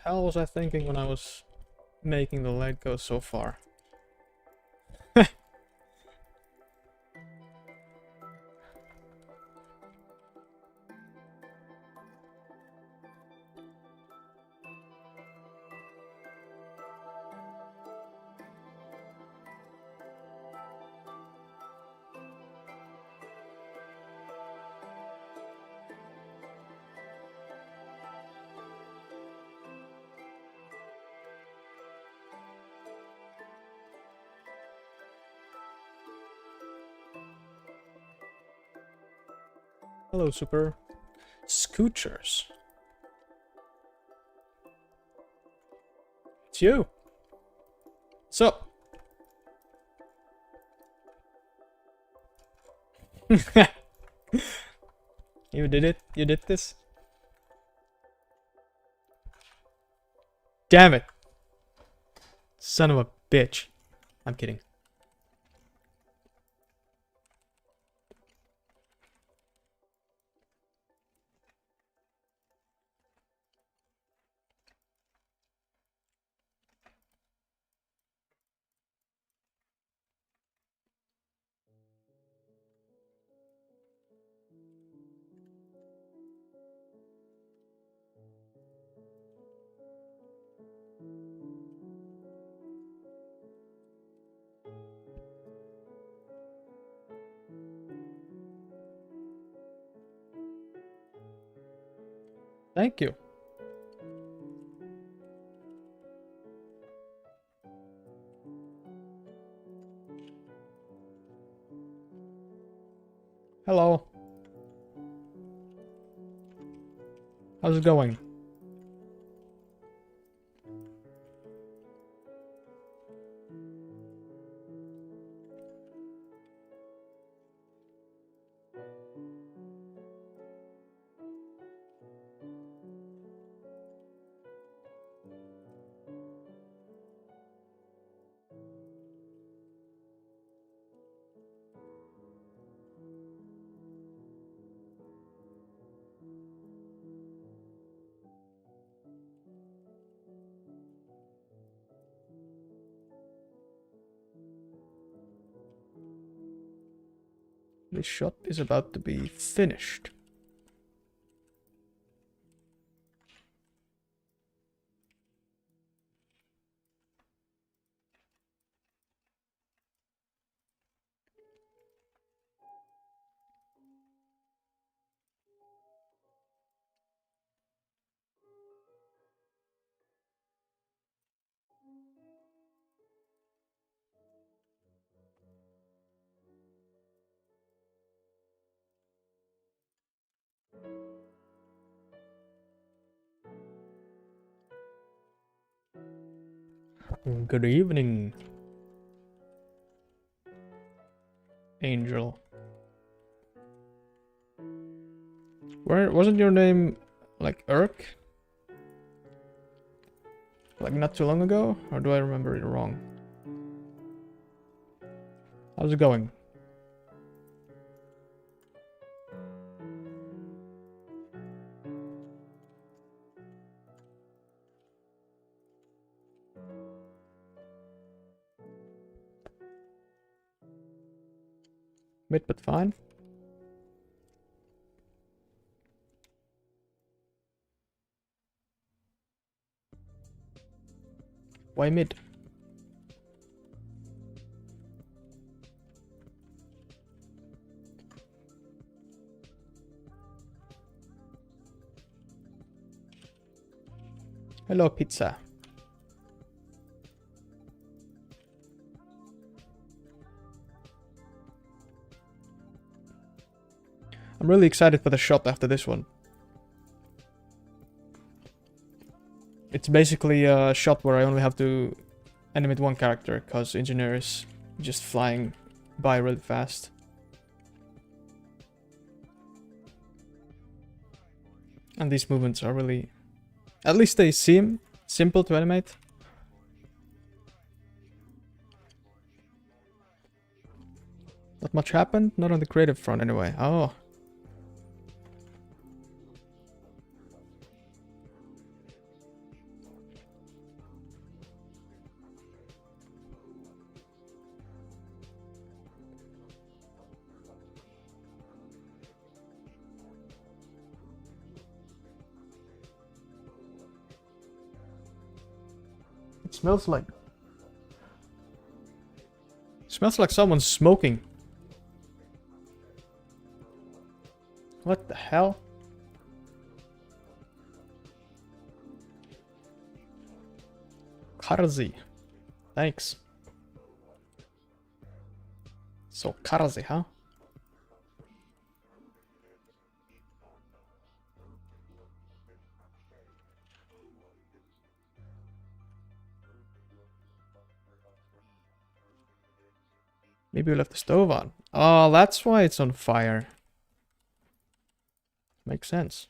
hell was I thinking when I was making the leg go so far? Hello, super scoochers. It's you. So. You did it. You did this. Damn it. Son of a bitch. I'm kidding. Thank you. Hello. How's it going? This shot is about to be finished. Good evening, Angel. Where wasn't your name like Urk? Like not too long ago? Or do I remember it wrong? How's it going? Mid but fine. Why mid? Hello, pizza. I'm really excited for the shot after this one. It's basically a shot where I only have to animate one character, because engineer is just flying by really fast. And these movements are really... At least they seem simple to animate. Not much happened? Not on the creative front anyway. Oh. Smells like... Smells like someone's smoking. What the hell? Karzi. Thanks. So Karzi, huh? Maybe we left the stove on. Oh, that's why it's on fire. Makes sense.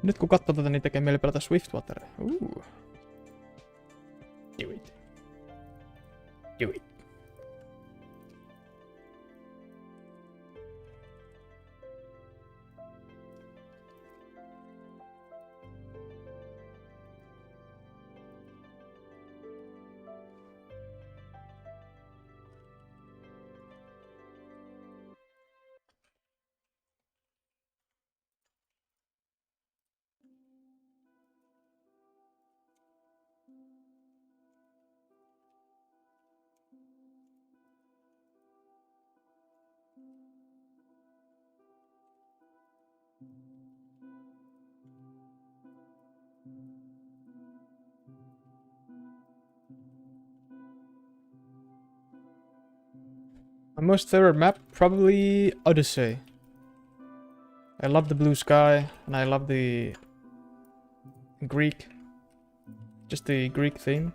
Nyt kun katsoo tätä, niin tekee mieli pelata Swiftwater. Do it. Do it. My most favorite map, probably Odyssey. I love the blue sky, and I love the Greek, just the Greek theme.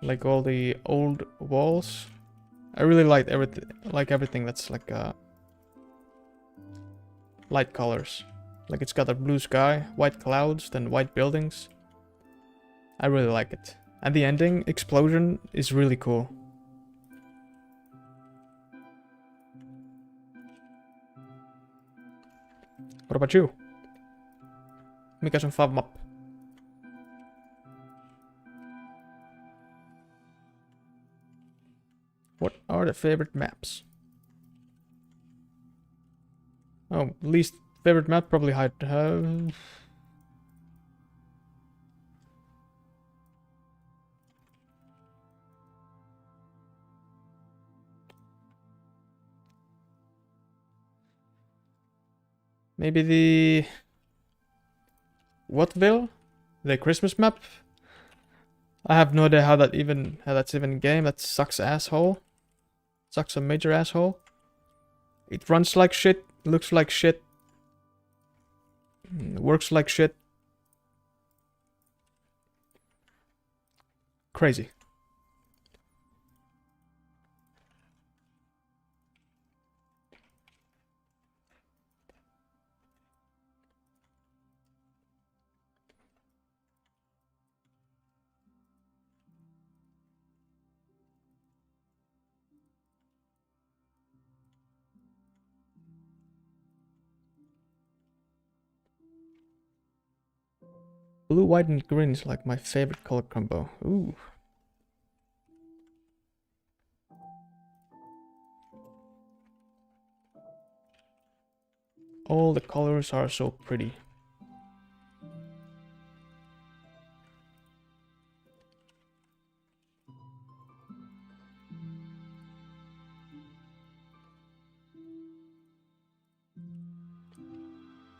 Like all the old walls. I really like everything that's like light colors. Like it's got a blue sky, white clouds, then white buildings. I really like it. And the ending, explosion, is really cool. What about you? Mikä sun fav map? What are the favorite maps? Oh, least favorite map probably maybe the Whatville? The Christmas map? I have no idea how that's even a game. That sucks asshole. Sucks a major asshole. It runs like shit, looks like shit, works like shit. Crazy. Blue, white, and green is like my favorite color combo. Ooh. All the colors are so pretty.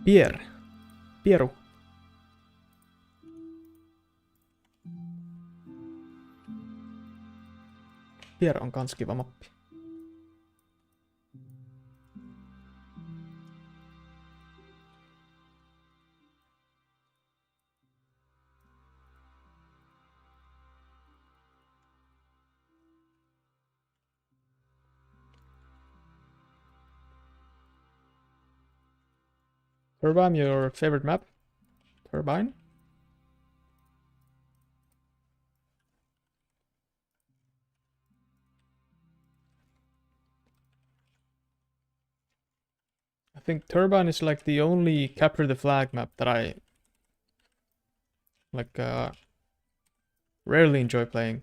Pieru. Pieru on kans kiva mappi. Turbine, your favorite map? Turbine? I think Turbine is like the only capture the flag map that I like rarely enjoy playing.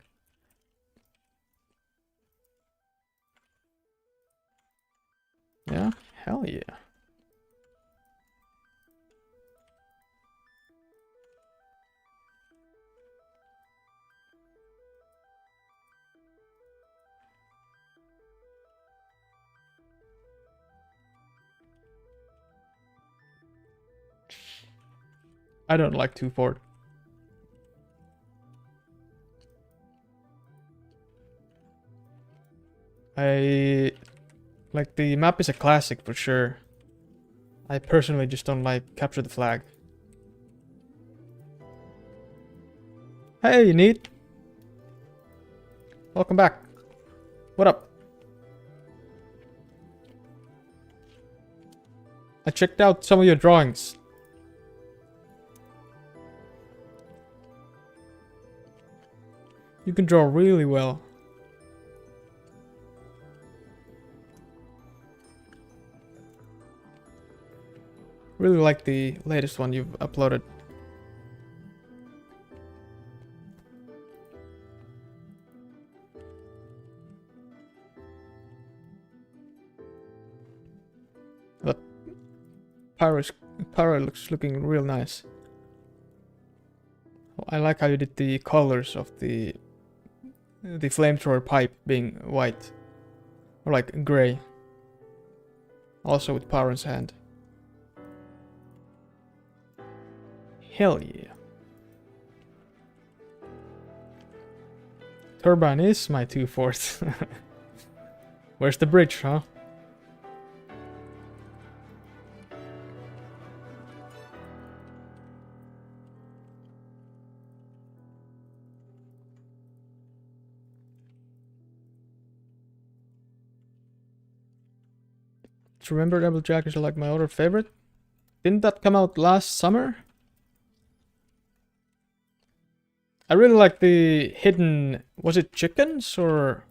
Yeah, hell yeah. I don't like 2-4. Like the map is a classic for sure. I personally just don't like capture the flag. Hey, Neat. Welcome back. What up? I checked out some of your drawings. You can draw really well. Really like the latest one you've uploaded. The Pyro looks looking real nice. I like how you did the colors of the flamethrower pipe being white. Or like grey. Also with Pyro's hand. Hell yeah. Turbine is my 2/4. Where's the bridge, huh? Do you remember Applejack is like my other favorite? Didn't that come out last summer? I really like the hidden... Was it chickens or...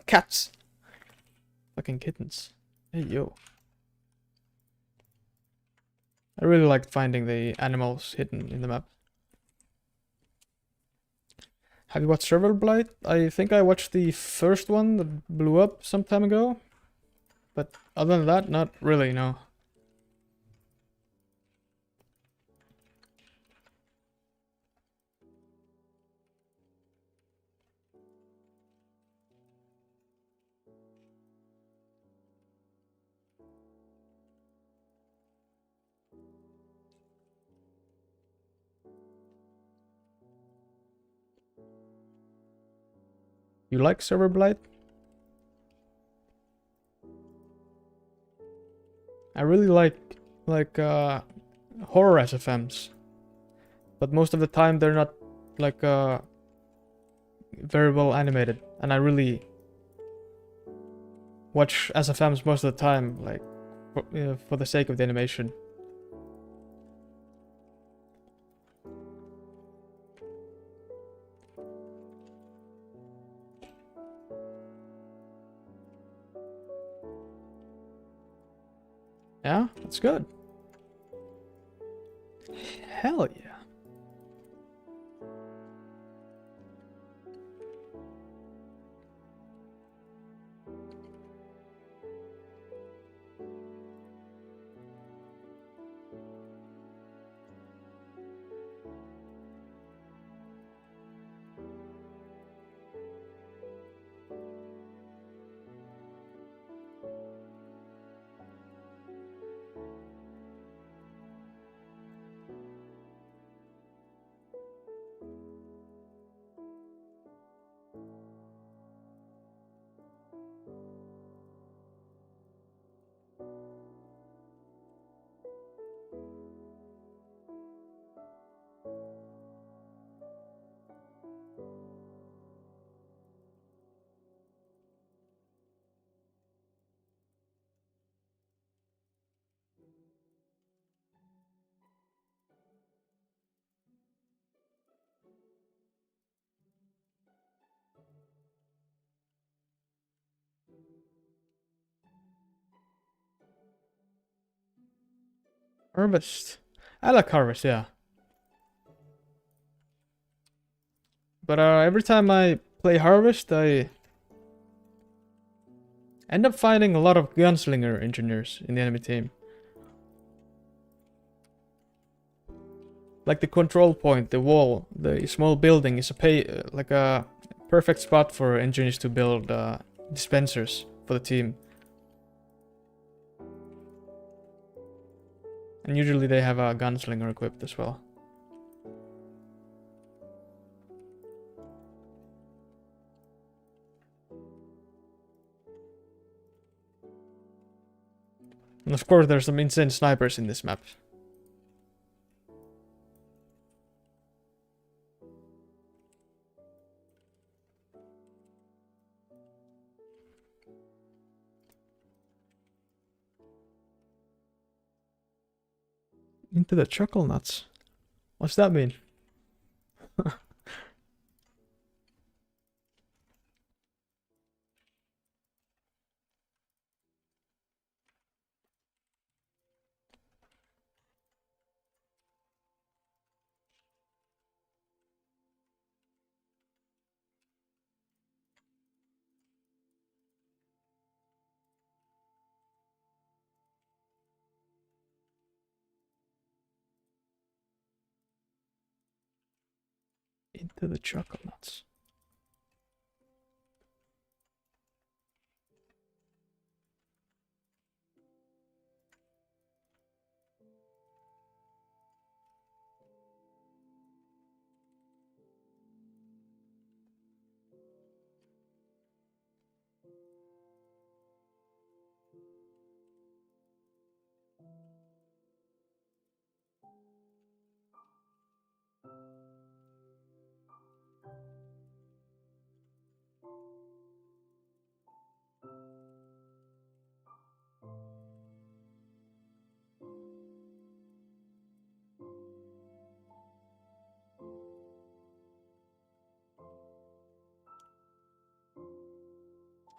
Cats. Fucking kittens. Hey, yo. I really liked finding the animals hidden in the map. Have you watched Server Blight? I think I watched the first one that blew up some time ago. But other than that, not really, no. You like Server Blight? I really like horror SFMs. But most of the time they're not like very well animated, and I really watch SFMs most of the time, like for the sake of the animation. Yeah, that's good. Hell yeah. Harvest. I like Harvest, yeah. But every time I play Harvest, I end up finding a lot of gunslinger engineers in the enemy team. Like the control point, the wall, the small building is like a perfect spot for engineers to build dispensers for the team. And usually they have a gunslinger equipped as well. And of course there's some insane snipers in this map. Into the chuckle nuts. What's that mean? Into the chuckle nuts.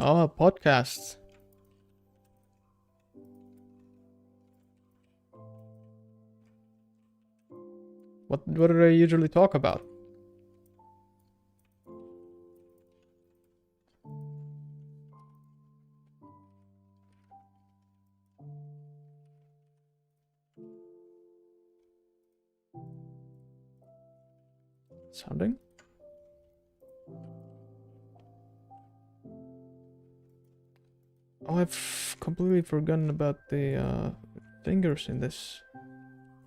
Oh, podcasts. What do they usually talk about? Sounding? Oh, I've completely forgotten about the fingers in this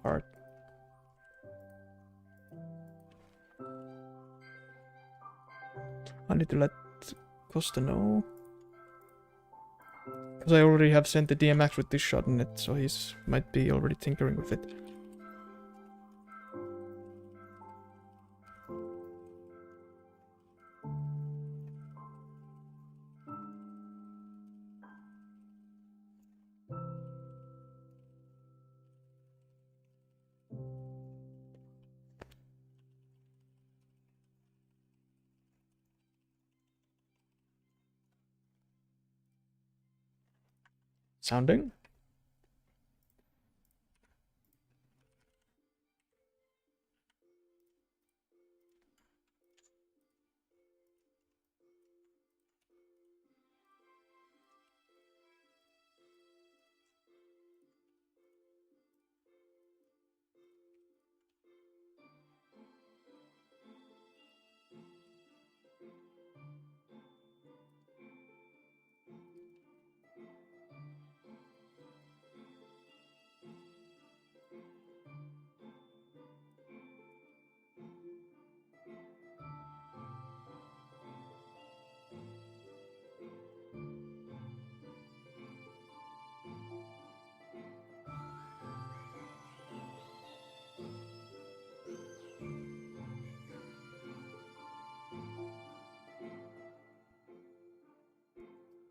part. I need to let Costa know. Because I already have sent the DMX with this shot in it, so he's might be already tinkering with it. Sounding?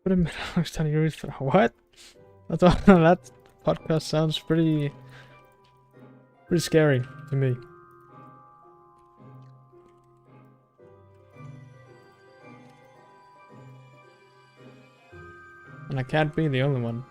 Put a minute, I was telling you what? That podcast sounds pretty scary to me. And I can't be the only one.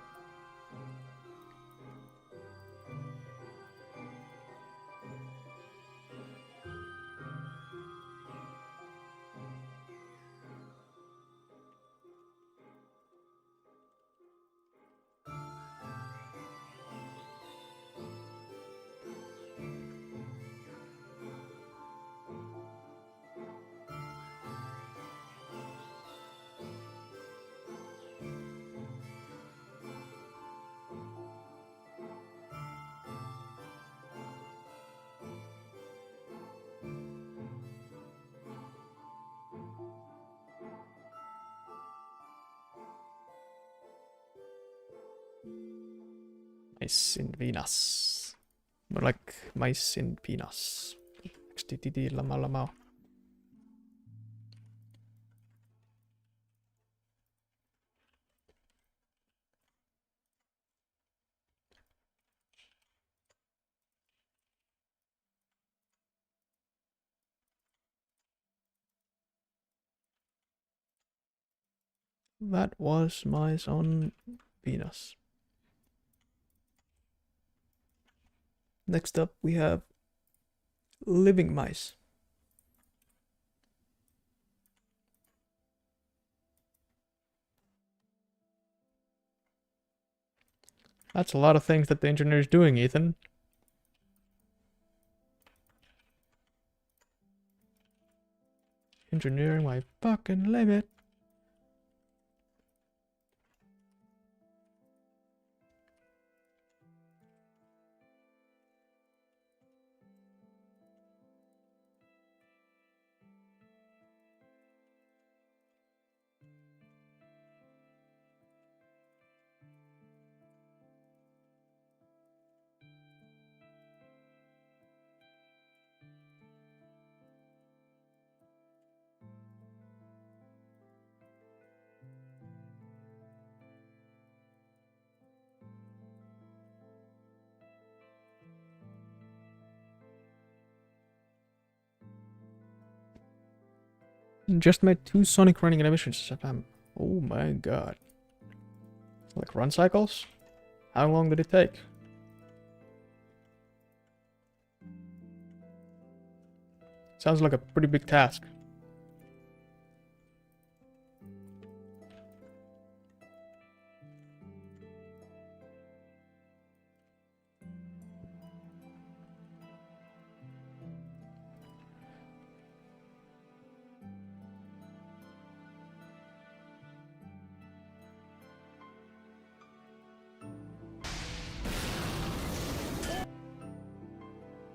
Mice in Venus. More like mice in Venus. XTTD lama lama. That was mice on Venus. Next up we have living mice. That's a lot of things that the engineer's doing, Ethan. Engineering my fucking limit. Just made 2 Sonic running animations, SFM. Oh my god. Like run cycles? How long did it take? Sounds like a pretty big task.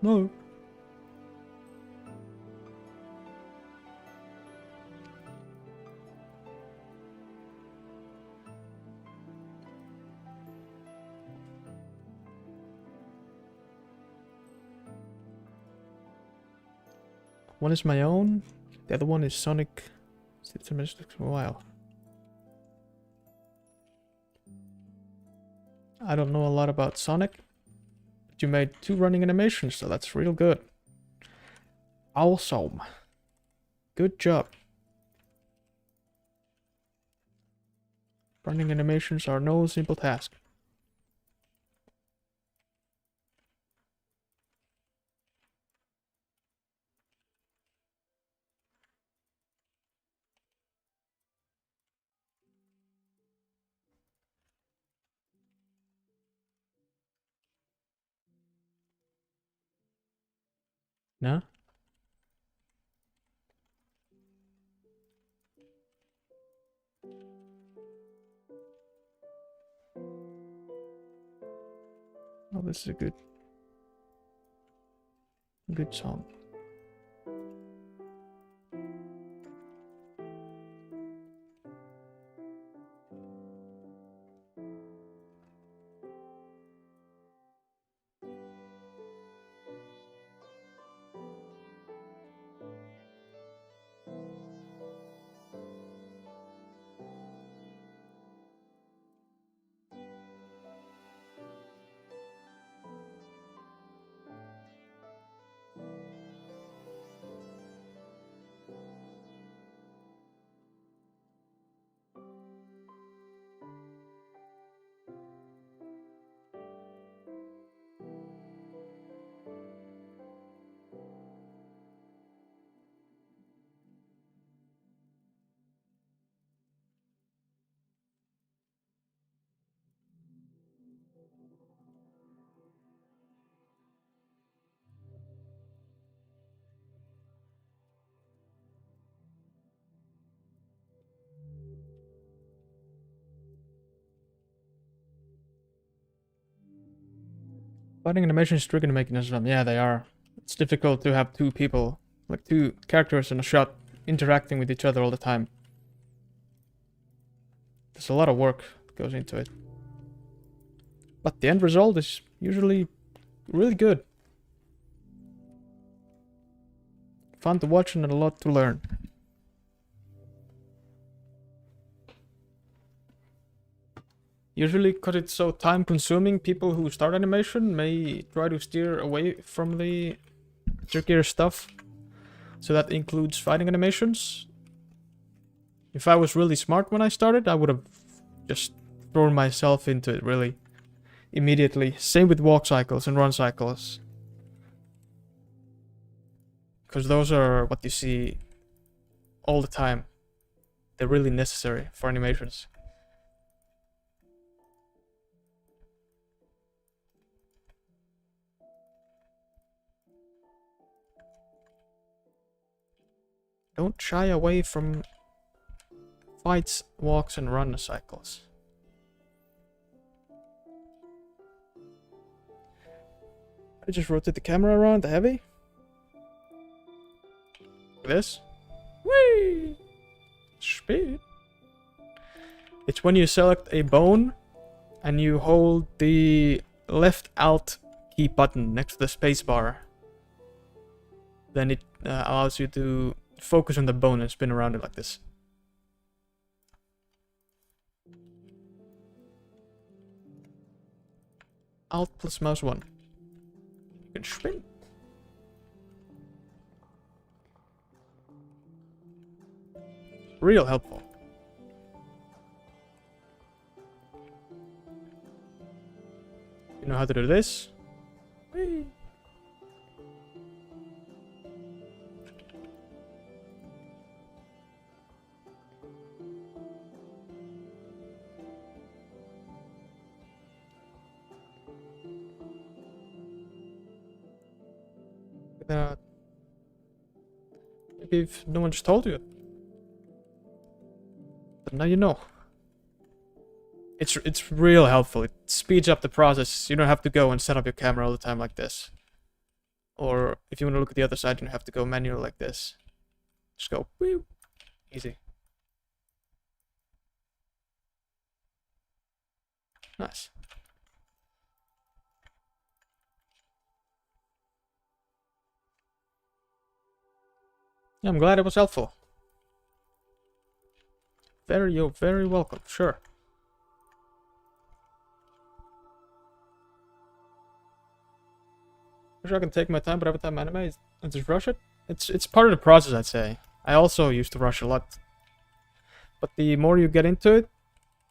No. One is my own, the other one is Sonic. It's a while. I don't know a lot about Sonic, but you made 2 running animations, so that's real good. Awesome. Good job. Running animations are no simple task. No? Oh, this is a good song. Fighting animations trigger mechanism, yeah, they are. It's difficult to have 2 people, like 2 characters in a shot, interacting with each other all the time. There's a lot of work that goes into it. But the end result is usually really good. Fun to watch and a lot to learn. Usually, because it's so time consuming, people who start animation may try to steer away from the trickier stuff. So that includes fighting animations. If I was really smart when I started, I would have just thrown myself into it really immediately. Same with walk cycles and run cycles. Because those are what you see all the time. They're really necessary for animations. Don't shy away from fights, walks, and run cycles. I just rotate the camera around the heavy. Like this. Whee! Speed. It's when you select a bone and you hold the left Alt key button next to the spacebar. Then it allows you to focus on the bone and spin around it like this. Alt plus mouse 1. You can spin. Real helpful. You know how to do this? Whee! Maybe if no one just told you. But now you know. It's real helpful. It speeds up the process. You don't have to go and set up your camera all the time like this. Or if you want to look at the other side, you don't have to go manual like this. Just go, whee, easy. Nice. Yeah, I'm glad it was helpful. You're very welcome, sure. I'm sure I can take my time, but every time I animate, I just rush it. It's part of the process, I'd say. I also used to rush a lot. But the more you get into it,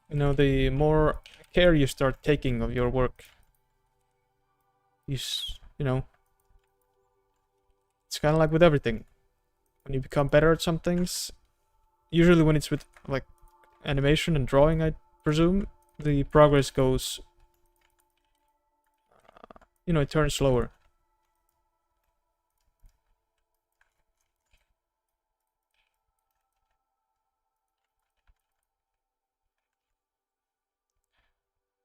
you know, the more care you start taking of your work. You know, it's kind of like with everything. When you become better at some things, usually when it's with like animation and drawing, I presume, the progress goes, you know, it turns slower.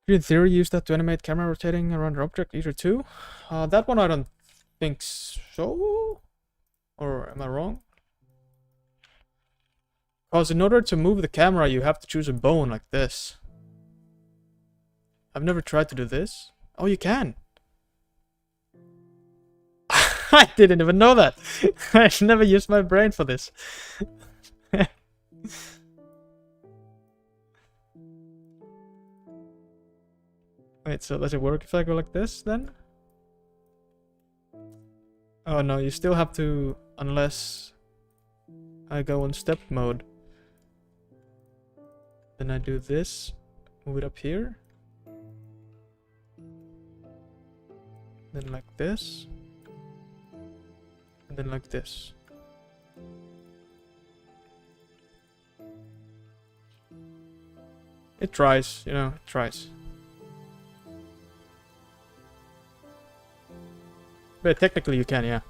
You in theory use that to animate camera rotating around an object either too? That one I don't think so. Or am I wrong? Because in order to move the camera, you have to choose a bone like this. I've never tried to do this. Oh, you can. I didn't even know that. I never used my brain for this. Wait, so does it work if I go like this then? Oh no, you still have to, unless I go on step mode. Then I do this, move it up here. Then like this. And then like this. It tries, you know, it tries. But technically you can, yeah.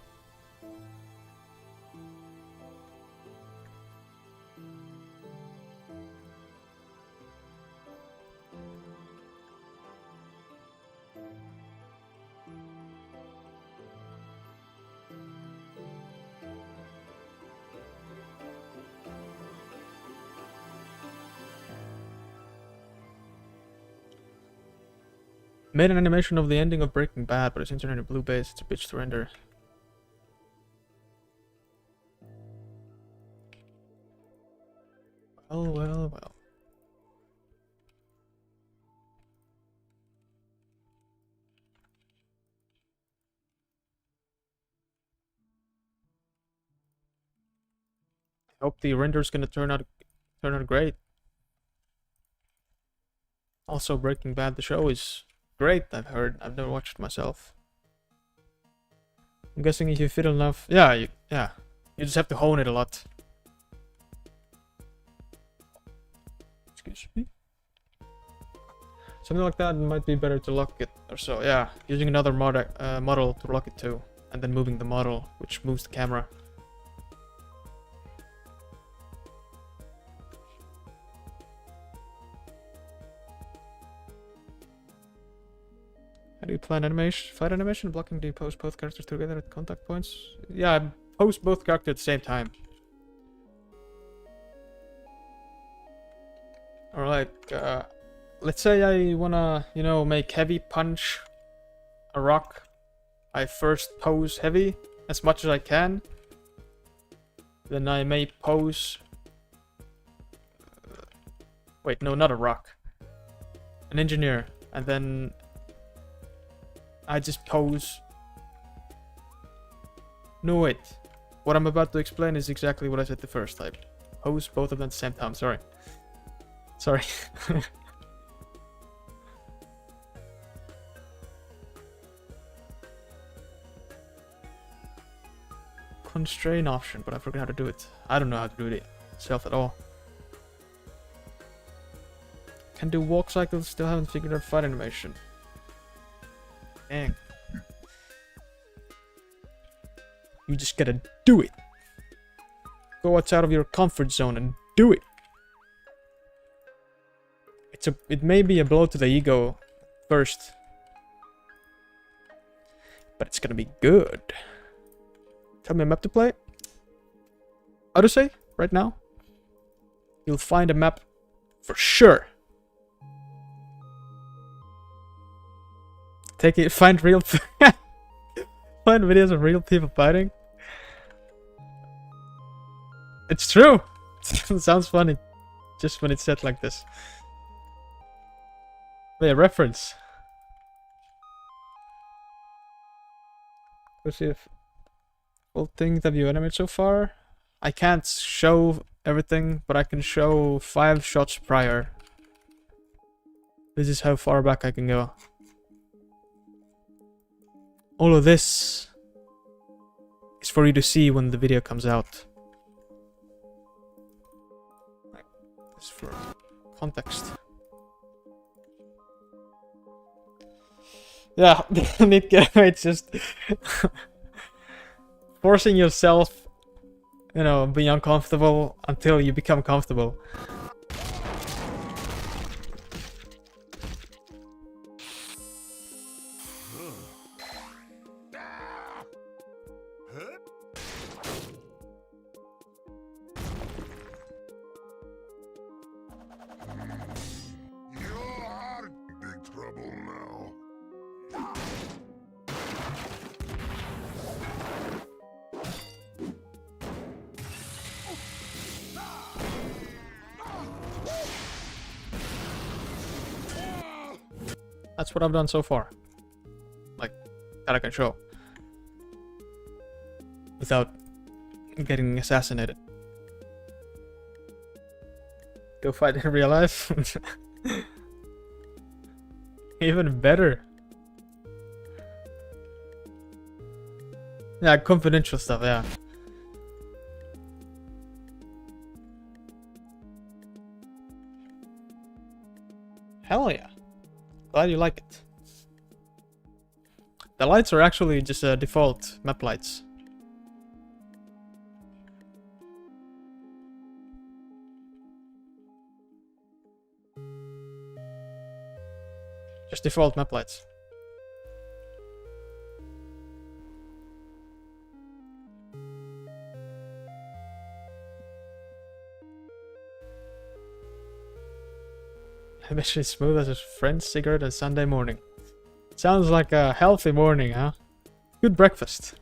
Made an animation of the ending of Breaking Bad, but it's internet in blue base. It's a bitch to render. Well, well, well. I hope the render's gonna turn out great. Also, Breaking Bad, the show, is great. I've heard. I've never watched it myself. I'm guessing if you fiddle enough, yeah, you just have to hone it a lot. Excuse me. Something like that might be better to lock it or so. Yeah, using another model to lock it to, and then moving the model, which moves the camera. How do you plan animation? Fight animation? Blocking, do you post both characters together at contact points? Yeah, I post both characters at the same time. Or like, let's say I wanna, you know, make heavy punch a rock. I first pose heavy as much as I can. Then I may pose... wait, no, not a rock. An engineer. And then I just pose... no, wait. What I'm about to explain is exactly what I said the first time. Pose both of them at the same time, sorry. Sorry. Constrain option, but I forgot how to do it. I don't know how to do it itself at all. Can do walk cycles, still haven't figured out fight animation. Dang. You just gotta do it. Go outside of your comfort zone and do it. It may be a blow to the ego first, but it's gonna be good. Tell me a map to play. Odyssey, right now. You'll find a map for sure. Find real find videos of real people fighting. It's true. It sounds funny just when it's said like this. Wait, a reference. Let's see if all things have you animated so far. I can't show everything, but I can show 5 shots prior. This is how far back I can go. All of this is for you to see when the video comes out. Like, this for context. Yeah, it's just forcing yourself, you know, being uncomfortable until you become comfortable. That's what I've done so far. Like, that I can show. Without getting assassinated. Go fight in real life? Even better. Yeah, confidential stuff, yeah. Hell yeah. Glad you like it. The lights are actually just default map lights. Just default map lights. I bet it's smooth as a French cigarette on Sunday morning. Sounds like a healthy morning, huh? Good breakfast.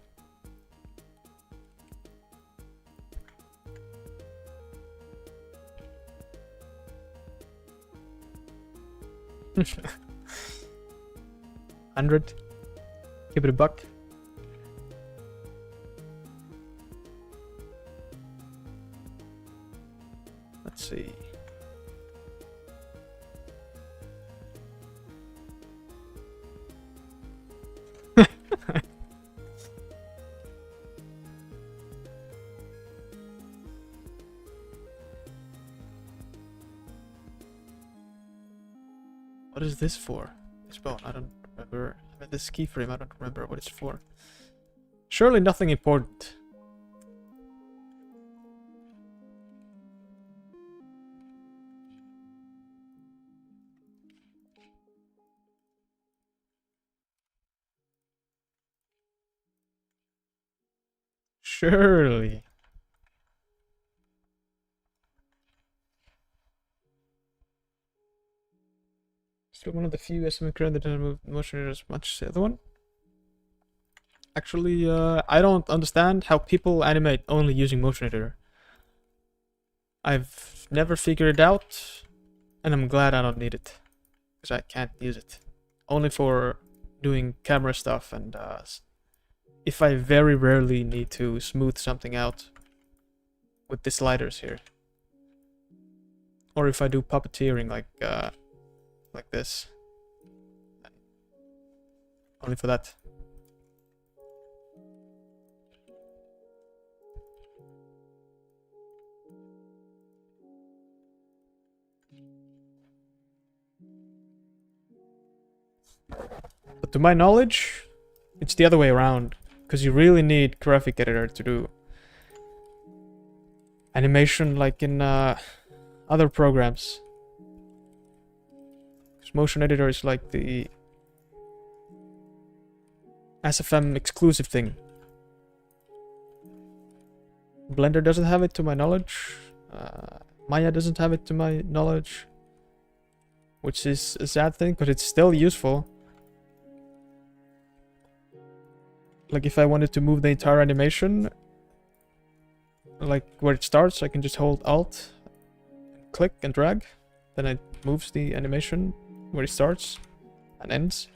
$100. Give it a buck. Let's see. What is this for? This bone, I don't remember. I mean, this keyframe, I don't remember what it's for. Surely nothing important. Surely. Still one of the few SFM current that doesn't move motion as much as the other one. Actually, I don't understand how people animate only using motion editor. I've never figured it out, and I'm glad I don't need it, because I can't use it. Only for doing camera stuff, and if I very rarely need to smooth something out with the sliders here. Or if I do puppeteering like this. Only for that. But to my knowledge, it's the other way around. Because you really need graphic editor to do animation like in other programs. Because motion editor is like the SFM exclusive thing. Blender doesn't have it to my knowledge. Maya doesn't have it to my knowledge. Which is a sad thing, but it's still useful. Like if I wanted to move the entire animation, like where it starts, I can just hold Alt, click and drag. Then it moves the animation where it starts and ends.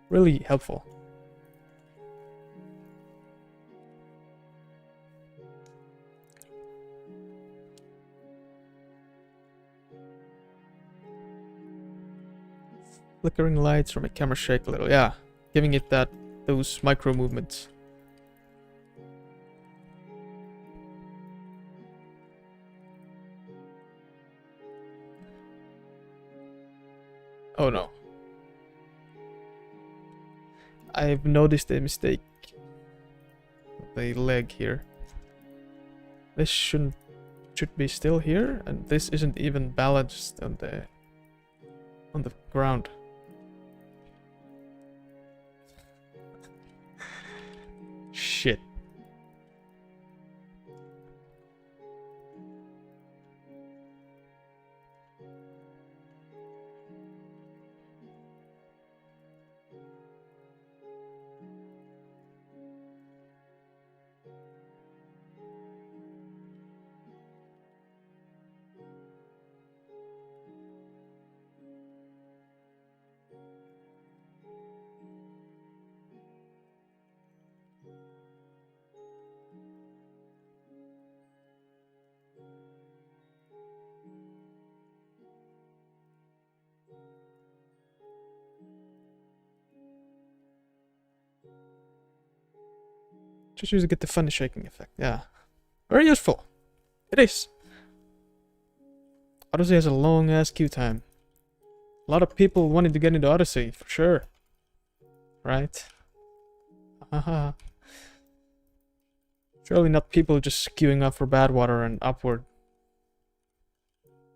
Really helpful. Flickering lights or my camera shake a little, yeah. Giving it those micro movements. Oh no. I've noticed a mistake. The leg here. This should be still here, and this isn't even balanced on the ground. Shit. Just use to get the funny shaking effect. Yeah. Very useful. It is. Odyssey has a long ass queue time. A lot of people wanting to get into Odyssey, for sure. Right? Haha. Surely not people just queuing up for Badwater and Upward.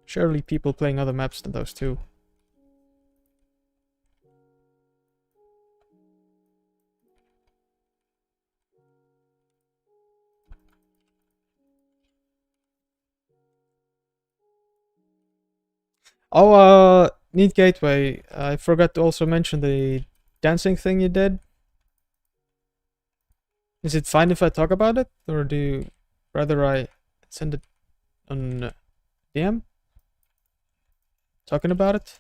Surely people playing other maps than those too. Oh, Neat Gateway. I forgot to also mention the dancing thing you did. Is it fine if I talk about it? Or do you rather I send it on DM? Talking about it?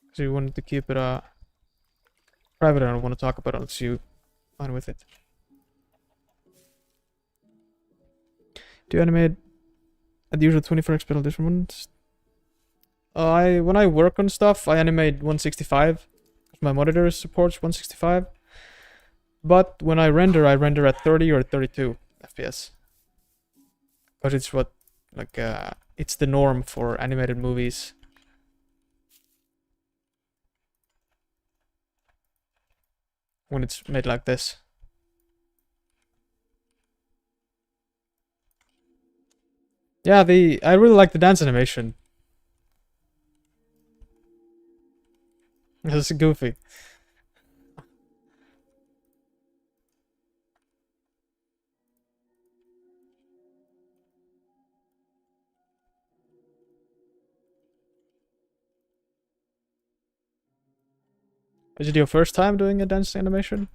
Because you wanted to keep it private. I don't want to talk about it unless you fine with it. Do you animate at the usual 24 XP different ones? When I work on stuff, I animate 165. My monitor supports 165. But when I render at 30 or 32 FPS. Because it's what, like, it's the norm for animated movies. When it's made like this. Yeah, I really like the dance animation. It's goofy. Is it your first time doing a dance animation?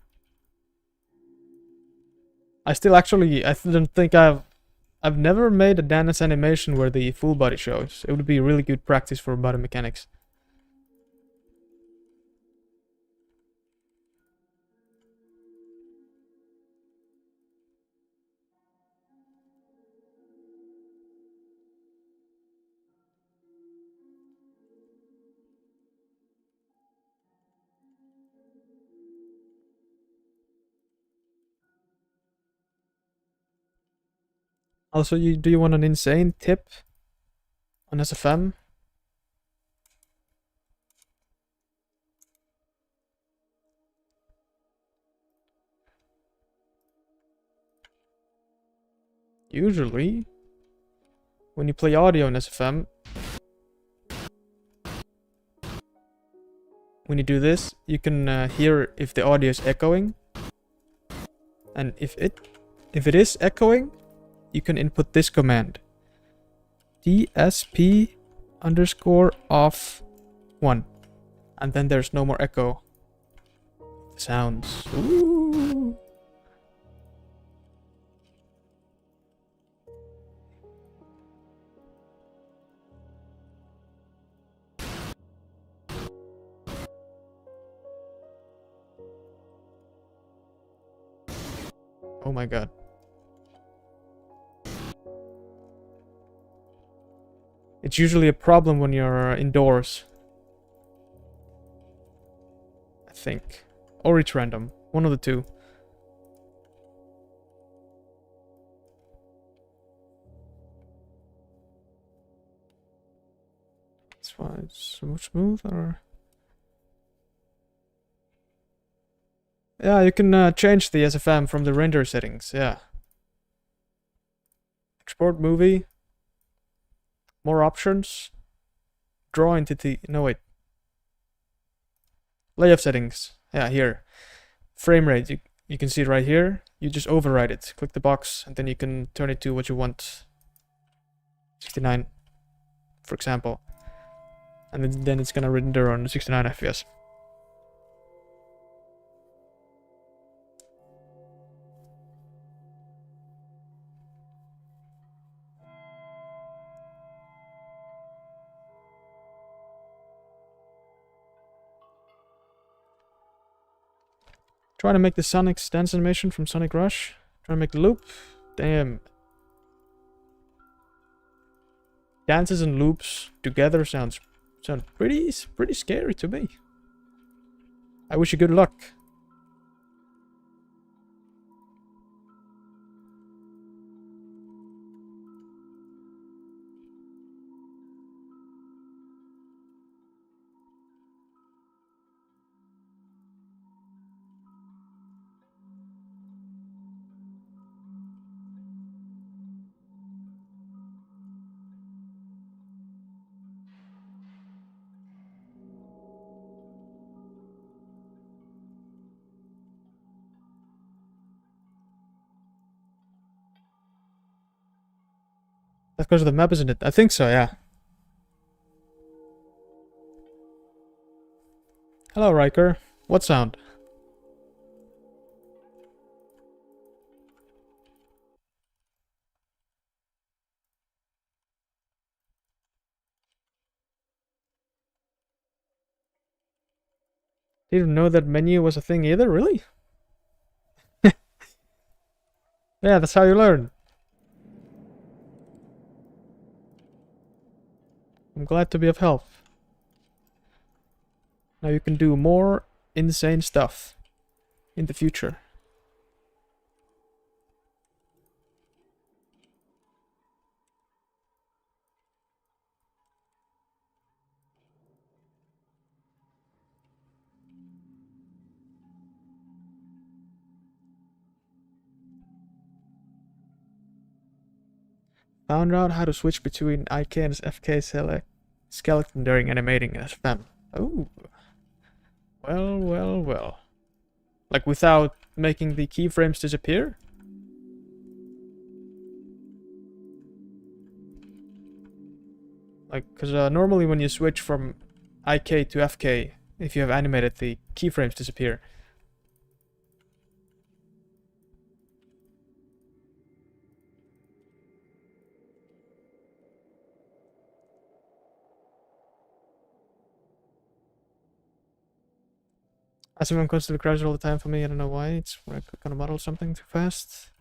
I still actually, I don't think I've never made a dance animation where the full body shows. It would be really good practice for body mechanics. Also, do you want an insane tip on SFM? Usually, when you play audio in SFM, when you do this, you can hear if the audio is echoing. And if it is echoing, you can input this command. DSP underscore off 1. And then there's no more echo. Sounds. Ooh. Oh my god. It's usually a problem when you're indoors. I think. Or it's random. One of the two. That's why it's so smooth, or... Yeah, you can change the SFM from the render settings, yeah. Export movie. More options. Draw entity. No, wait. Layout settings. Yeah, here. Frame rate. You can see it right here. You just override it. Click the box, and then you can turn it to what you want. 69, for example. And then it's gonna render on 69 FPS. Trying to make the Sonic's dance animation from Sonic Rush. Trying to make the loop. Damn. Dances and loops together sound pretty scary to me. I wish you good luck. That's because of the map, isn't it? I think so, yeah. Hello, Riker. What sound? Didn't know that menu was a thing either, really? Yeah, that's how you learn. I'm glad to be of help. Now you can do more insane stuff in the future. Found out how to switch between IK and FK skeleton during animating in SFM. Oh. Well, well, well. Like without making the keyframes disappear? Like, because normally when you switch from IK to FK, if you have animated, the keyframes disappear. SFM constantly crashes all the time for me. I don't know why. It's when I click on a model something too fast.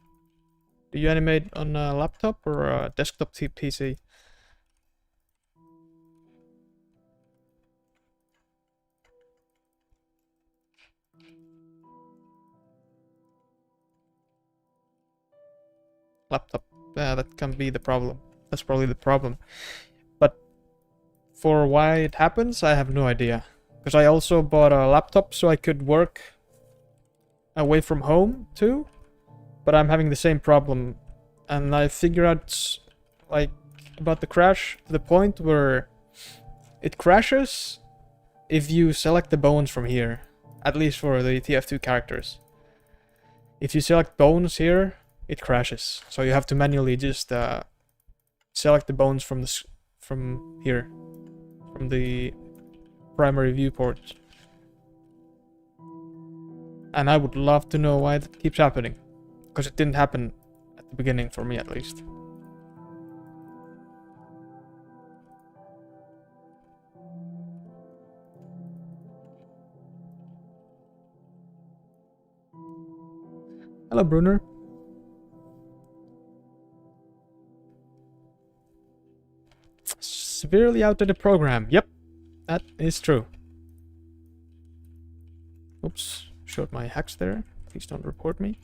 Do you animate on a laptop or a desktop PC? Laptop. Yeah, that can be the problem. That's probably the problem. But for why it happens, I have no idea. Because I also bought a laptop so I could work away from home too. But I'm having the same problem. And I figure out like about the crash to the point where it crashes if you select the bones from here. At least for the TF2 characters. If you select bones here, it crashes. So you have to manually just select the bones from here, from the primary viewport. And I would love to know why it keeps happening, because it didn't happen at the beginning for me, at least. Hello, Brunner. Severely outdated program. Yep, that is true. Oops, showed my hacks there. Please don't report me.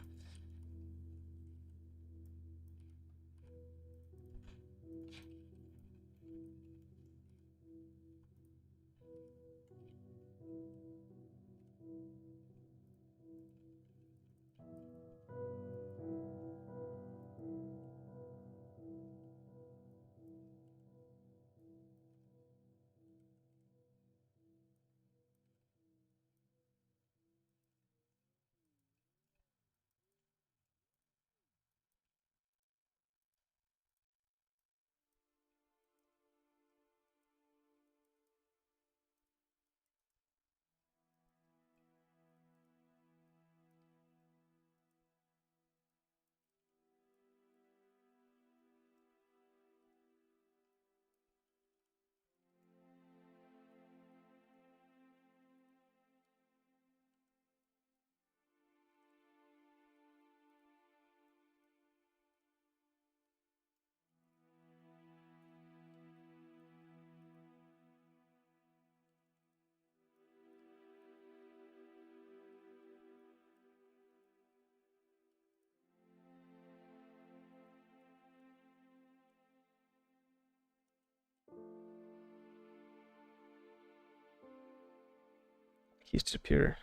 Keys disappear.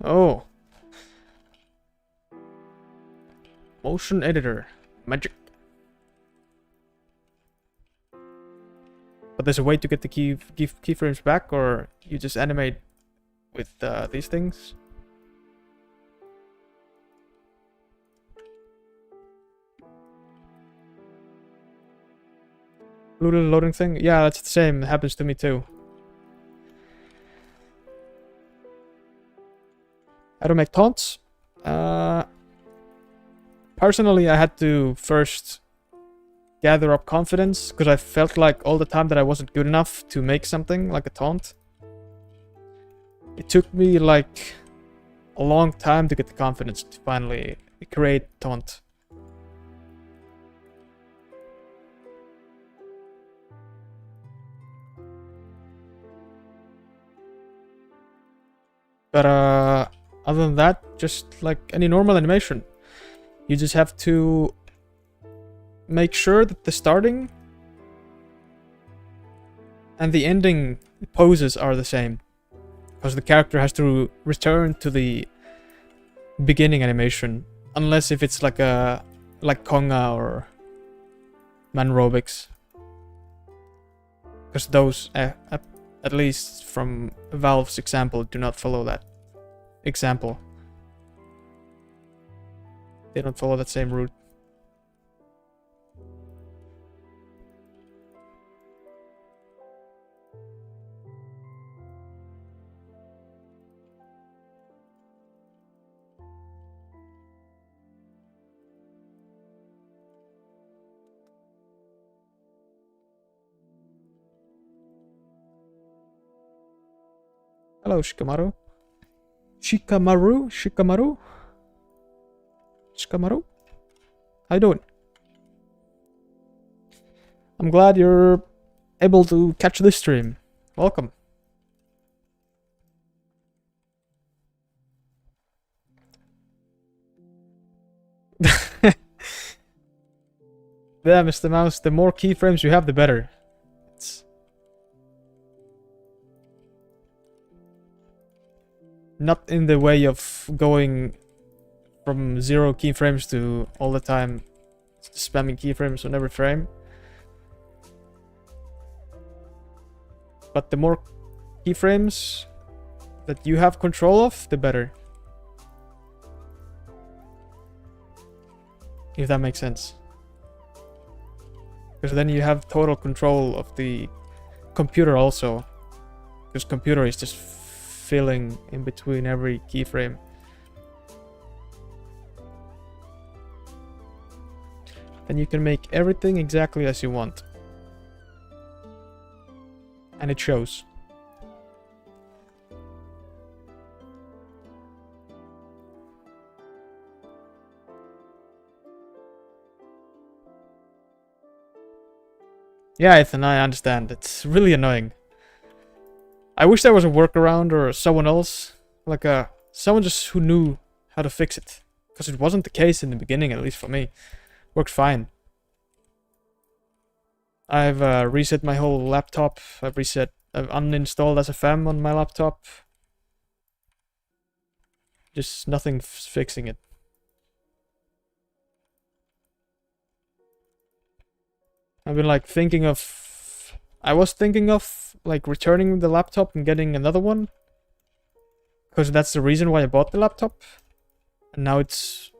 Oh. Motion editor. Magic. But there's a way to get the keyframes back, or you just animate with these things? Blue little loading thing? Yeah, that's the same. It happens to me too. How to make taunts? Personally, I had to first gather up confidence, because I felt like all the time that I wasn't good enough to make something like a taunt. It took me like a long time to get the confidence to finally create taunt. But other than that, just like any normal animation, you just have to make sure that the starting and the ending poses are the same, because the character has to return to the beginning animation, unless if it's like Konga or Manrobics, because those, at least from Valve's example, do not follow that example. They don't follow that same route. Hello, Shikamaru. Shikamaru? Shikamaru? Shikamaru? How you doing? I'm glad you're able to catch this stream. Welcome. Yeah, Mr. Mouse, the more keyframes you have, the better. It's not in the way of going from 0 keyframes to all the time spamming keyframes on every frame. But the more keyframes that you have control of, the better. If that makes sense. Because then you have total control of the computer also. Because computer is just filling in between every keyframe. Then you can make everything exactly as you want. And it shows. Yeah, Ethan, I understand. It's really annoying. I wish there was a workaround or someone else, like someone just who knew how to fix it. Because it wasn't the case in the beginning, at least for me. Worked fine. I've reset my whole laptop. I've uninstalled SFM on my laptop. Just nothing fixing it. I've been like thinking of... I was thinking of like returning the laptop and getting another one. Because that's the reason why I bought the laptop. And now it's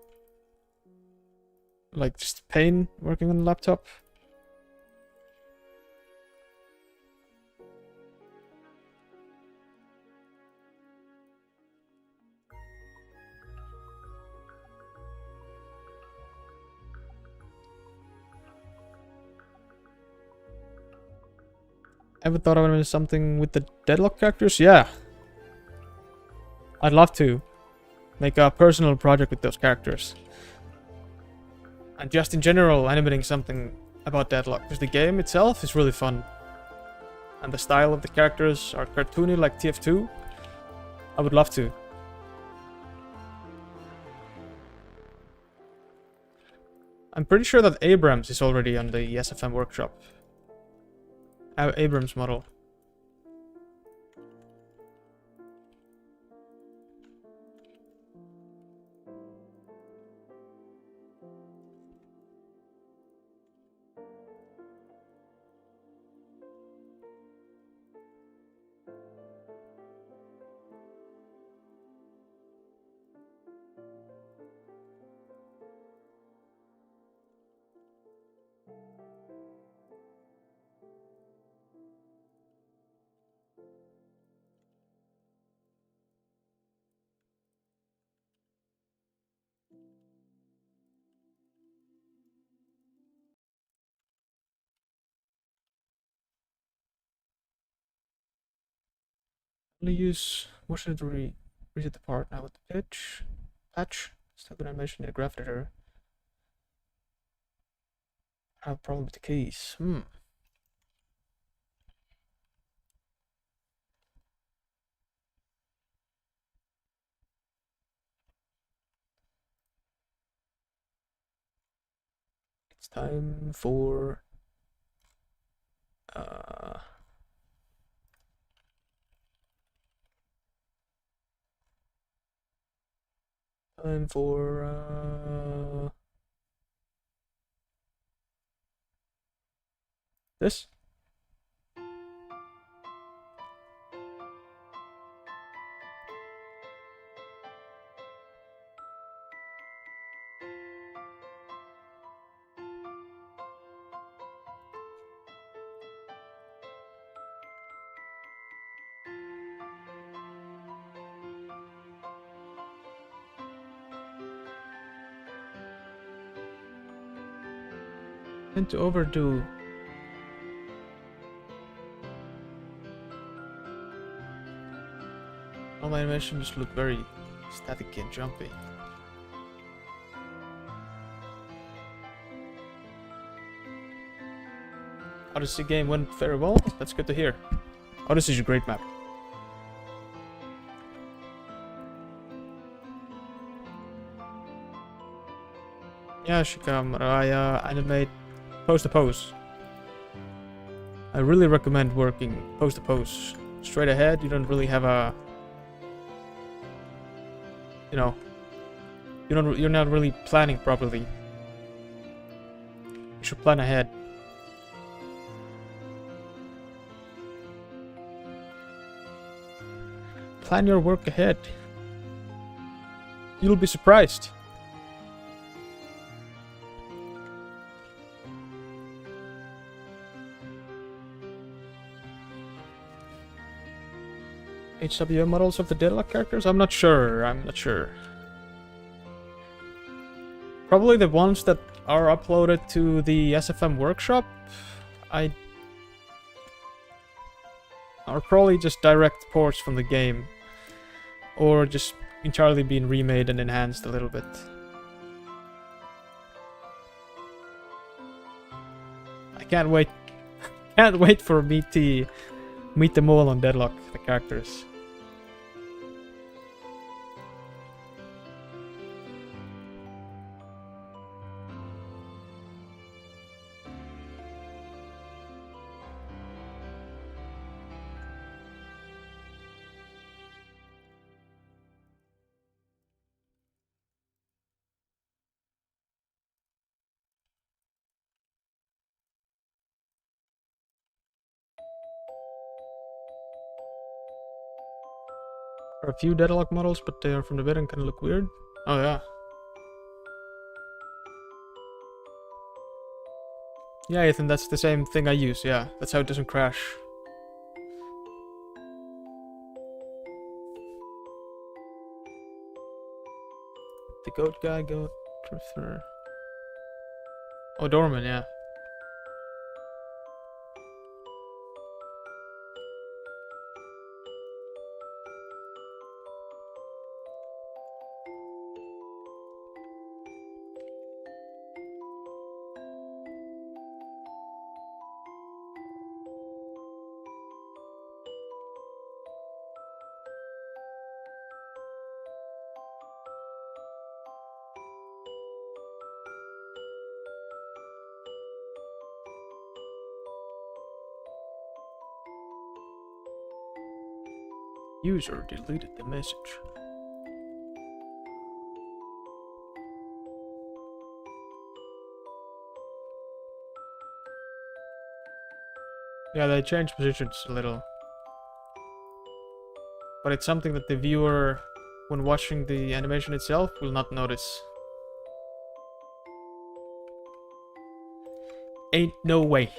like just pain working on the laptop. Ever thought of doing something with the Deadlock characters? Yeah. I'd love to make a personal project with those characters. And just in general, animating something about Deadlock. Because the game itself is really fun. And the style of the characters are cartoony like TF2. I would love to. I'm pretty sure that Abrams is already on the SFM workshop. Abrams model. I'm gonna use motion to reset the part now with the patch. Stop an animation in the graph editor. I have a problem with the keys. It's time for this. Tend to overdo. All my animations look very static and jumpy. Odyssey game went very well. That's good to hear. Odyssey is a great map. Yeah, Shikam, I animate pose to pose. I really recommend working pose to pose. Straight ahead, you don't really have a, you know, you're not really planning properly. You should plan ahead. Plan your work ahead. You'll be surprised. HWM models of the Deadlock characters? I'm not sure. Probably the ones that are uploaded to the SFM workshop. Are probably just direct ports from the game. Or just entirely being remade and enhanced a little bit. I can't wait. Can't wait for meet them all on Deadlock, the characters. There are a few Deadlock models, but they are from the bed and kind of look weird. Oh yeah. Yeah, Ethan, that's the same thing I use, yeah. That's how it doesn't crash. The goat guy, goat drifter. Oh, Dorman, yeah. User deleted the message. Yeah, they changed positions a little. But it's something that the viewer, when watching the animation itself, will not notice. Ain't no way.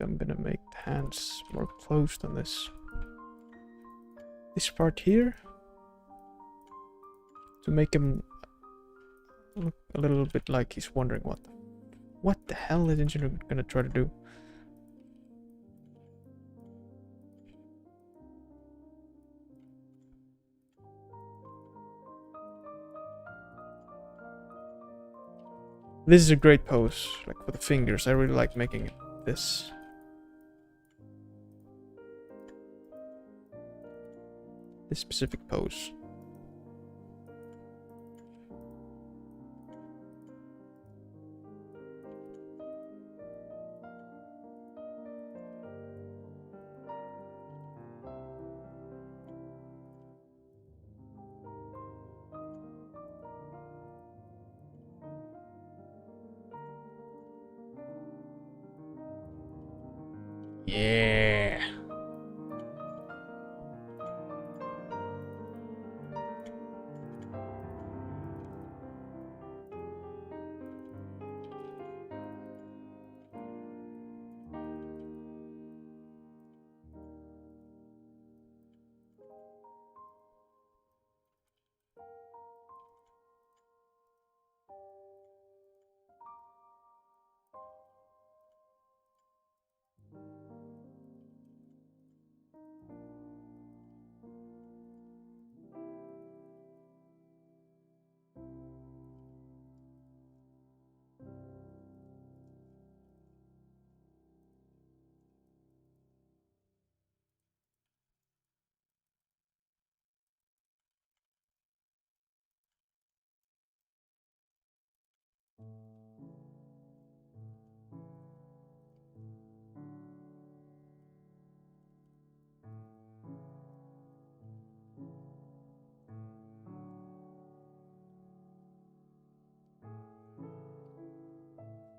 I'm gonna make the hands more closed on this part here to make him look a little bit like he's wondering what the hell is engineer gonna try to do. This is a great pose, like for the fingers. I really like making it this. This specific pose. Yeah.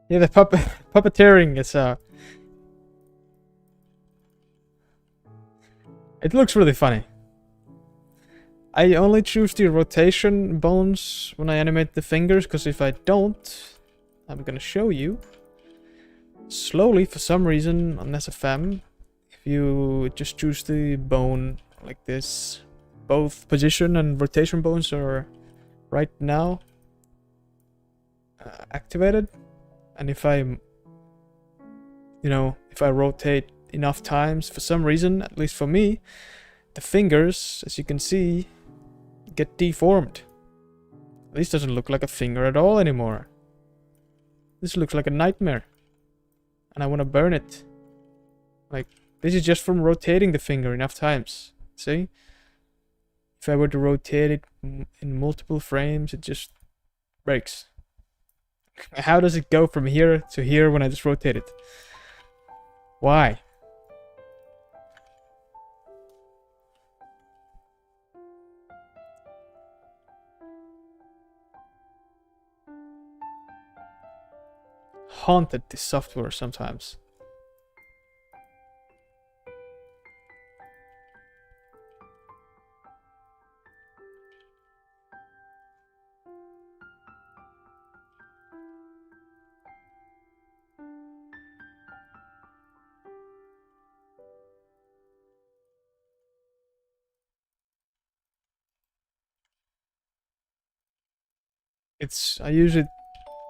Yeah, the puppeteering is it looks really funny. I only choose the rotation bones when I animate the fingers, because if I don't, I'm gonna show you. Slowly, for some reason, on SFM, if you just choose the bone like this, both position and rotation bones are right now activated. And if I, if I rotate enough times, for some reason, at least for me, the fingers, as you can see, get deformed. This doesn't look like a finger at all anymore. This looks like a nightmare. And I want to burn it. Like, this is just from rotating the finger enough times. See? If I were to rotate it in multiple frames, it just breaks. How does it go from here to here when I just rotate it? Why? Haunted, this software sometimes. I use it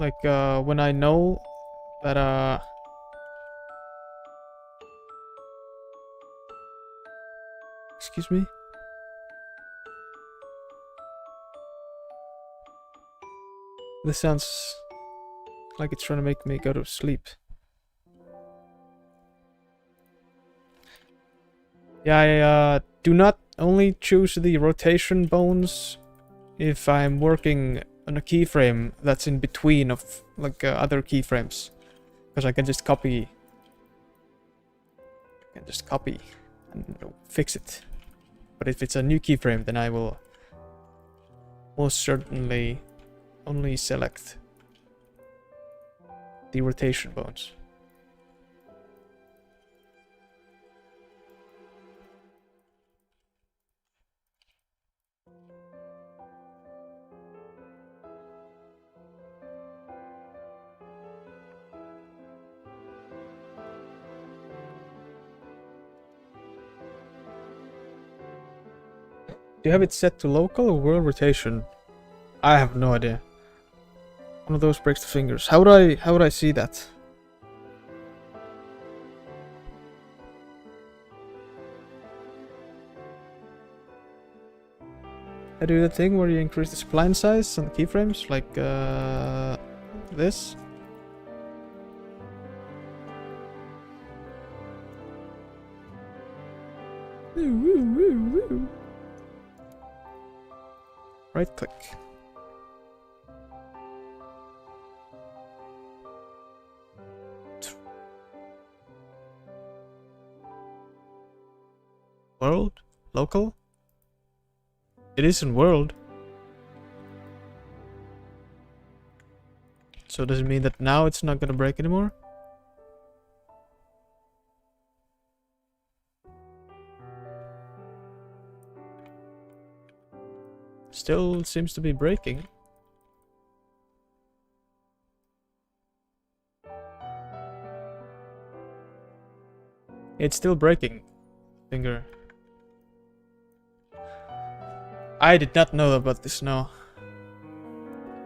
like when I know that excuse me. This sounds like it's trying to make me go to sleep. Yeah, I do not only choose the rotation bones if I'm working on a keyframe that's in between of like other keyframes, because I can just copy and fix it. But if it's a new keyframe, then I will most certainly only select the rotation bones. Do you have it set to local or world rotation? I have no idea. One of those breaks the fingers. How would I see that? I do the thing where you increase the spline size on the keyframes, like this. Right click. World? Local? It is in world. So does it mean that now it's not gonna break anymore? Still seems to be breaking. It's still breaking. Finger. I did not know about this, no.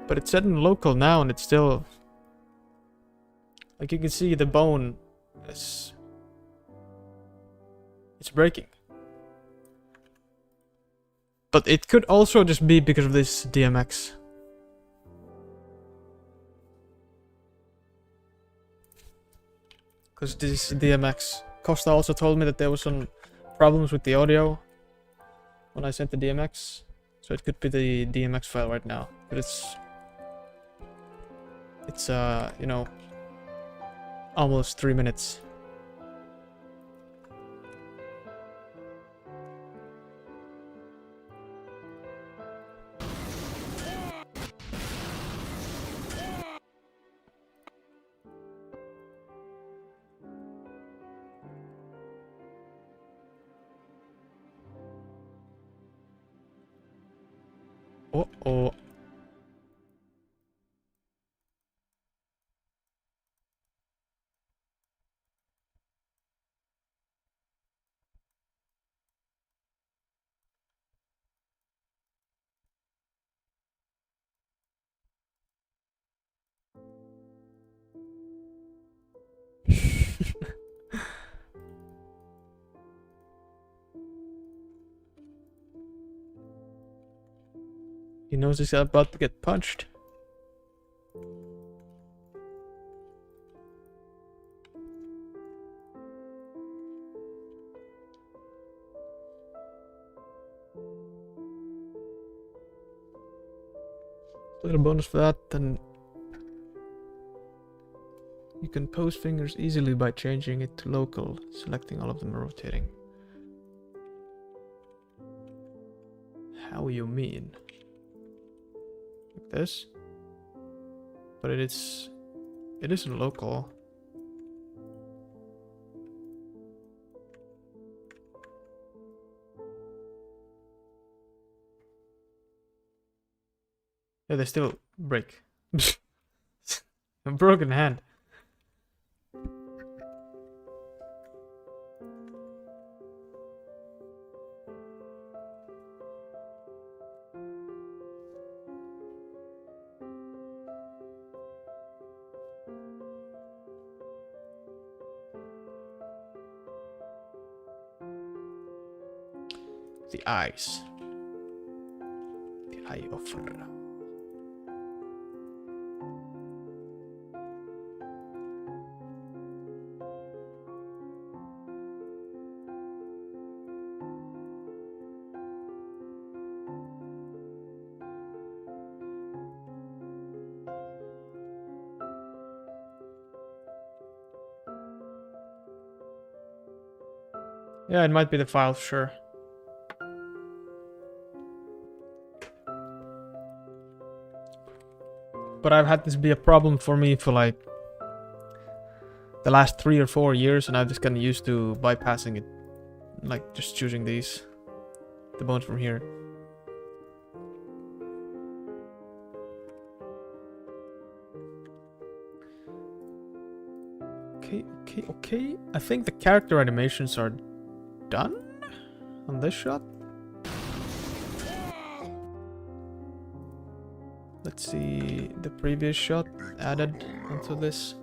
But it's set in local now and it's still... Like you can see the bone is... It's breaking. But it could also just be because of this DMX. Because this DMX. Costa also told me that there was some problems with the audio when I sent the DMX. So it could be the DMX file right now. But it's you know, almost 3 minutes. Uh-oh. He knows he's about to get punched. Little bonus for that, then you can pose fingers easily by changing it to local, selecting all of them and rotating. How you mean? Like this? But it isn't local. Yeah, they still break. A broken hand. The eyes. The eye of Ra. Yeah, it might be the file, sure. But I've had this be a problem for me for like the last 3 or 4 years, and I've just gotten used to bypassing it. Like just choosing these. The bones from here. Okay. I think the character animations are done on this shot. Let's see the previous shot added onto this.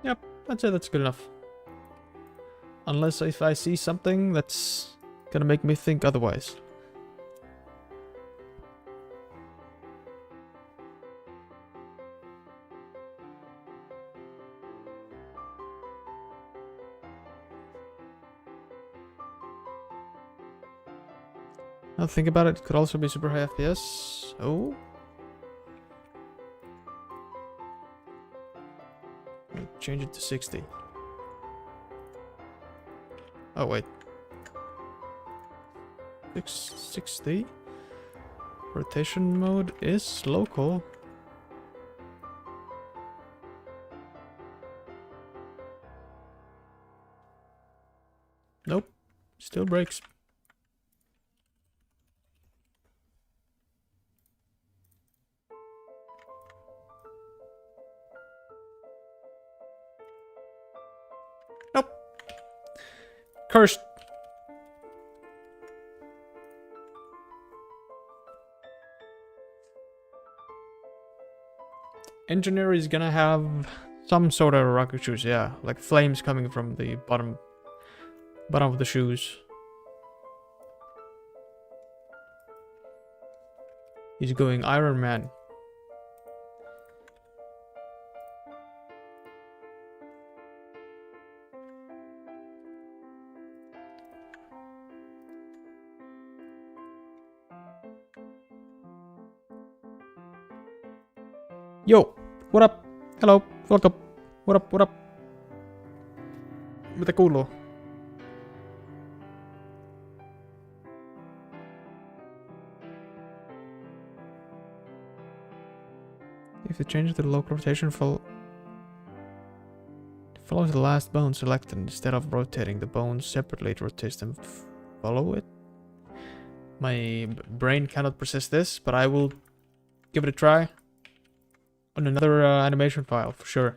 Yep, I'd say that's good enough. Unless if I see something that's gonna make me think otherwise. Now think about it, could also be super high FPS. Oh. Change it to 60. Oh wait. 60? Rotation mode is local. Nope. Still breaks. Nope. Cursed. Engineer is gonna have some sort of rocket shoes, yeah. Like flames coming from the bottom of the shoes. He's going Iron Man. Yo, what up? Hello, welcome. What up, what up? Mitä kuuluu? If you change the local rotation follows the last bone selected instead of rotating the bones separately, it rotates them. Follow it? My brain cannot process this, but I will give it a try on another animation file for sure.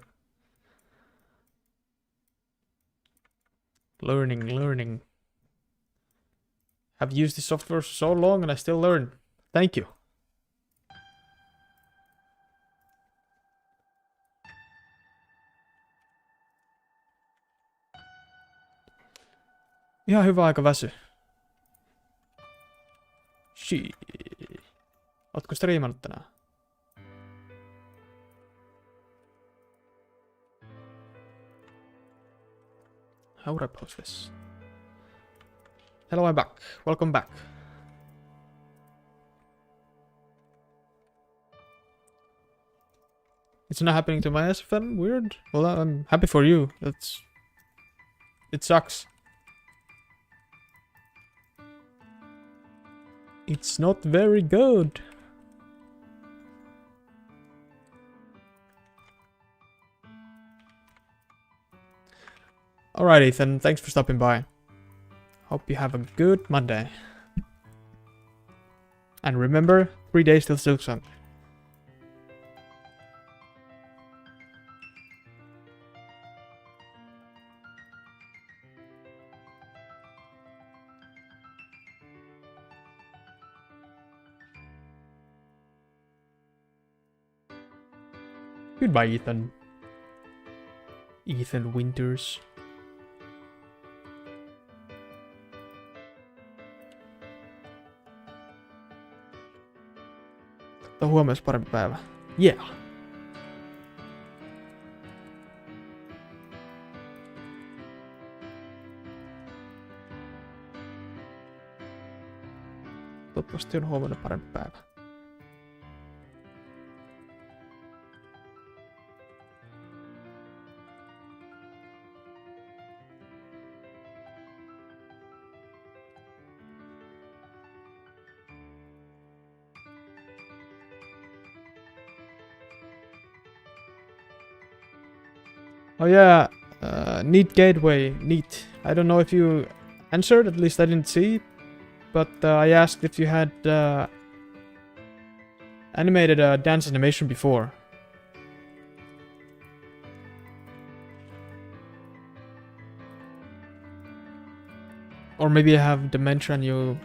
Learning. I've used this software for so long and I still learn. Thank you. Ihan hyvä aika väsy. Shit. Ootko striimannut tänään? How would I post this? Hello, I'm back. Welcome back. It's not happening to my SFM? Weird. Well, I'm happy for you. It sucks. It's not very good. Alright, Ethan. Thanks for stopping by. Hope you have a good Monday. And remember, 3 days till Silksong. Goodbye, Ethan. Ethan Winters. Huomenna parempi päivä. Yeah. Toivottavasti on huomenna parempi päivä. Oh yeah, neat gateway, neat. I don't know if you answered, at least I didn't see, but I asked if you had animated a dance animation before. Or maybe I have dementia and you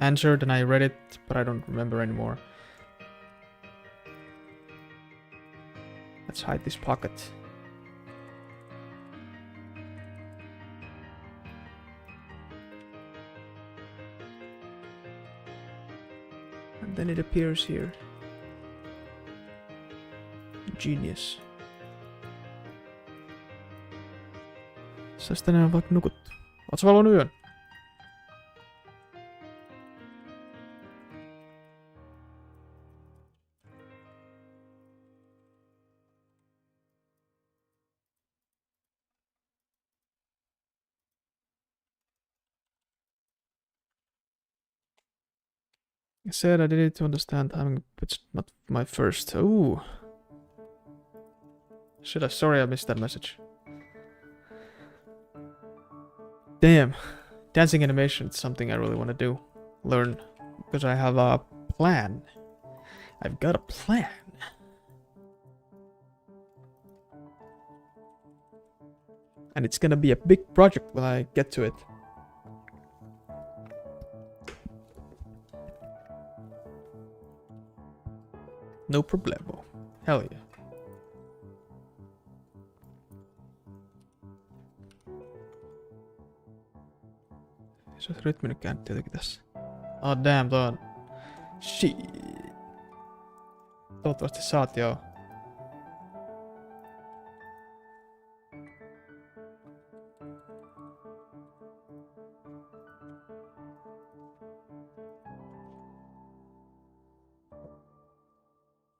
answered and I read it, but I don't remember anymore. Let's hide this pocket. And then it appears here. Genius. Sä tänään vaikka nukuttu? Oot sä valvonut yön? I said I did it to understand timing, but it's not my first. Ooh. Shit, I'm sorry I missed that message. Damn. Dancing animation is something I really want to do. Learn. Because I have a plan. I've got a plan. And it's gonna be a big project when I get to it. No problemo. Hell yeah. Se on rytminen käänti jotenkin tässä. Oh damn, toi on... Shit. Toivottavasti saat joo.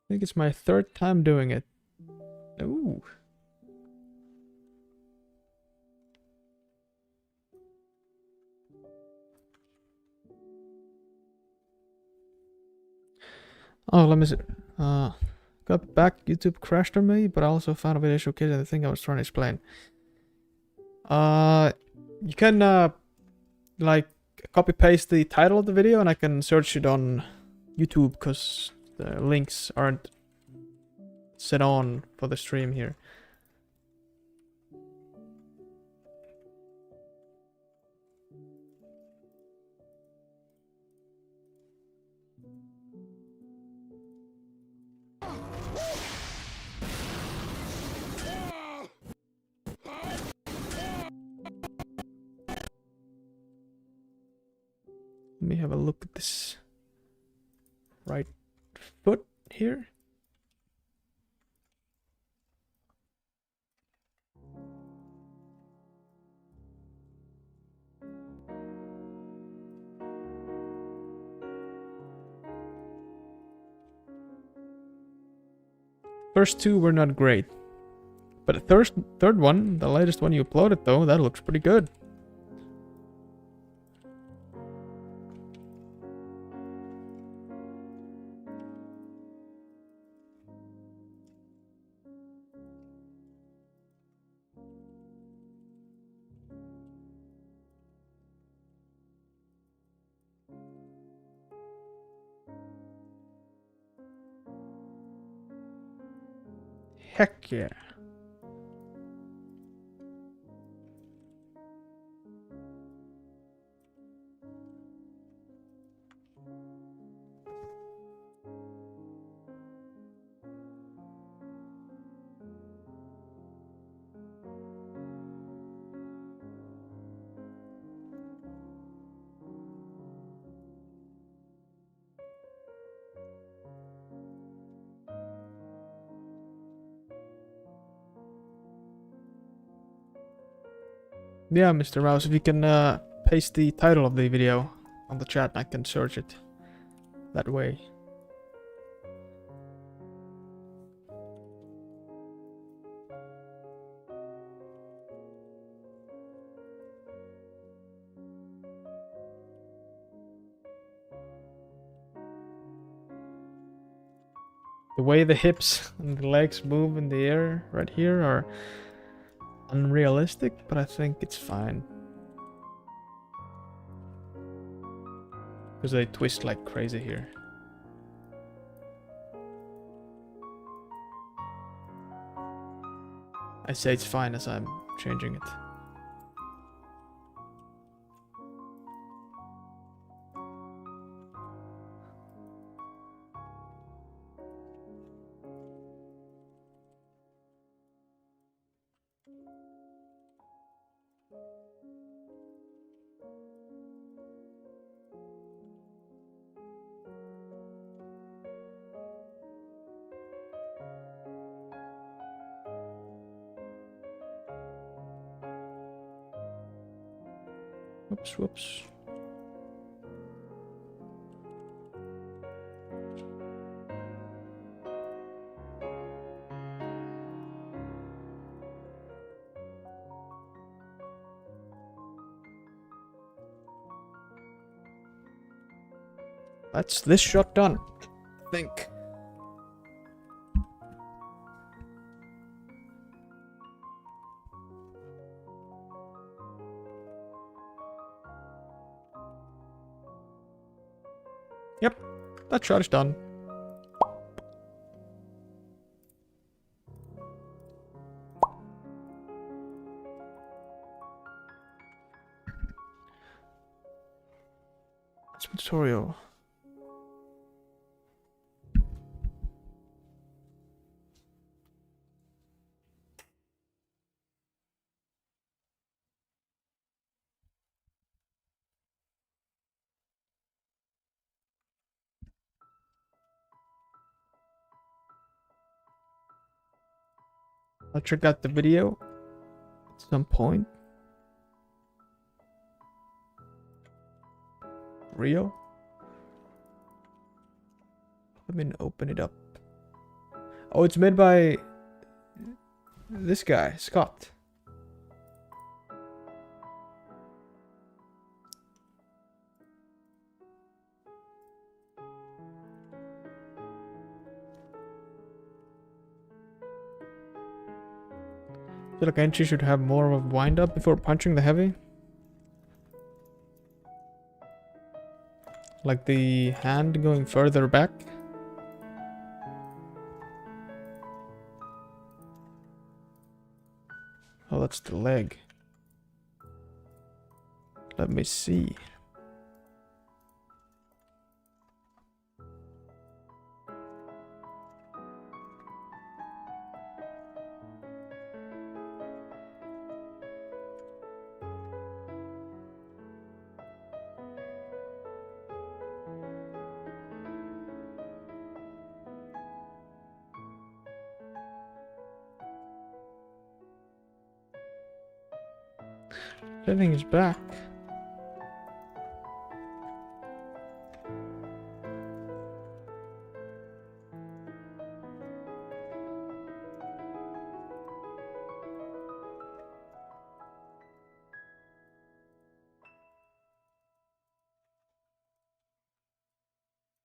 I think it's my third time doing it. Ooh. Oh, let me see. Got back, YouTube crashed on me, but I also found a video showcasing the thing I was trying to explain. You can, like, copy paste the title of the video and I can search it on YouTube because the links aren't set on for the stream here. Let me have a look at this right foot here. First two were not great. But the third one, the latest one you uploaded though, that looks pretty good. Heck yeah. Yeah, Mr. Mouse, if you can paste the title of the video on the chat, I can search it that way. The way the hips and the legs move in the air right here are unrealistic, but I think it's fine. Because they twist like crazy here. I say it's fine as I'm changing it. Whoops, whoops. That's this shot done, I think. Yep, that shot is done. It's a tutorial. I'll check out the video at some point. Real? Let me open it up. Oh, it's made by this guy, Scott. I feel like Enchi should have more of a wind up before punching the heavy. Like the hand going further back. Oh, that's the leg. Let me see. Everything is back.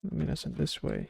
I mean, that's in this way.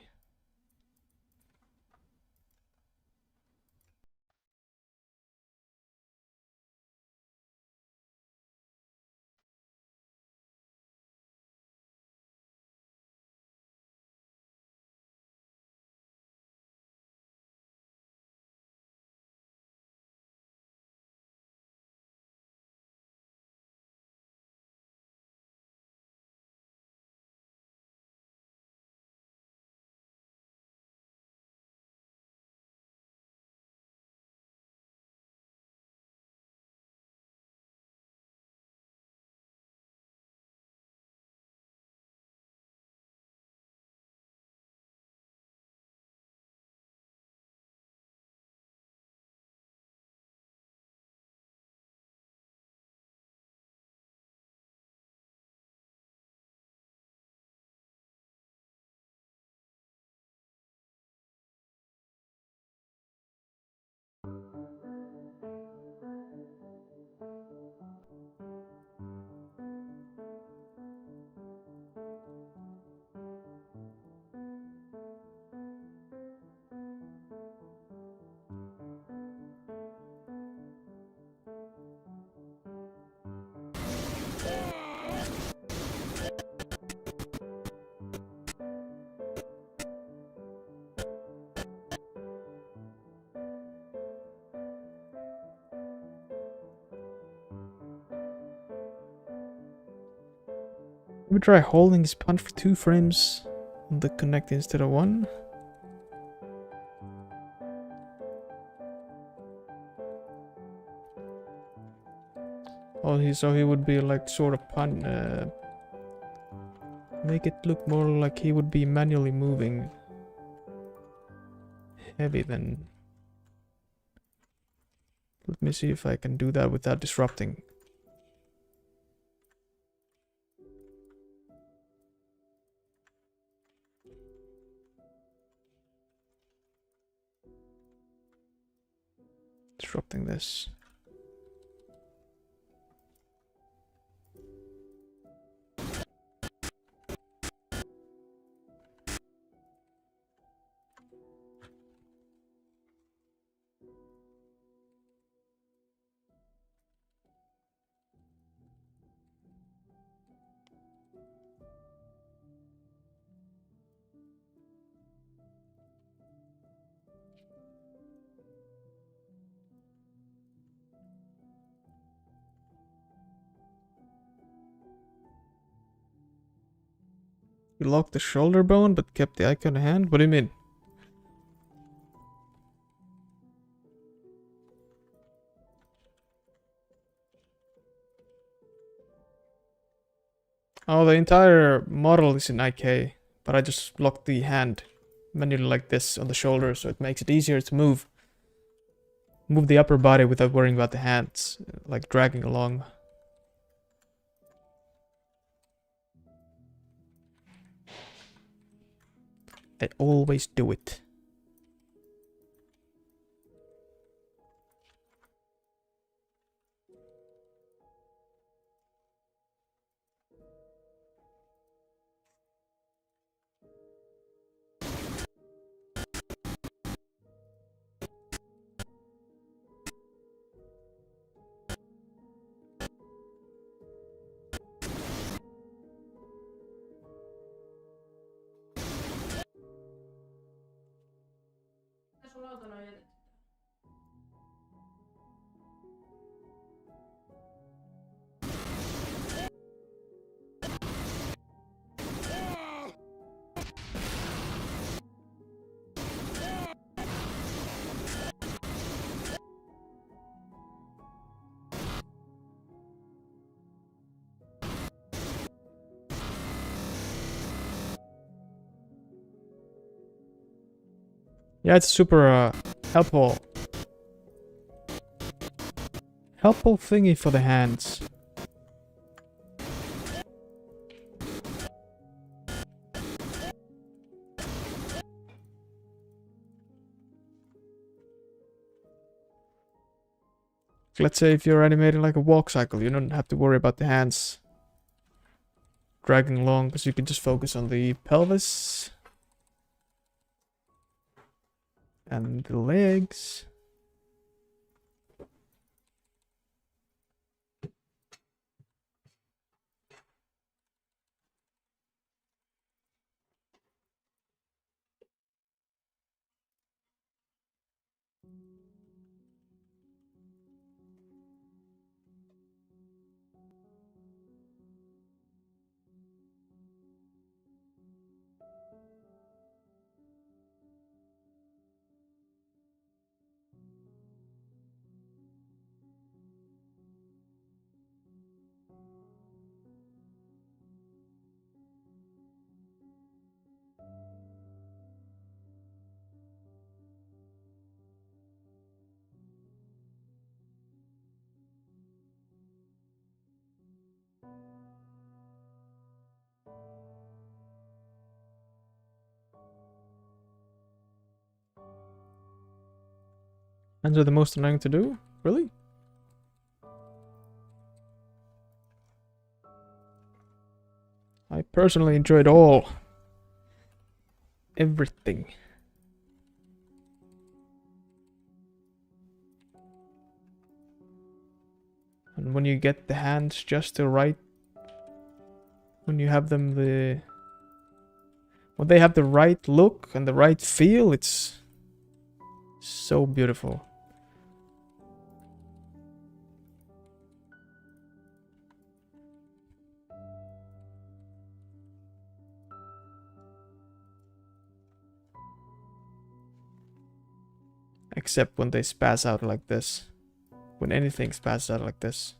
me try holding his punch for 2 frames on the connect instead of 1. Oh, so he would be like sort of make it look more like he would be manually moving heavy then. Let me see if I can do that without disrupting. Disrupting this. You locked the shoulder bone but kept the icon hand? What do you mean? Oh, the entire model is in IK, but I just locked the hand manually like this on the shoulder, so it makes it easier to move. Move the upper body without worrying about the hands, like dragging along. I always do it. Yeah, it's super helpful. Helpful thingy for the hands. Let's say if you're animating like a walk cycle, you don't have to worry about the hands dragging along, because you can just focus on the pelvis and the legs. Hands are the most annoying to do? Really? I personally enjoyed all. Everything. And when you get the hands just the right, when you have them when they have the right look and the right feel, it's so beautiful. Except when they spaz out like this. When anything spazzes out like this.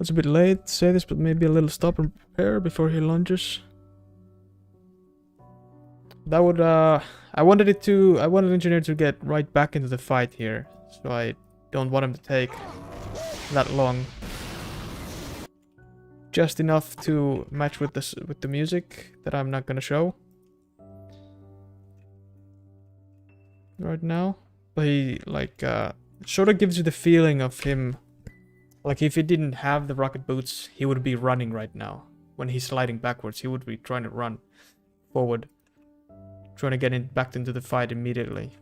It's a bit late to say this, but maybe a little stop and prepare before he lunges. That would, I wanted engineer to get right back into the fight here, so I don't want him to take that long. Just enough to match with the music that I'm not gonna show right now. But he like sort of gives you the feeling of him. Like, if he didn't have the rocket boots, he would be running right now. When he's sliding backwards, he would be trying to run forward. Trying to get back into the fight immediately.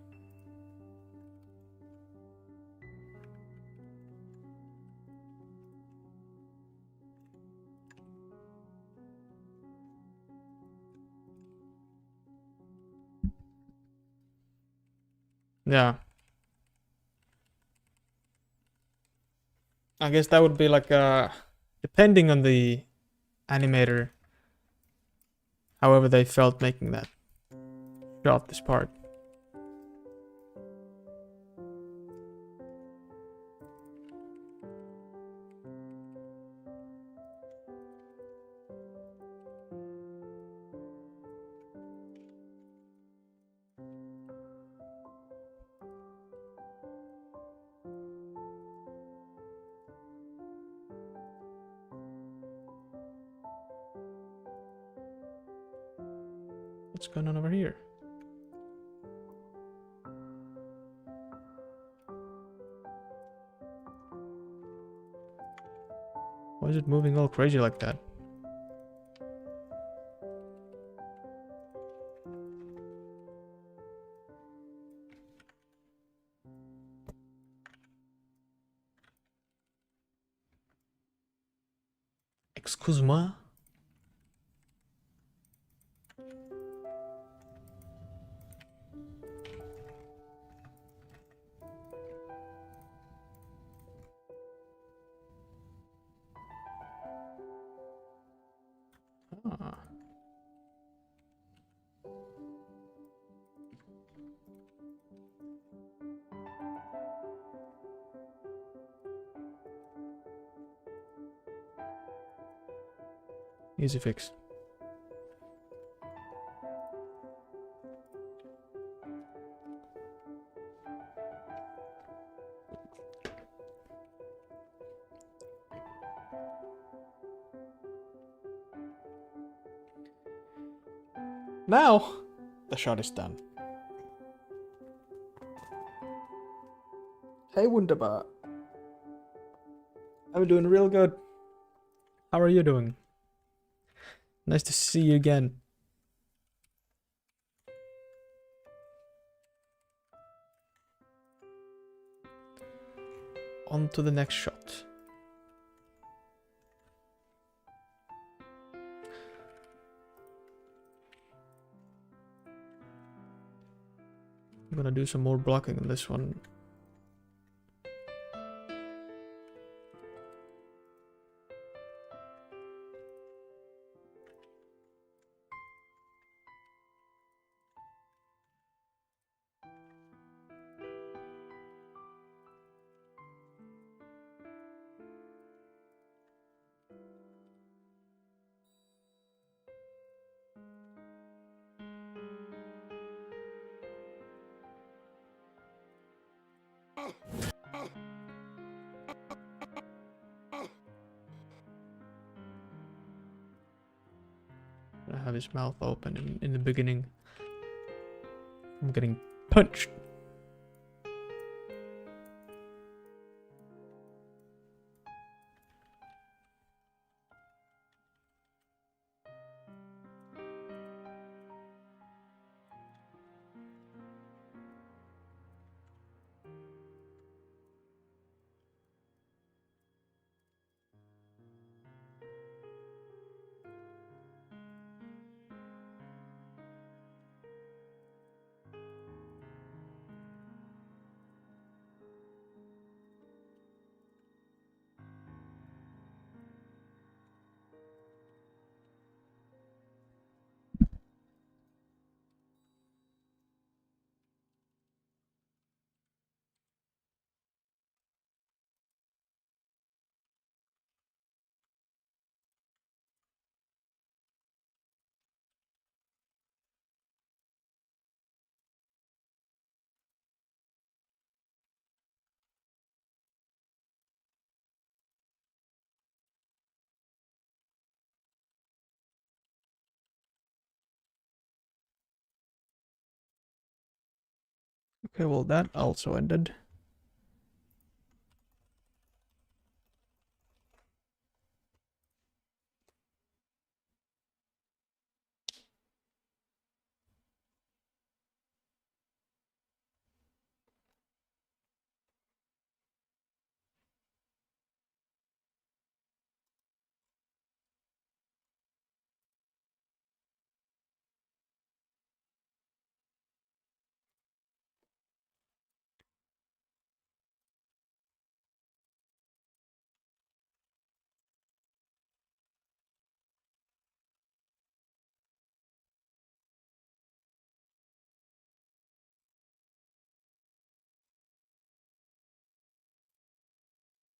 Yeah. I guess that would be like depending on the animator, however they felt making that shot this part. What's going on over here? Why is it moving all crazy like that? Excuse-moi? Ah. Easy fix. Now, the shot is done. Hey, wunderbar. I'm doing real good. How are you doing? Nice to see you again. On to the next shot. I'm gonna do some more blocking on this one. I have his mouth open in the beginning. I'm getting punched. Okay, well that also ended.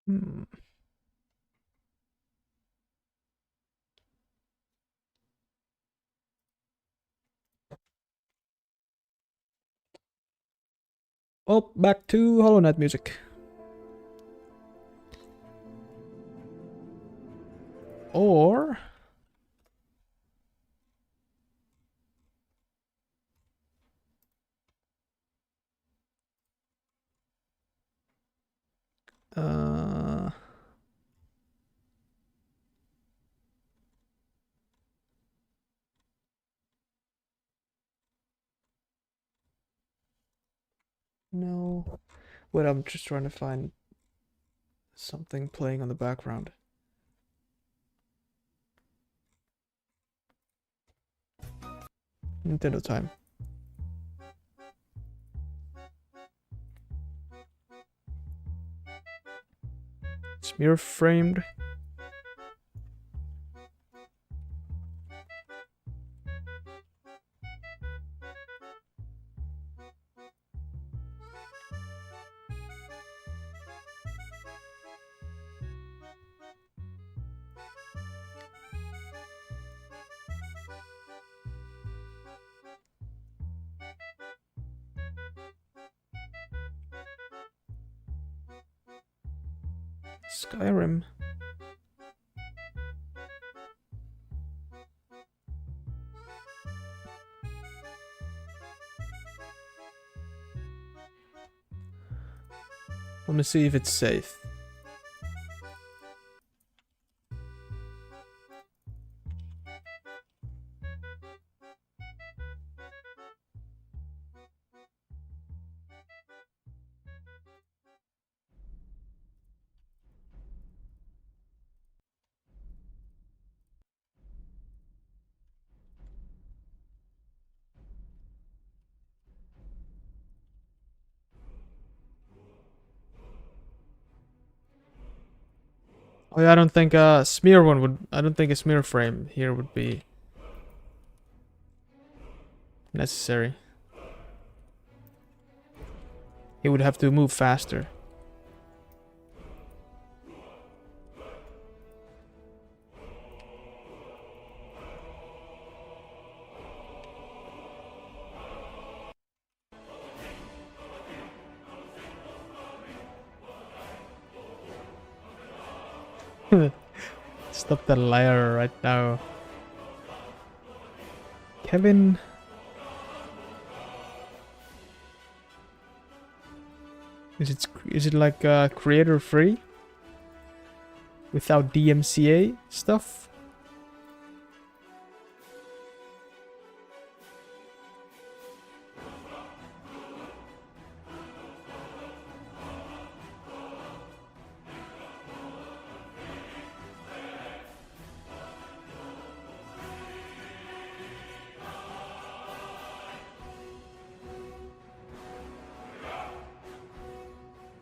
Hmm. Well, back to Hollow Knight music. Or... Uh... No. Wait, I'm just trying to find something playing on the background. Nintendo time. Smear framed. Skyrim. Let me see if it's safe. Oh yeah, I don't think a smear one would... I don't think a smear frame here would be necessary. He would have to move faster. Stop the liar right now. Kevin. Is it like creator free? Without DMCA stuff?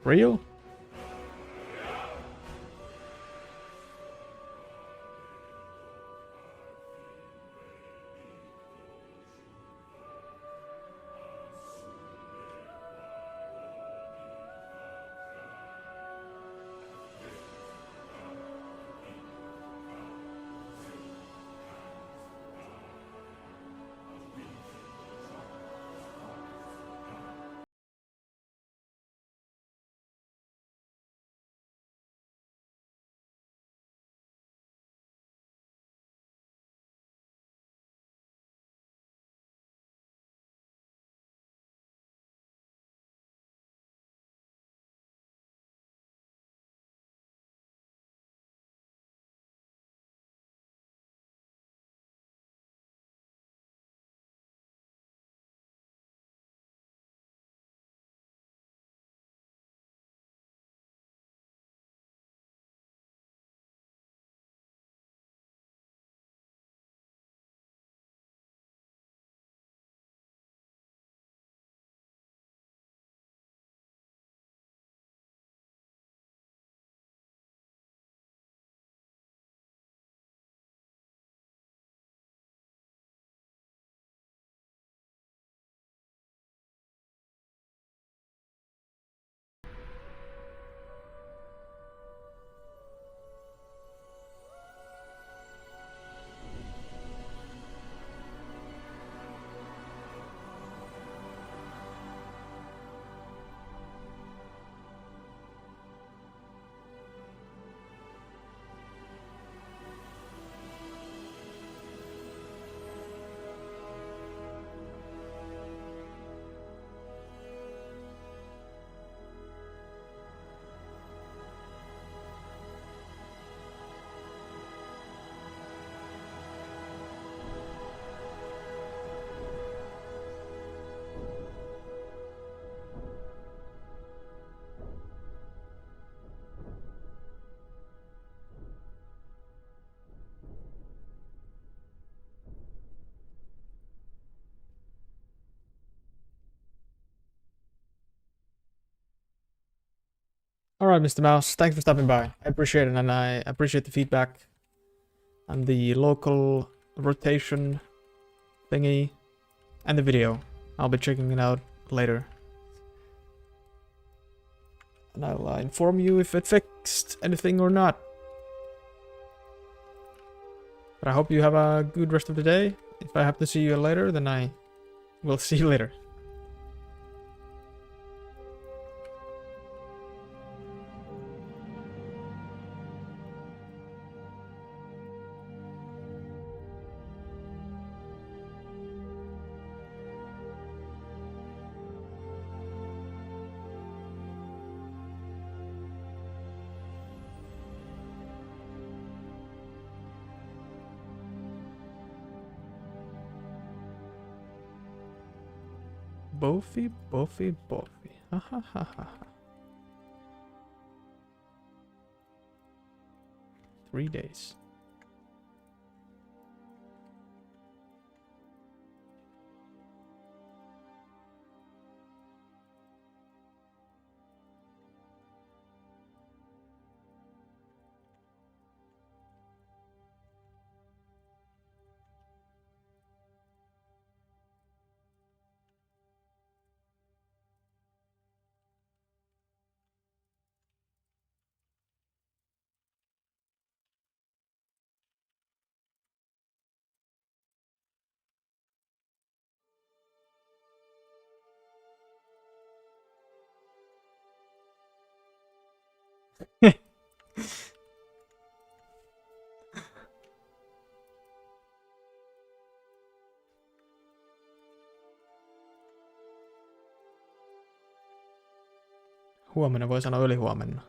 Real? Alright, Mr. Mouse, thanks for stopping by. I appreciate it, and I appreciate the feedback and the local rotation thingy and the video. I'll be checking it out later. And I'll inform you if it fixed anything or not. But I hope you have a good rest of the day. If I have to see you later, then I will see you later. Boffy, Boffy, Boffy. Ha ha ha ha. 3 days. Huomenna voi sanoa ylihuomenna.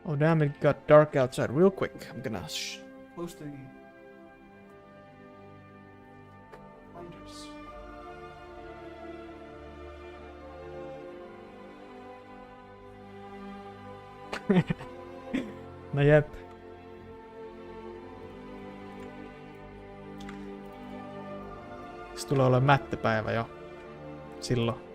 Oh damn, it got dark outside real quick. I'm gonna close the blinders. No jep. Se tulee olemaan mättöpäivä jo. Silloin.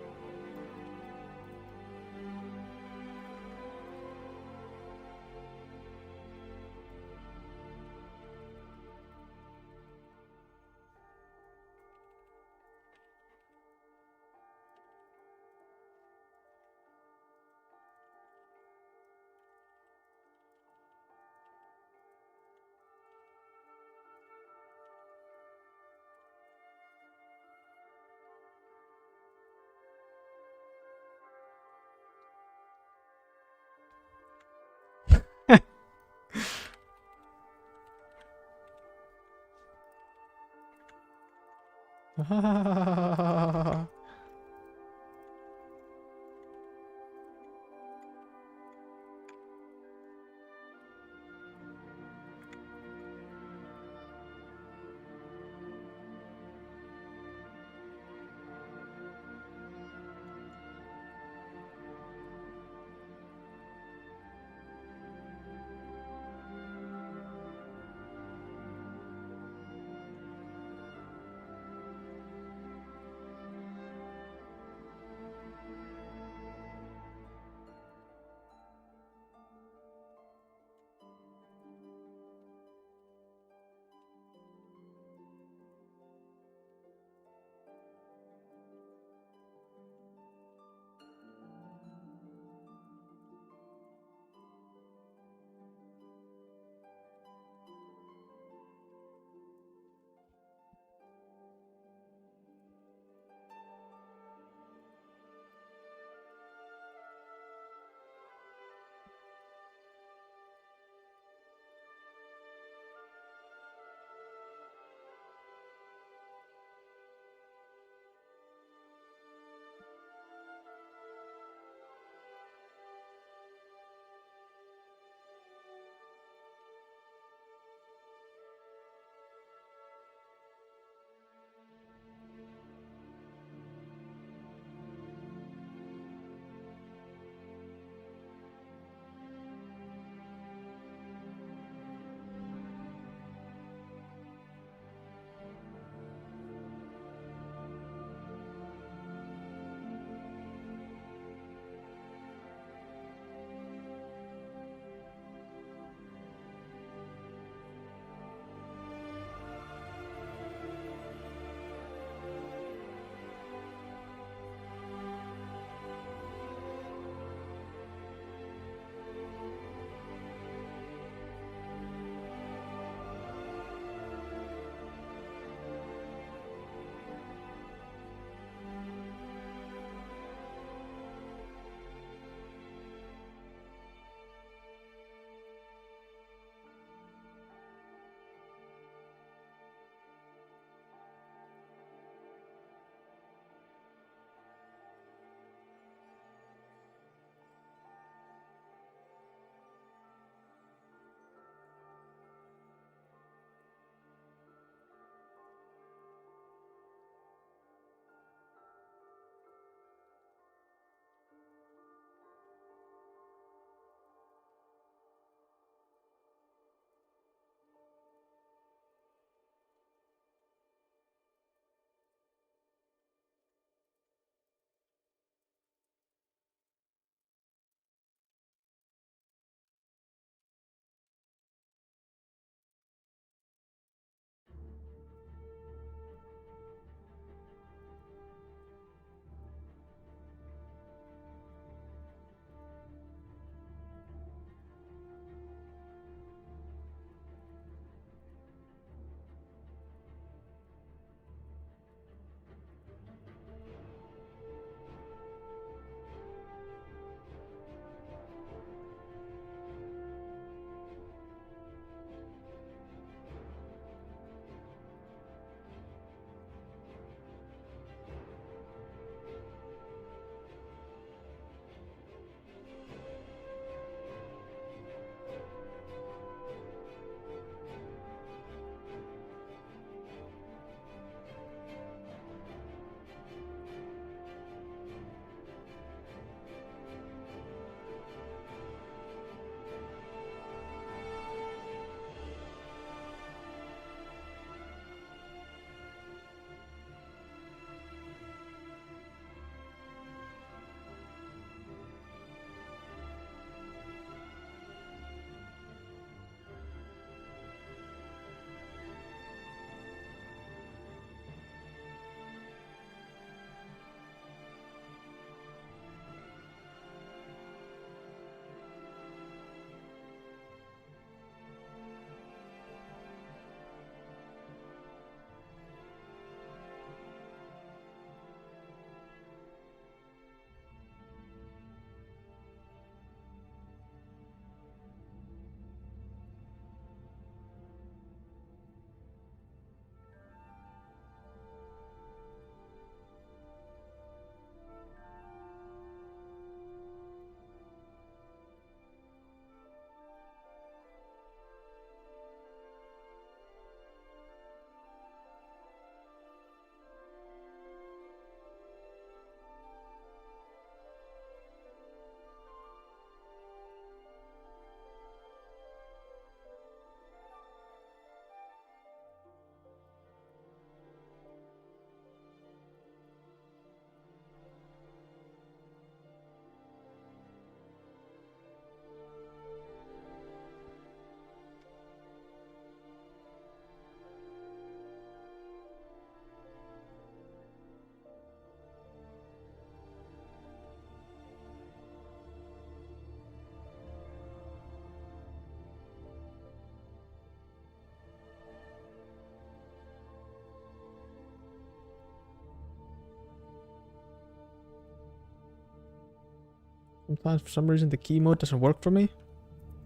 Sometimes for some reason the key mode doesn't work for me.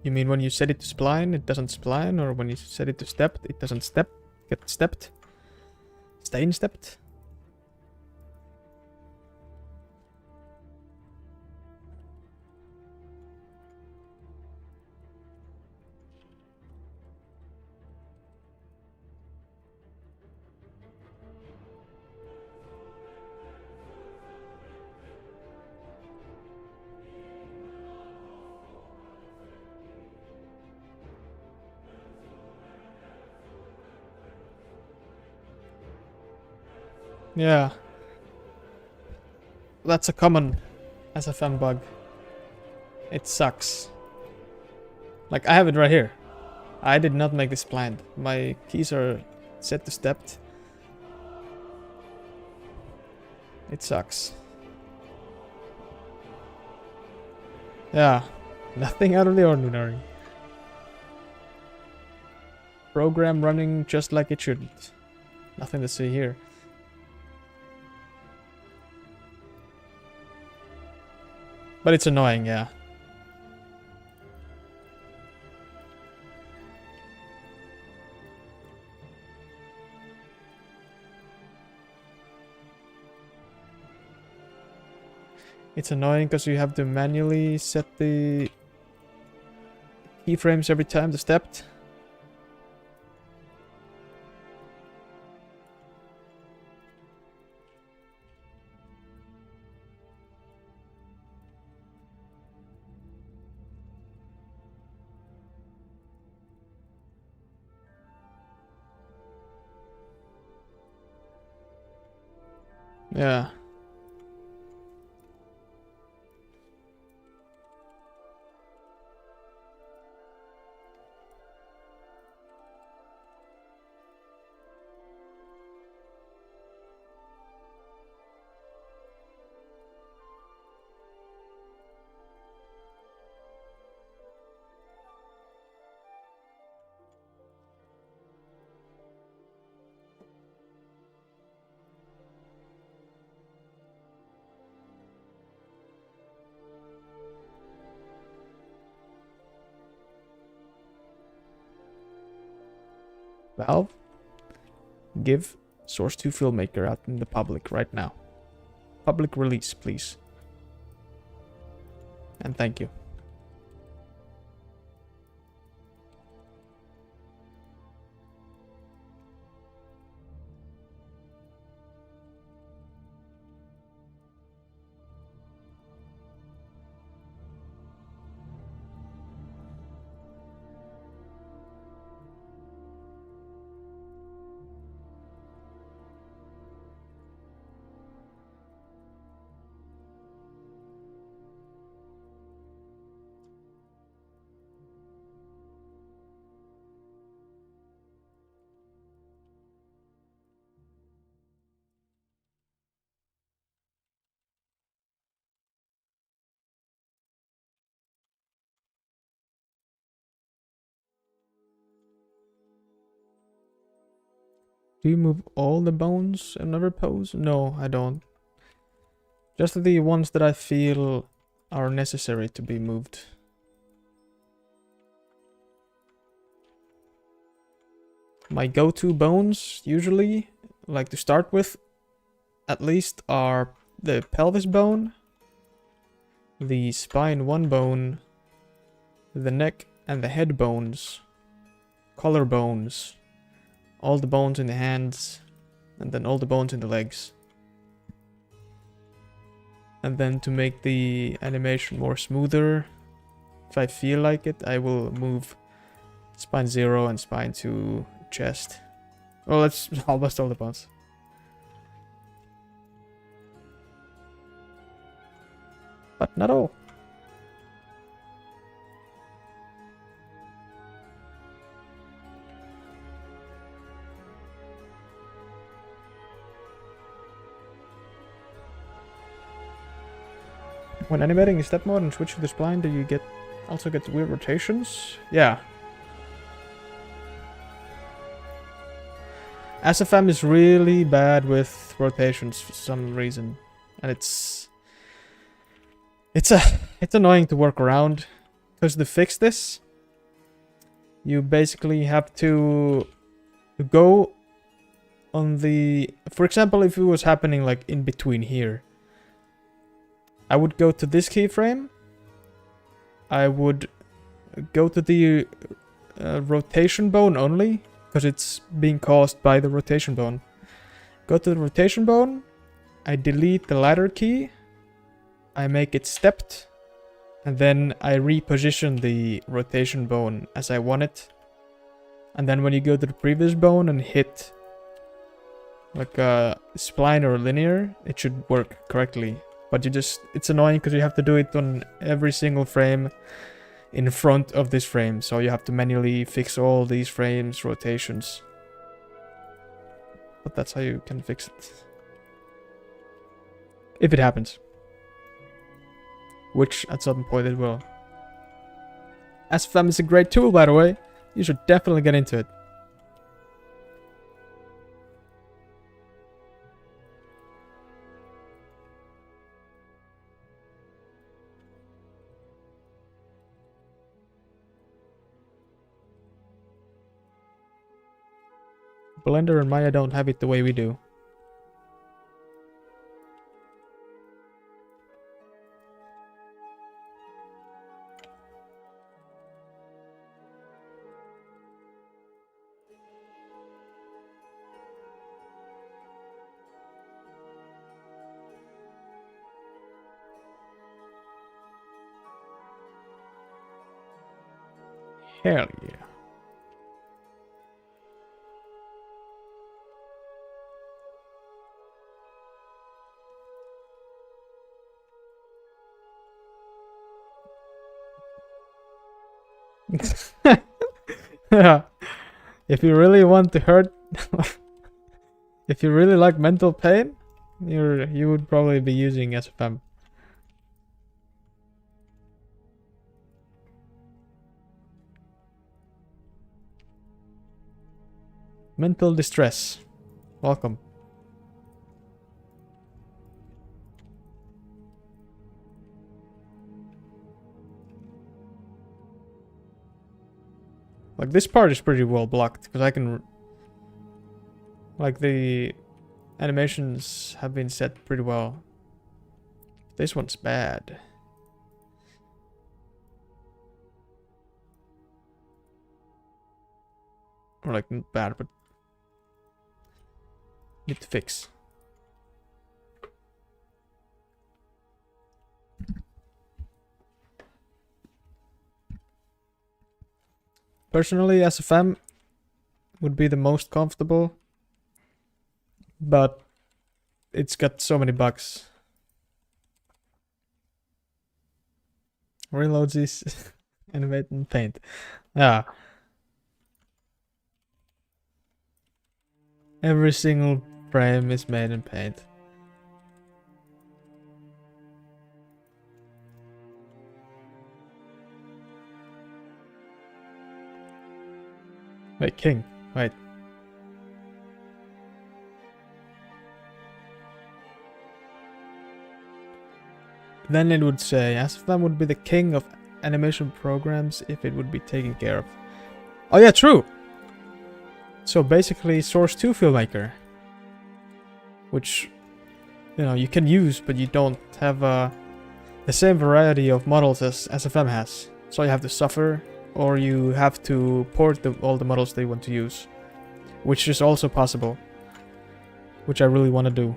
You mean when you set it to spline, it doesn't spline, or when you set it to stepped, it doesn't get stepped? Stay in stepped? Yeah. That's a common SFM bug. It sucks. Like, I have it right here. I did not make this planned. My keys are set to stepped. It sucks. Yeah. Nothing out of the ordinary. Program running just like it shouldn't. Nothing to see here. But it's annoying, yeah. It's annoying because you have to manually set the keyframes every time the stepped. Yeah. Valve, give Source 2 Filmmaker out in the public right now. Public release, please. And thank you. Do you move all the bones in every pose? No, I don't. Just the ones that I feel are necessary to be moved. My go-to bones, usually, like to start with, at least, are the pelvis bone, the spine 1 bone, the neck and the head bones, collar bones, all the bones in the hands, and then all the bones in the legs. And then to make the animation more smoother, if I feel like it, I will move spine 0 and spine 2 chest. Well, that's almost all the bones. But not all. When animating in step mode and switch to the spline, do you also get weird rotations? Yeah. SFM is really bad with rotations for some reason. And it's It's annoying to work around, because to fix this, you basically have to go on the... For example, if it was happening like in between here, I would go to this keyframe. I would go to the rotation bone only, because it's being caused by the rotation bone. Go to the rotation bone. I delete the ladder key. I make it stepped. And then I reposition the rotation bone as I want it. And then when you go to the previous bone and hit like a spline or linear, it should work correctly. But it's annoying because you have to do it on every single frame in front of this frame. So you have to manually fix all these frames, rotations. But that's how you can fix it. If it happens. Which at some point it will. SFM is a great tool, by the way. You should definitely get into it. Blender and Maya don't have it the way we do. Hell yeah. Yeah. If you really want to hurt, if you really like mental pain, you would probably be using SFM. Mental distress. Welcome. Like, this part is pretty well blocked, because I can... Like, the animations have been set pretty well. This one's bad. Or, like, not bad, but... need to fix. Personally, SFM would be the most comfortable, but it's got so many bugs. Reloads is animate and paint. Yeah. Every single frame is made in paint. Wait, king. Wait. Then it would say SFM would be the king of animation programs if it would be taken care of. Oh yeah, true! So basically Source 2 Filmmaker. Which, you know, you can use, but you don't have the same variety of models as SFM has. So you have to suffer, or you have to port all the models they want to use. Which is also possible. Which I really want to do.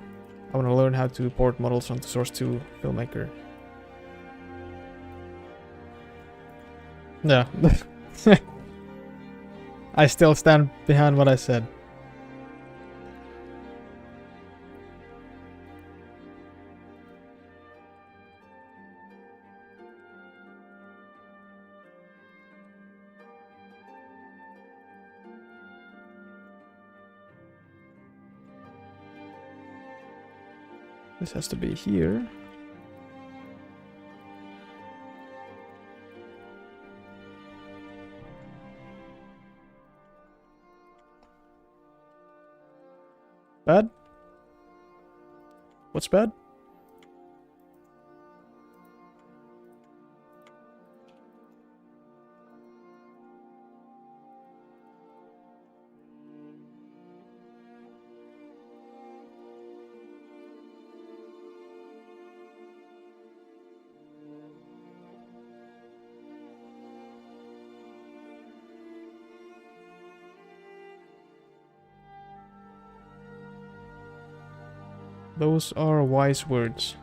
I want to learn how to port models onto Source 2 Filmmaker. Yeah. I still stand behind what I said. This has to be here. Bad? What's bad? Those are wise words.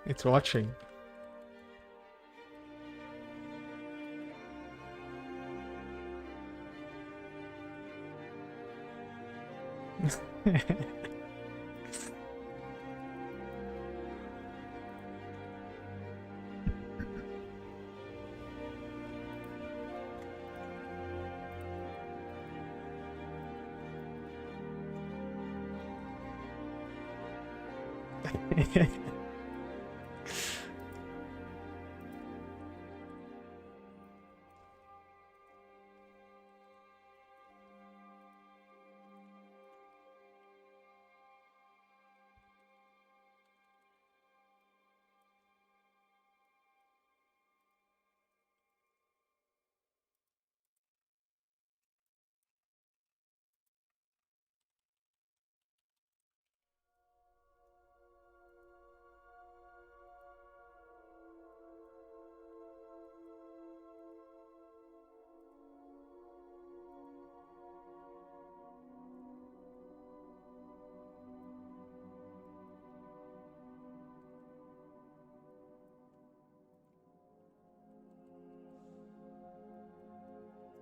It's watching.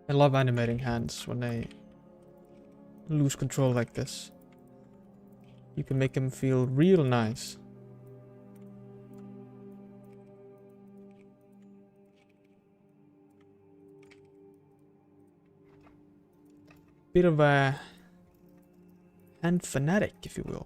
I love animating hands when they lose control like this. You can make them feel real nice. Bit of a hand fanatic, if you will.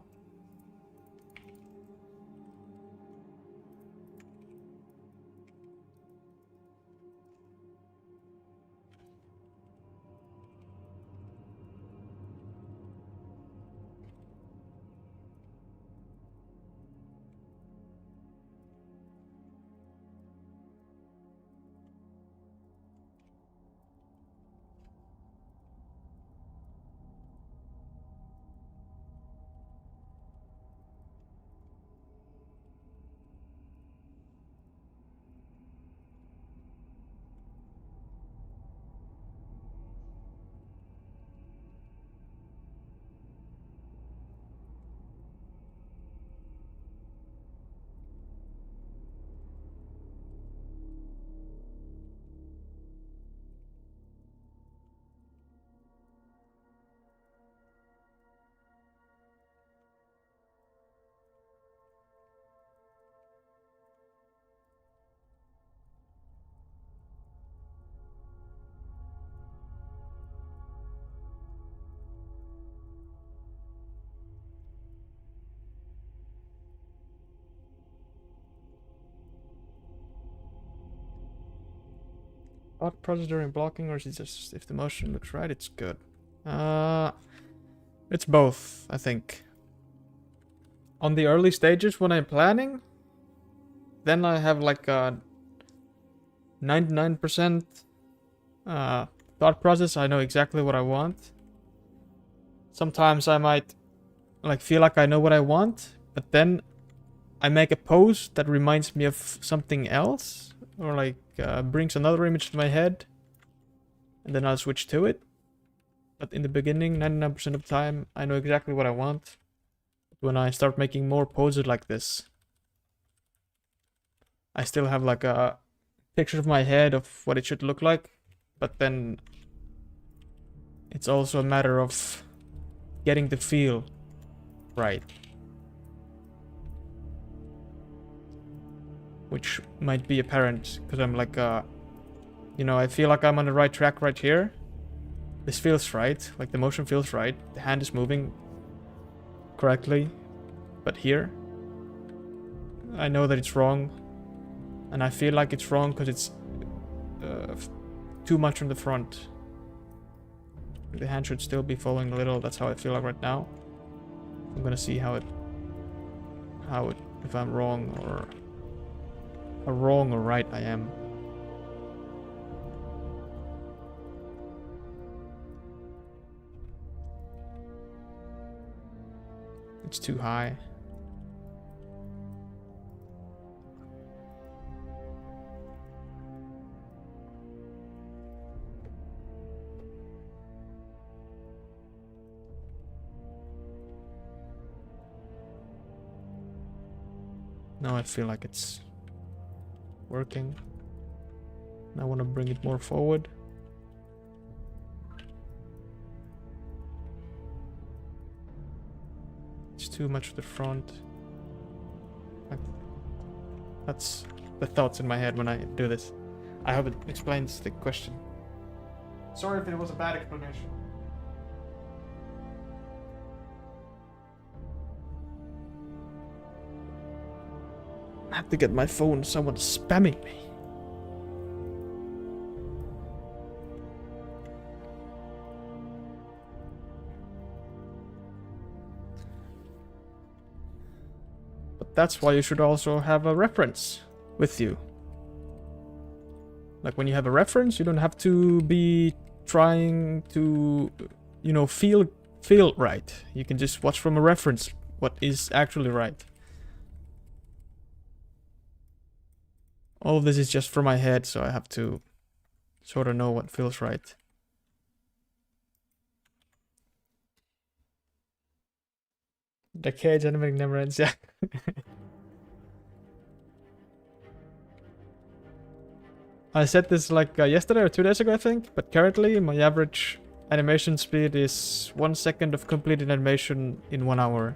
Thought process during blocking, or is it just if the motion looks right, it's good? It's both, I think. On the early stages when I'm planning, then I have like a 99% thought process. I know exactly what I want. Sometimes I might like feel like I know what I want, but then I make a pose that reminds me of something else, or like brings another image to my head, and then I'll switch to it. But in the beginning, 99% of the time, I know exactly what I want. When I start making more poses like this, I still have like a picture of my head of what it should look like, but then it's also a matter of getting the feel right. Which might be apparent, because I'm like, you know, I feel like I'm on the right track right here. This feels right, like the motion feels right. The hand is moving correctly, but here I know that it's wrong, and I feel like it's wrong because it's too much on the front. The hand should still be following a little. That's how I feel like right now. I'm gonna see how it if I'm wrong or how wrong or right I am. It's too high. Now I feel like it's working. I want to bring it more forward. It's too much to the front. That's the thoughts in my head when I do this. I hope it explains the question. Sorry if it was a bad explanation. I have to get my phone. Someone's spamming me. But that's why you should also have a reference with you. Like when you have a reference, you don't have to be trying to, you know, feel right. You can just watch from a reference what is actually right. All of this is just from my head, so I have to sort of know what feels right. The cage animating never ends, yeah. I said this like yesterday or 2 days ago, I think, but currently my average animation speed is 1 second of completed animation in 1 hour.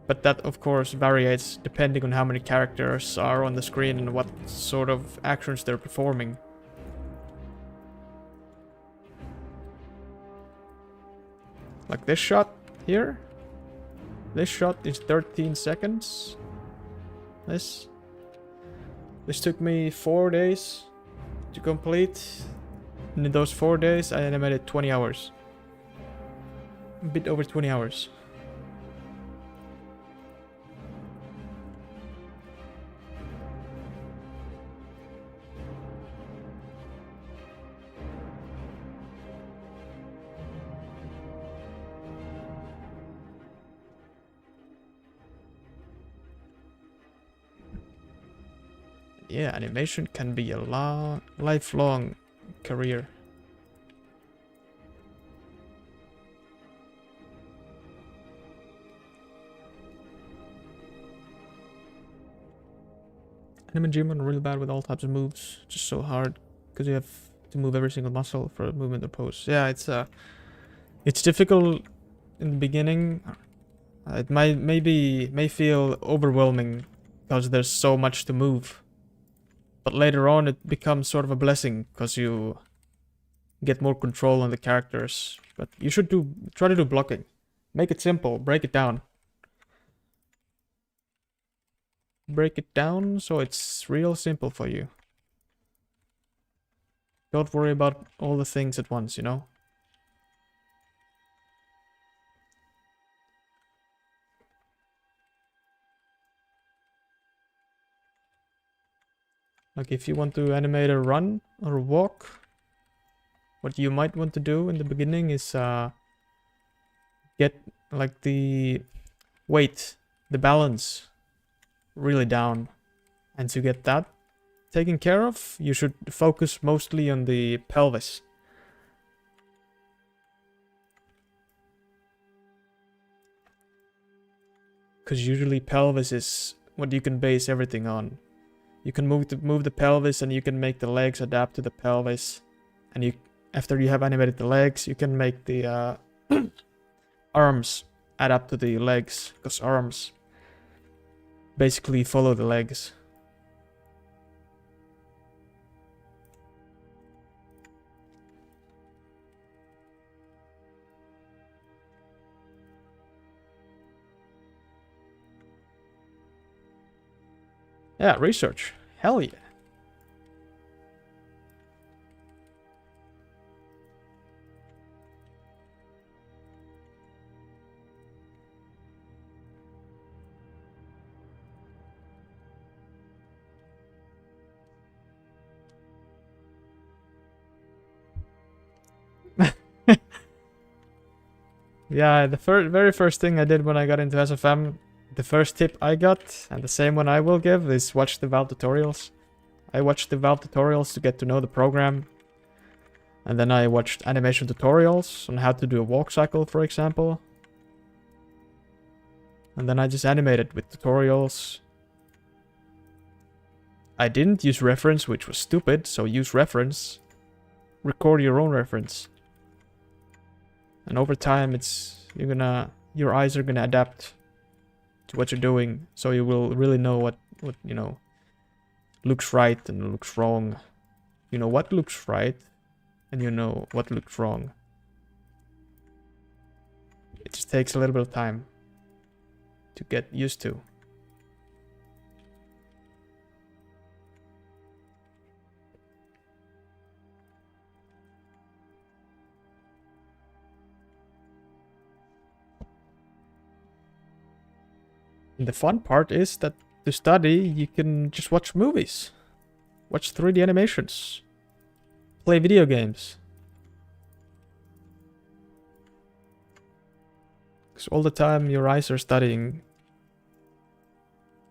But that, of course, varies depending on how many characters are on the screen and what sort of actions they're performing. Like this shot here. This shot is 13 seconds. This took me 4 days to complete. And in those 4 days, I animated 20 hours. A bit over 20 hours. Yeah, animation can be a lifelong career. Anime Gym are really bad with all types of moves. Just so hard because you have to move every single muscle for a movement or pose. Yeah, it's difficult in the beginning. It may feel overwhelming because there's so much to move. But later on it becomes sort of a blessing because you get more control on the characters. But you should try to do blocking. Make it simple, break it down. Break it down so it's real simple for you. Don't worry about all the things at once, you know? Like if you want to animate a run or a walk, what you might want to do in the beginning is get like the weight, the balance really down. And to get that taken care of, you should focus mostly on the pelvis. Because usually pelvis is what you can base everything on. You can move the pelvis and you can make the legs adapt to the pelvis. And after you have animated the legs, you can make the arms adapt to the legs. Because arms basically follow the legs. Yeah, research. Hell yeah. Yeah, the very first thing I did when I got into SFM, the first tip I got, and the same one I will give, is watch the Valve tutorials. I watched the Valve tutorials to get to know the program. And then I watched animation tutorials on how to do a walk cycle, for example. And then I just animated with tutorials. I didn't use reference, which was stupid, so use reference. Record your own reference. And over time, your eyes are gonna adapt to what you're doing, so you will really know what you know looks right and looks wrong. You know what looks right, and you know what looks wrong. It just takes a little bit of time to get used to. And the fun part is that to study, you can just watch movies, watch 3D animations, play video games. Because all the time your eyes are studying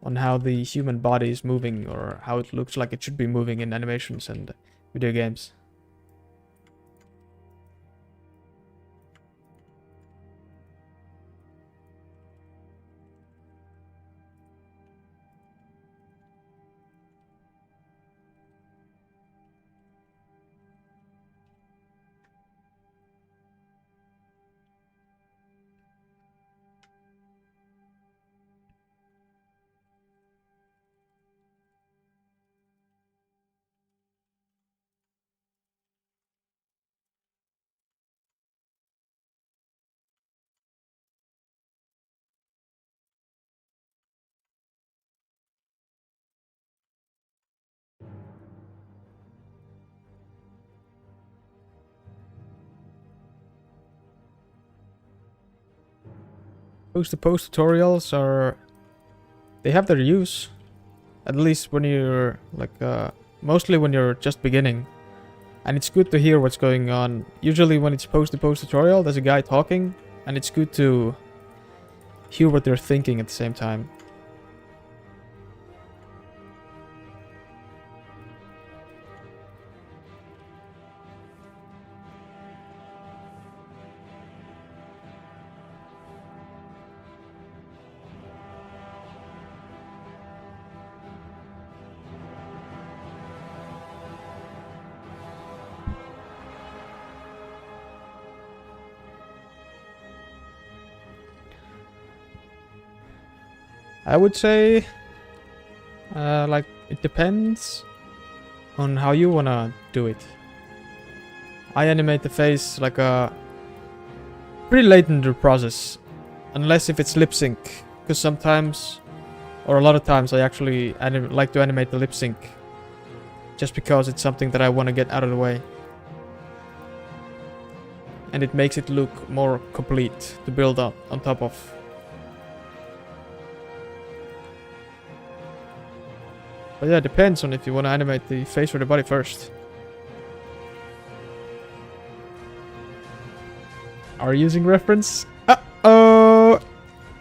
on how the human body is moving or how it looks like it should be moving in animations and video games. Post-to-post tutorials they have their use. At least when you're mostly when you're just beginning. And it's good to hear what's going on. Usually when it's post-to-post tutorial, there's a guy talking, and it's good to hear what they're thinking at the same time. I would say, it depends on how you wanna do it. I animate the face like pretty late in the process, unless if it's lip sync, because sometimes, or a lot of times, I actually like to animate the lip sync, just because it's something that I want to get out of the way, and it makes it look more complete to build up on top of. But yeah, it depends on if you want to animate the face or the body first. Are you using reference? Uh-oh!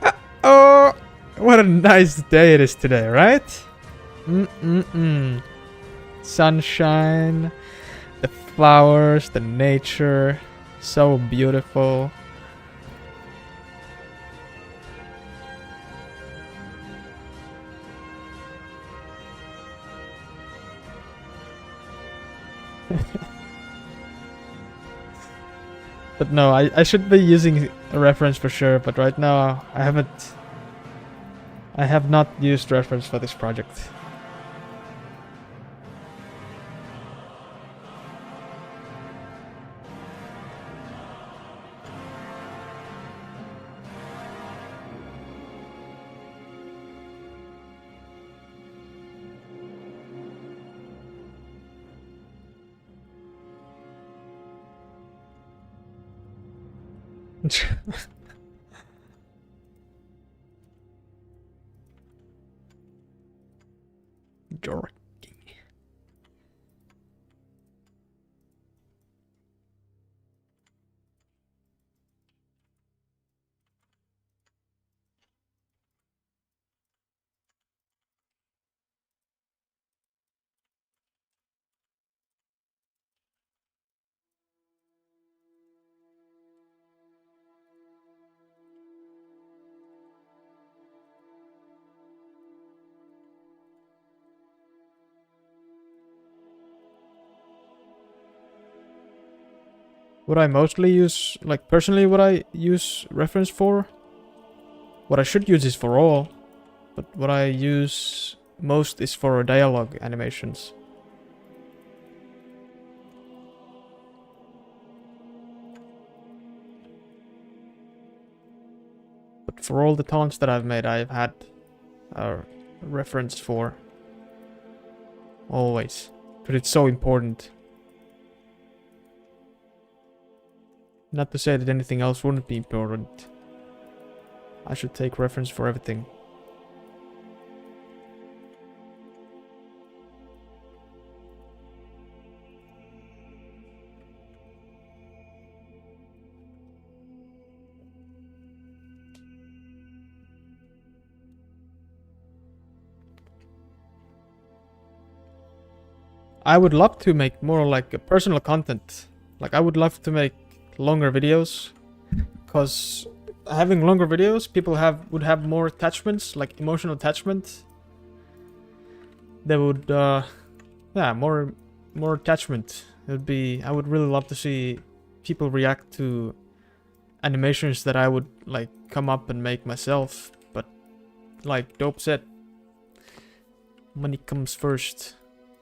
Uh-oh! What a nice day it is today, right? Sunshine, the flowers, the nature, so beautiful. But no, I should be using a reference for sure, but right now I have not used reference for this project. Jork. What I mostly use, like personally what I use reference for, what I should use is for all, but what I use most is for dialogue animations. But for all the taunts that I've made, I've had a reference for. Always. But it's so important. Not to say that anything else wouldn't be important. I should take reference for everything. I would love to make more like a personal content. Like I would love to make longer videos, because having longer videos, people would have more attachments, like emotional attachment. They would, yeah, more attachment. It would be. I would really love to see people react to animations that I would like come up and make myself. But like Dope said, money comes first.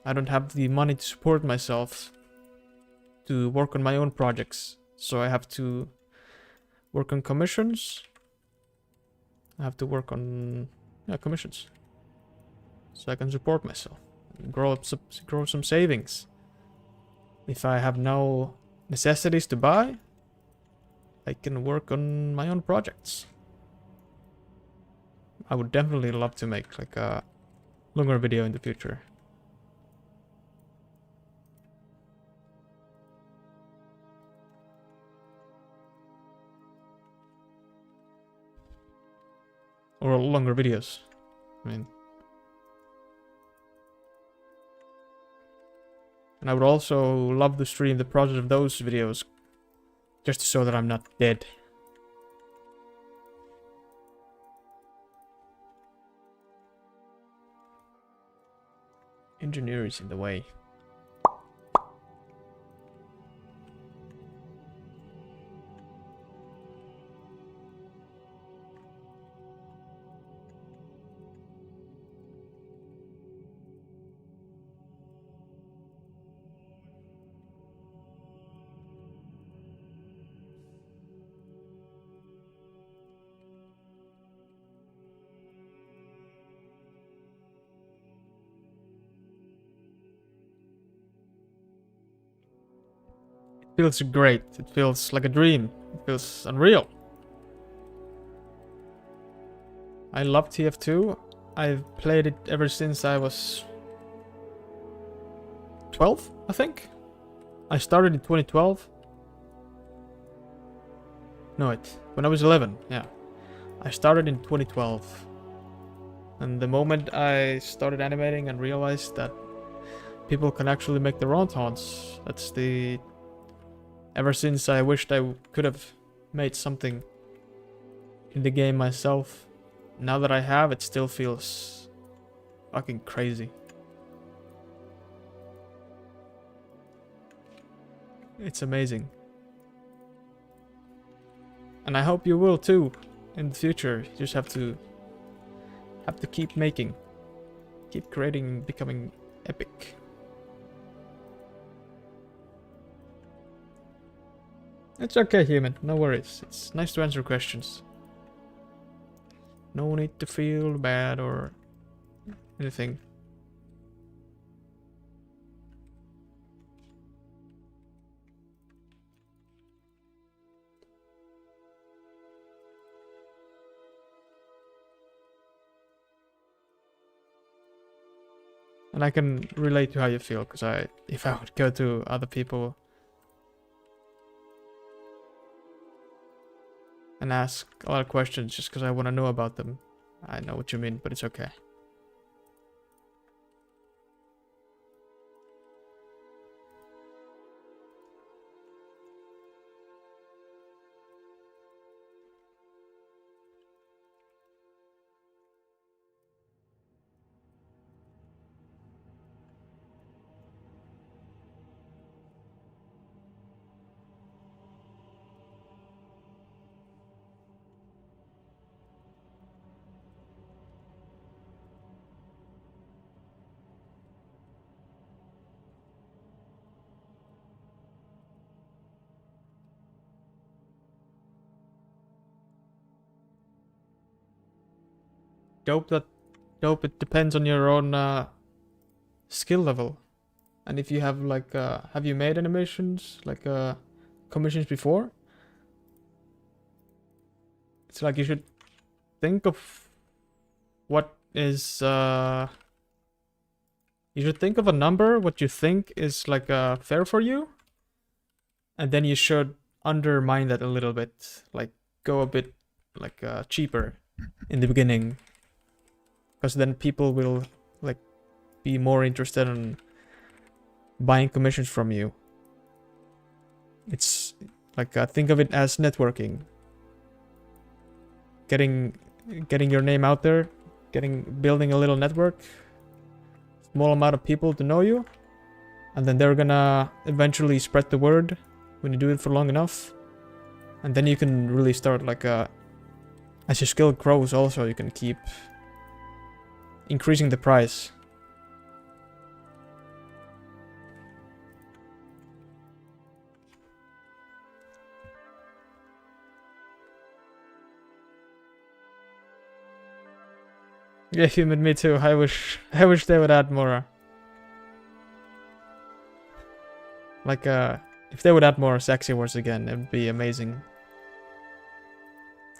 I don't have the money to support myself to work on my own projects, so I have to work on commissions. I have to work on commissions, so I can support myself and grow some savings. If I have no necessities to buy, I can work on my own projects. I would definitely love to make like a longer video in the future. Or longer videos. I mean. And I would also love to stream the process of those videos, just to show that I'm not dead. Engineer is in the way. It feels great. It feels like a dream. It feels unreal. I love TF2. I've played it ever since I was 12, I think. I started in 2012. No, wait. When I was 11, yeah. I started in 2012. And the moment I started animating and realized that people can actually make their own taunts, that's the... Ever since I wished I could have made something in the game myself. Now that I have, it still feels fucking crazy. It's amazing. And I hope you will too in the future. You just have to keep making, keep creating, becoming epic. It's okay, human. No worries. It's nice to answer questions. No need to feel bad or anything. And I can relate to how you feel, because if I would go to other people and ask a lot of questions just because I want to know about them, I know what you mean, but it's okay. Dope, it depends on your own skill level. And if you have like have you made animations like commissions before? It's like you should think of what is you should think of a number what you think is like fair for you, and then you should undermine that a little bit, like go a bit like cheaper in the beginning, because then people will like be more interested in buying commissions from you. It's like think of it as networking, getting your name out there, building a little network, small amount of people to know you, and then they're gonna eventually spread the word when you do it for long enough, and then you can really start like as your skill grows also you can keep increasing the price. Yeah, human, me too. I wish they would add more. Like if they would add more sexy words again, it would be amazing.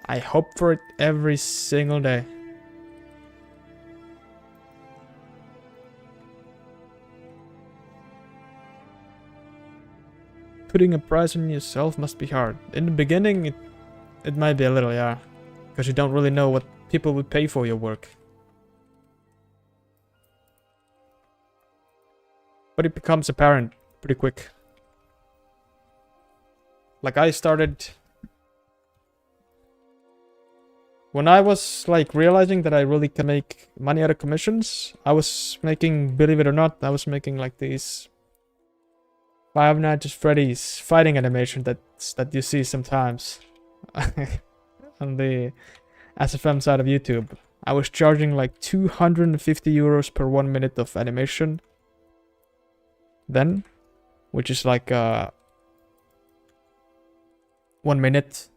I hope for it every single day. Putting a price on yourself must be hard. In the beginning, it might be a little, yeah. Because you don't really know what people would pay for your work. But it becomes apparent pretty quick. Like I started... When I was like realizing that I really can make money out of commissions, I was making, believe it or not, I was making like these Five Nights at Freddy's fighting animation that you see sometimes on the SFM side of YouTube. I was charging like 250 euros per 1 minute of animation then, which is like 1 minute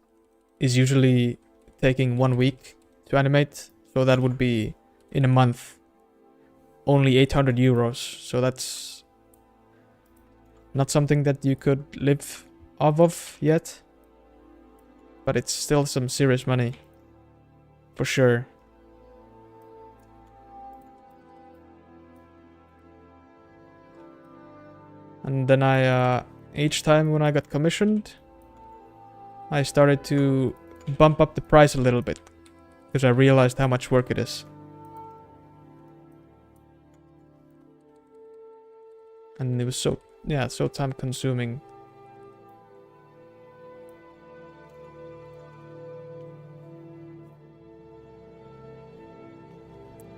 is usually taking 1 week to animate, so that would be in a month only 800 euros. So that's not something that you could live off of yet, but it's still some serious money for sure. And then I each time when I got commissioned, I started to bump up the price a little bit because I realized how much work it is. And it was so time consuming.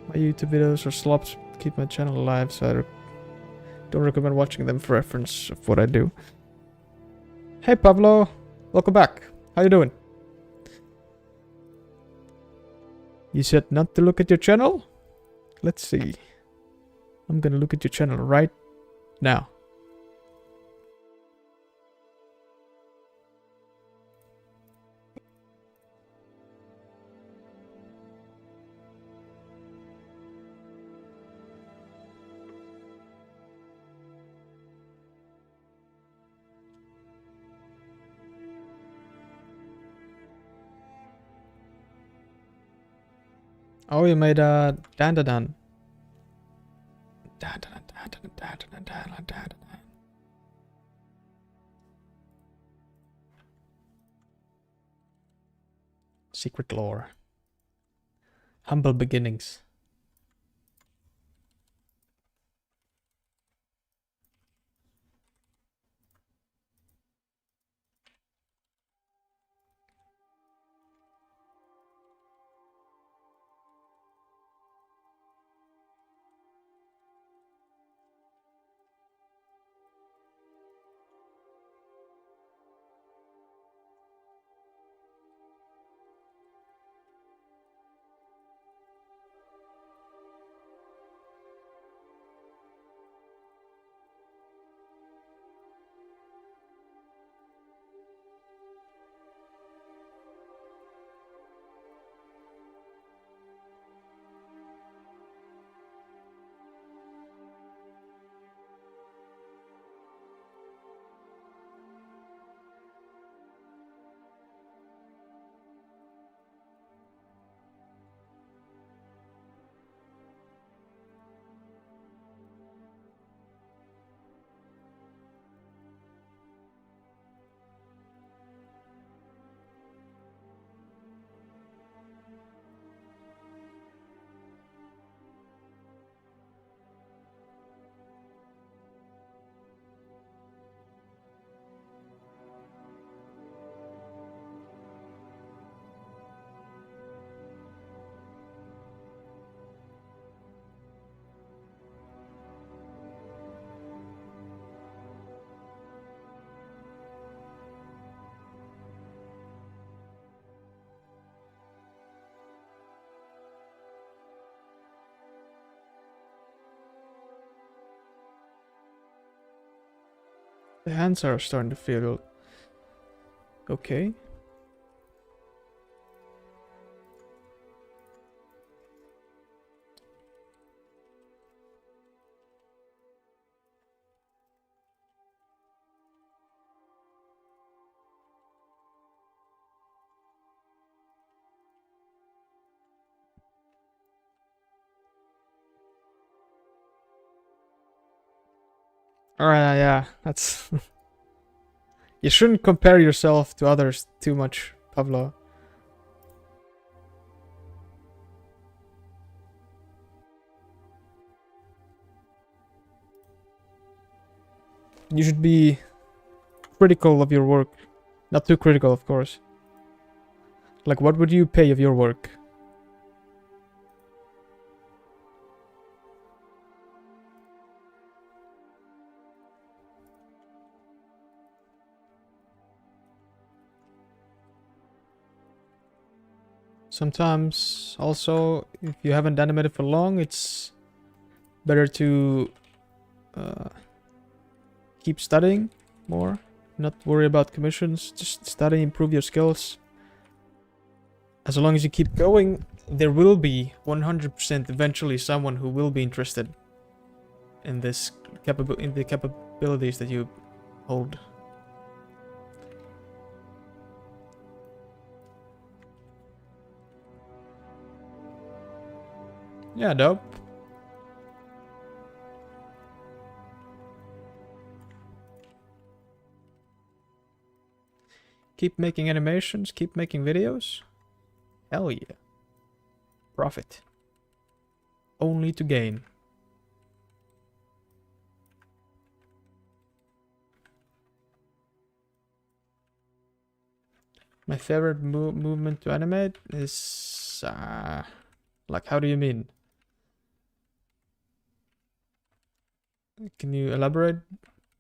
My YouTube videos are slops to keep my channel alive, so I don't recommend watching them for reference of what I do. Hey Pablo, welcome back. How you doing? You said not to look at your channel? Let's see. I'm gonna look at your channel right now. Oh, you made a Dandadan. Secret lore. Humble beginnings. The hands are starting to feel okay. Alright, yeah, that's... You shouldn't compare yourself to others too much, Pablo. You should be critical of your work. Not too critical, of course. Like, what would you pay of your work? Sometimes, also, if you haven't animated for long, it's better to keep studying more. Not worry about commissions. Just study, improve your skills. As long as you keep going, there will be 100% eventually someone who will be interested in this in the capabilities that you hold. Yeah, dope. Keep making animations, keep making videos. Hell yeah. Profit. Only to gain. My favorite movement to animate is... like, how do you mean? Can you elaborate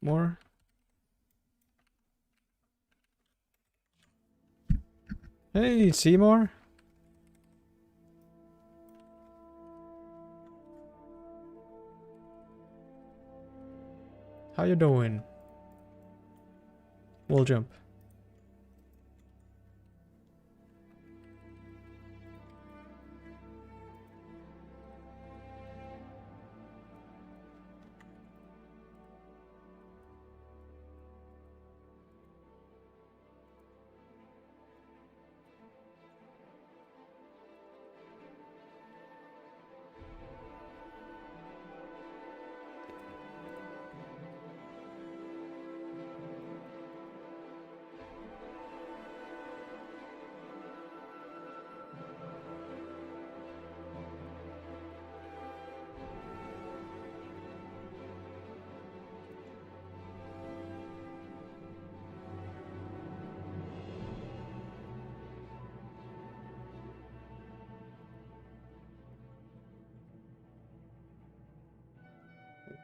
more? Hey, Seymour. How you doing? We'll jump.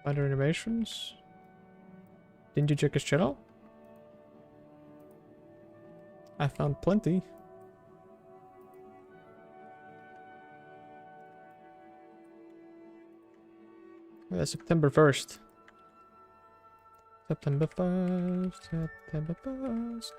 Other animations? Didn't you check his channel? I found plenty. September 1st. September 1st. September 1st.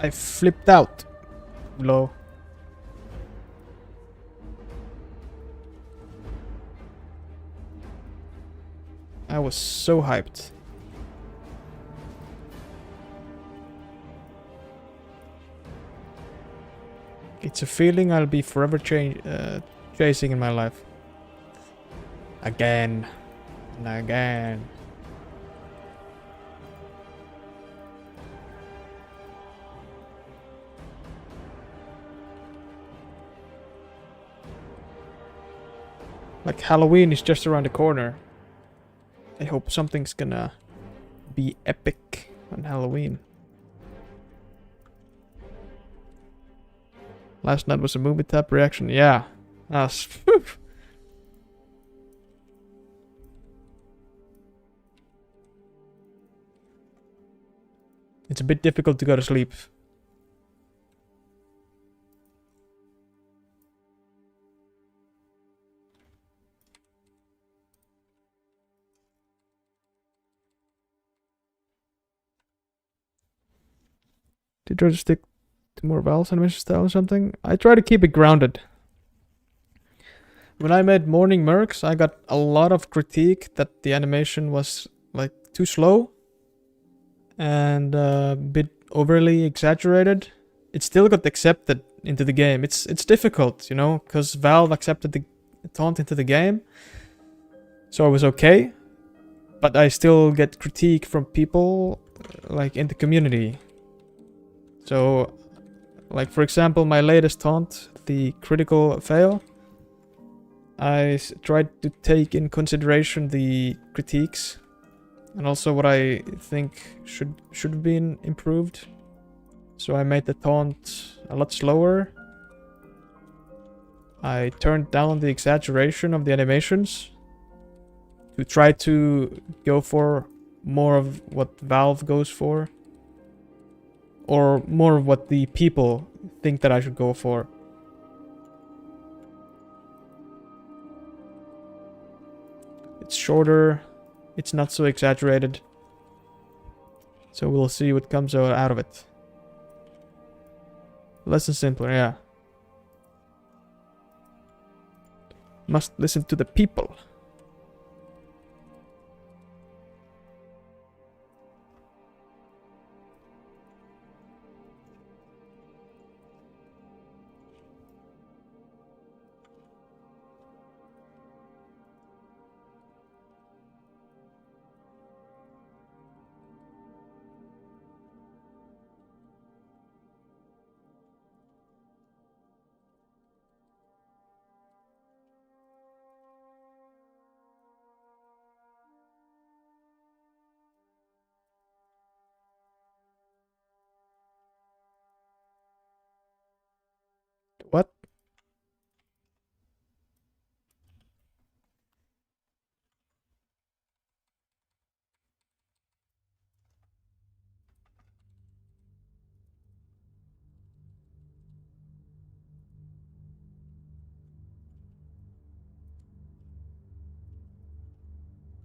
I flipped out. Low. I was so hyped. It's a feeling I'll be forever chasing in my life. Again. And again. Like Halloween is just around the corner. I hope something's gonna be epic on Halloween. Last night was a movie tab reaction. Yeah. It's a bit difficult to go to sleep. Did you try to stick to more Val's animation style or something? I try to keep it grounded. When I made Morning Mercs, I got a lot of critique that the animation was like too slow and a bit overly exaggerated. It still got accepted into the game. It's difficult, you know, because Valve accepted the taunt into the game, so it was okay. But I still get critique from people like in the community. So, like for example, my latest taunt, the critical fail, I tried to take in consideration the critiques and also what I think should have been improved. So I made the taunt a lot slower. I turned down the exaggeration of the animations to try to go for more of what Valve goes for. Or more of what the people think that I should go for. It's shorter. It's not so exaggerated. So we'll see what comes out of it. Less and simpler, yeah. Must listen to the people. What?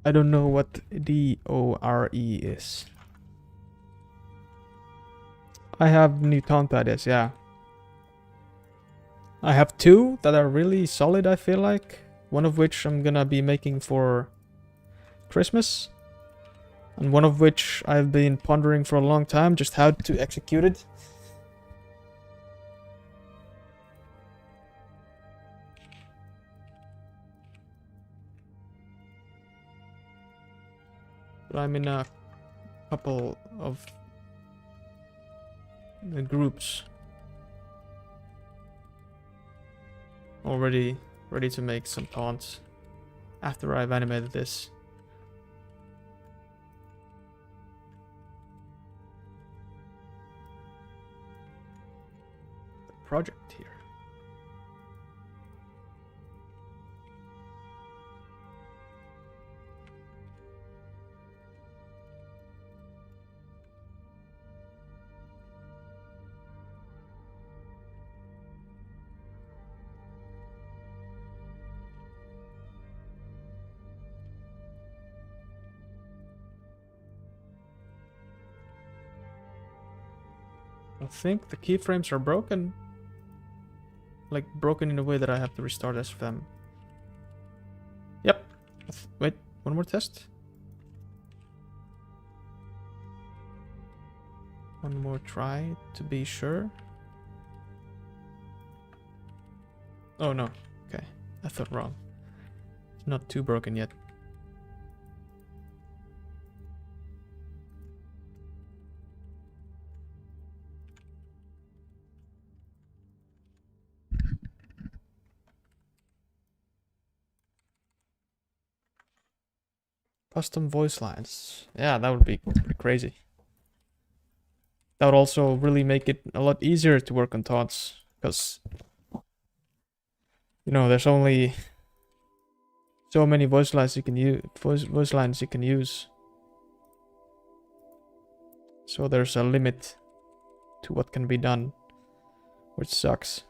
I don't know what DORE is. I have new taunt ideas, yeah. I have two that are really solid, I feel like. One of which I'm gonna be making for Christmas. And one of which I've been pondering for a long time, just how to execute it. But I'm in a couple of groups already ready to make some taunts after I've animated this. The project here. I think the keyframes are broken. Like, broken in a way that I have to restart SFM. Yep. Wait, one more test. One more try to be sure. Oh no. Okay. I thought wrong. It's not too broken yet. Custom voice lines. Yeah, that would be pretty crazy. That would also really make it a lot easier to work on taunts, because, you know, there's only so many voice lines you can use. Voice lines you can use. So there's a limit to what can be done, which sucks.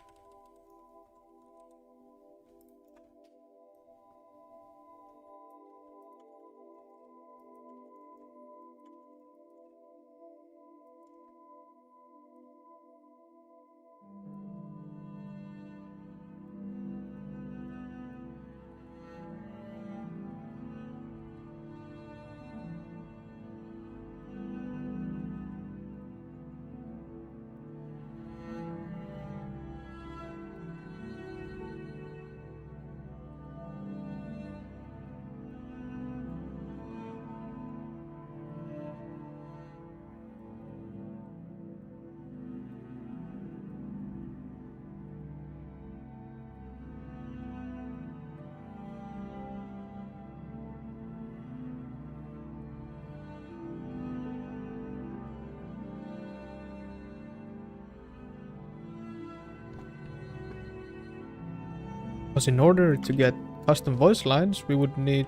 Because in order to get custom voice lines, we would need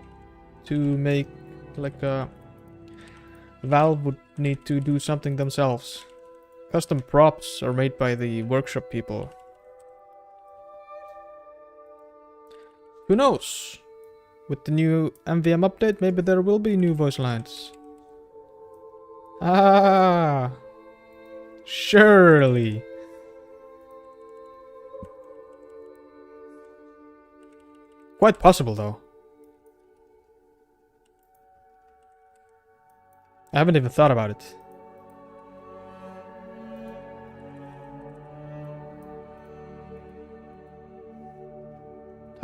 to make, like, Valve would need to do something themselves. Custom props are made by the workshop people. Who knows? With the new MVM update, maybe there will be new voice lines. Ah, surely. Quite possible though. I haven't even thought about it.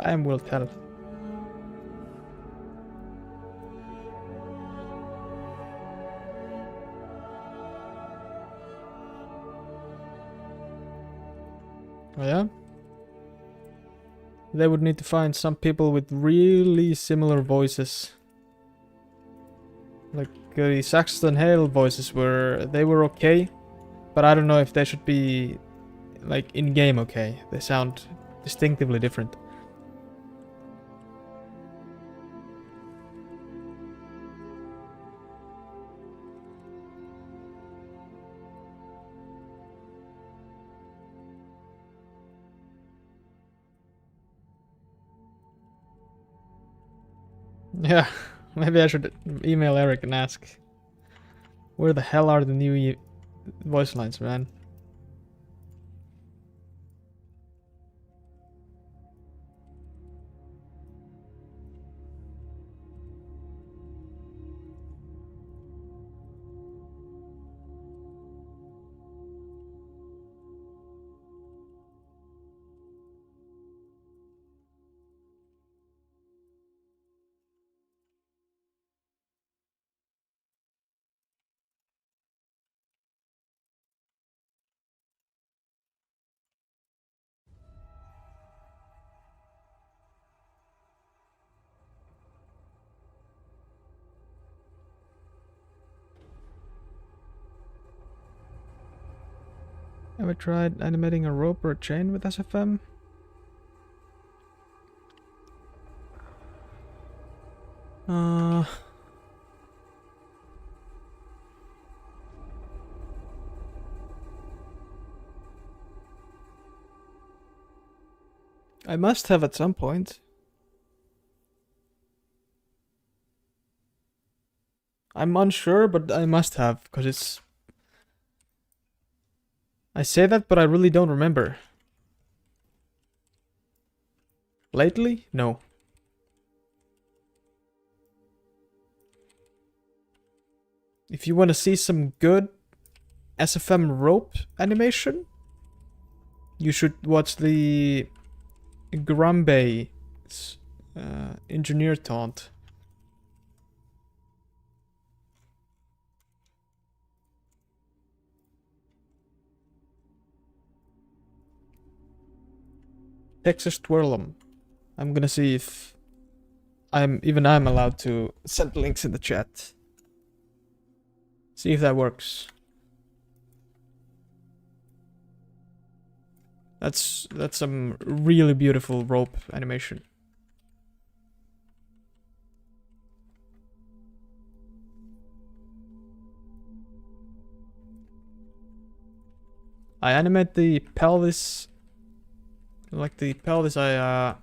Time will tell. Oh yeah? They would need to find some people with really similar voices. Like the Saxton Hale voices they were okay, but I don't know if they should be like in-game okay. They sound distinctively different. Yeah, maybe I should email Eric and ask. Where the hell are the new voice lines, man? Ever tried animating a rope or a chain with SFM? I must have at some point. I'm unsure, but I must have, because it's... I say that, but I really don't remember. Lately? No. If you want to see some good SFM rope animation, you should watch the Grumbe engineer taunt. Texas Twirl'em. I'm gonna see if I'm allowed to send links in the chat. See if that works. That's some really beautiful rope animation. I animate the pelvis. Like the pelvis, I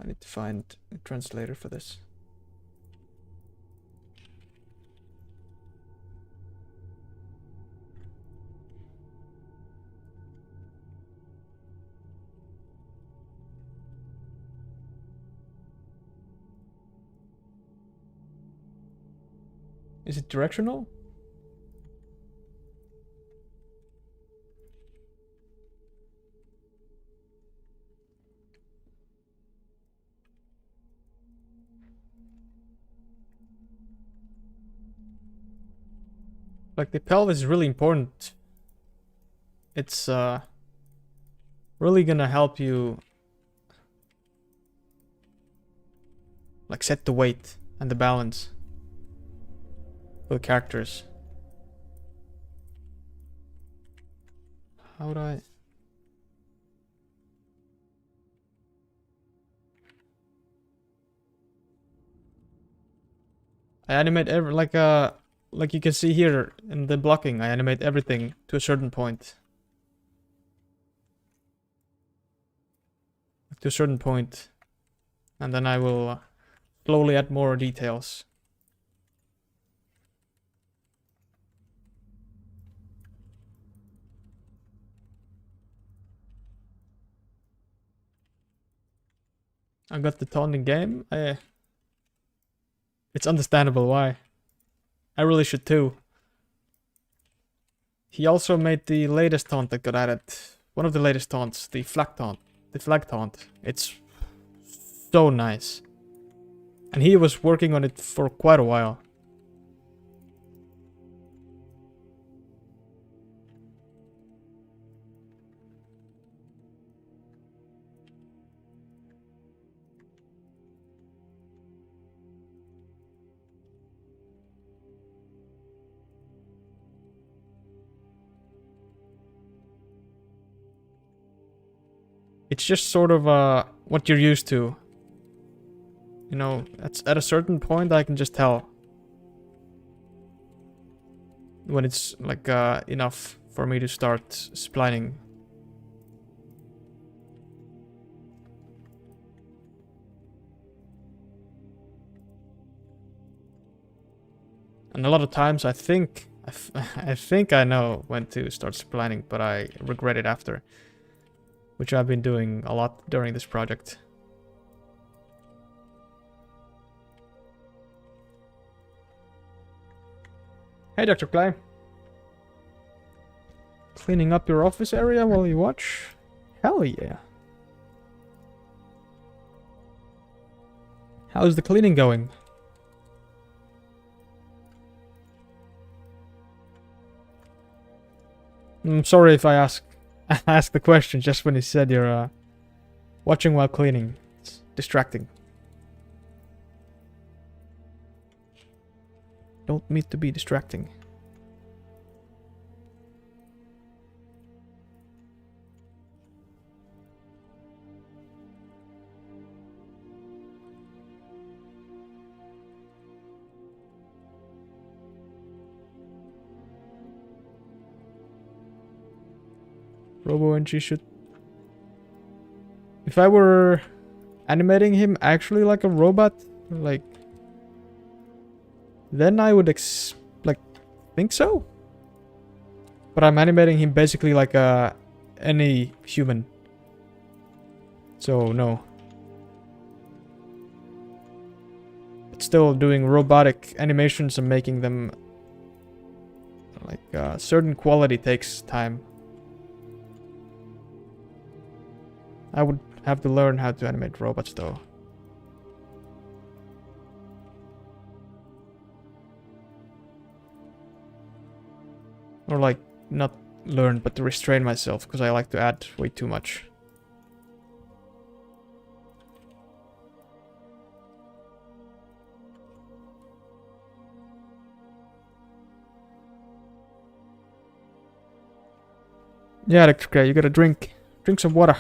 need to find a translator for this. Is it directional? Like the pelvis is really important. It's really gonna help you like set the weight and the balance for the characters. How would I... I animate every like like you can see here in the blocking, I animate everything to a certain point. To a certain point. And then I will slowly add more details. I got the taunt in game. It's understandable why. I really should too. He also made the latest taunt that got added. One of the latest taunts, the flag taunt. The flag taunt. It's so nice. And he was working on it for quite a while. It's just sort of what you're used to. You know, at a certain point I can just tell when it's like enough for me to start splining. And a lot of times I think I know when to start splining, but I regret it after. Which I've been doing a lot during this project. Hey, Dr. Clay. Cleaning up your office area while you watch? Hell yeah. How's the cleaning going? I'm sorry if I ask the question just when you said you're watching while cleaning. It's distracting. Don't mean to be distracting. RoboNG should... If I were animating him actually like a robot, like... Then I would think so. But I'm animating him basically like any human. So no. But still doing robotic animations and making them like certain quality takes time. I would have to learn how to animate robots though. Or like, not learn, but to restrain myself, because I like to add way too much. Yeah, okay, you gotta drink some water.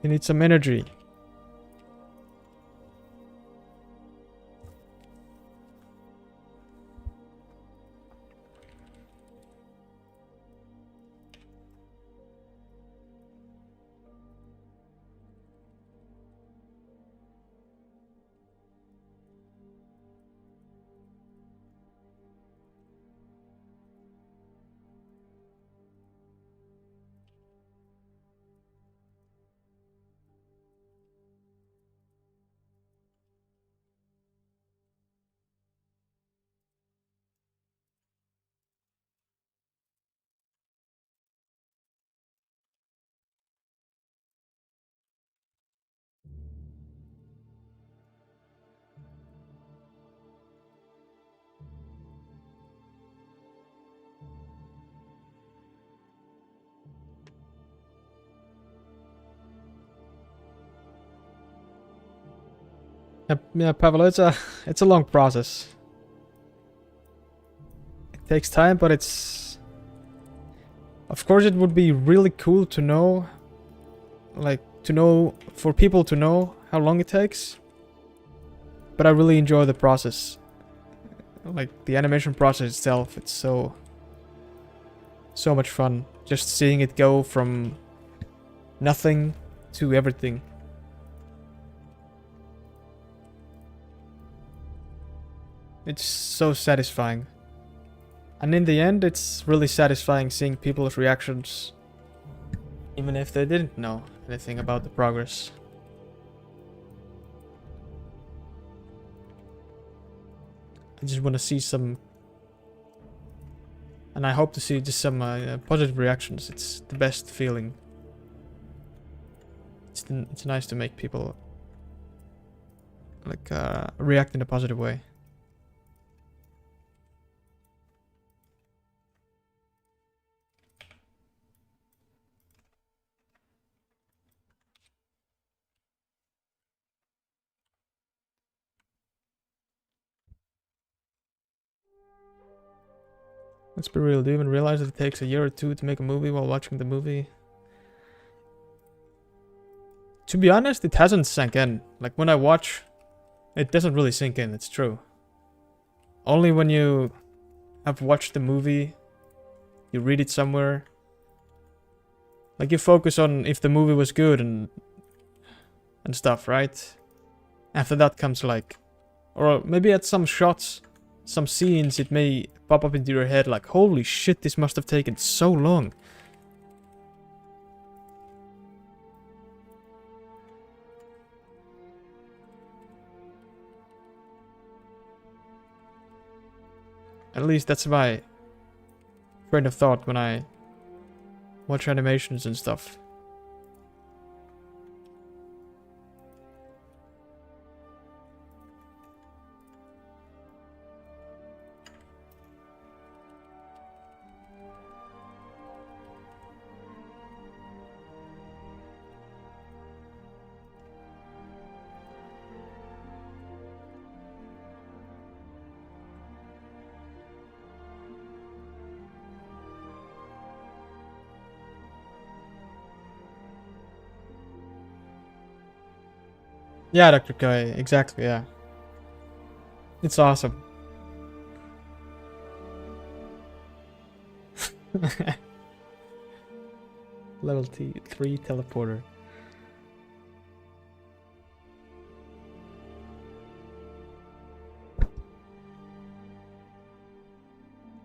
You need some energy. Yeah, Pavel, it's a long process. It takes time, but it's... Of course it would be really cool to know, like, for people to know how long it takes. But I really enjoy the process. Like, the animation process itself, it's so much fun. Just seeing it go from nothing to everything. It's so satisfying. And in the end, it's really satisfying seeing people's reactions, even if they didn't know anything about the progress. I just want to see some, and I hope to see just some positive reactions. It's the best feeling. It's nice to make people like react in a positive way. Let's be real, do you even realize that it takes a year or two to make a movie while watching the movie? To be honest, it hasn't sunk in. Like, when I watch, it doesn't really sink in, it's true. Only when you have watched the movie, you read it somewhere. Like, you focus on if the movie was good and stuff, right? After that comes like, or maybe at some shots, some scenes, it may pop up into your head like, holy shit, this must have taken so long. At least that's my train of thought when I watch animations and stuff. Yeah, Dr. Kai, exactly, yeah. It's awesome. Level 3 teleporter.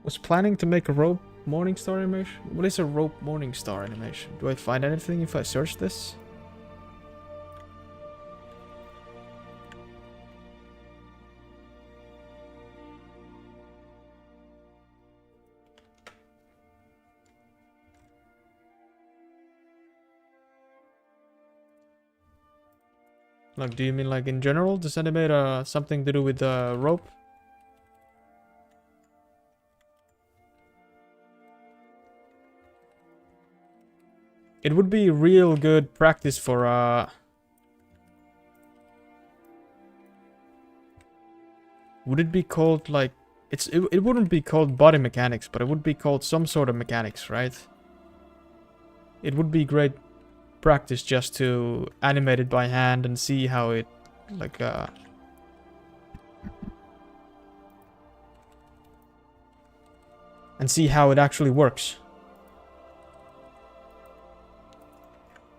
Was planning to make a rope Morningstar animation? What is a rope Morningstar animation? Do I find anything if I search this? Like, do you mean like in general? Does animate something to do with the rope? It would be real good practice for would it be called like it wouldn't be called body mechanics, but it would be called some sort of mechanics, right? It would be great practice just to animate it by hand and see how it like and see how it actually works.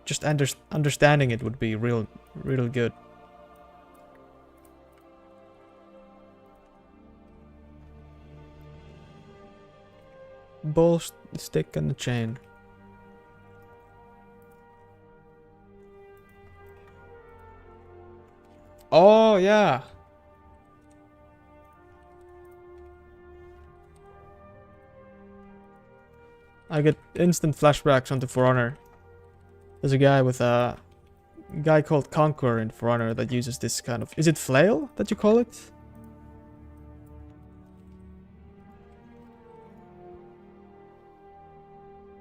Just understanding it would be real good. Ball, stick, and the chain. Oh, yeah. I get instant flashbacks onto For Honor. There's a guy with a guy called Conqueror in For Honor that uses this kind of... Is it flail that you call it?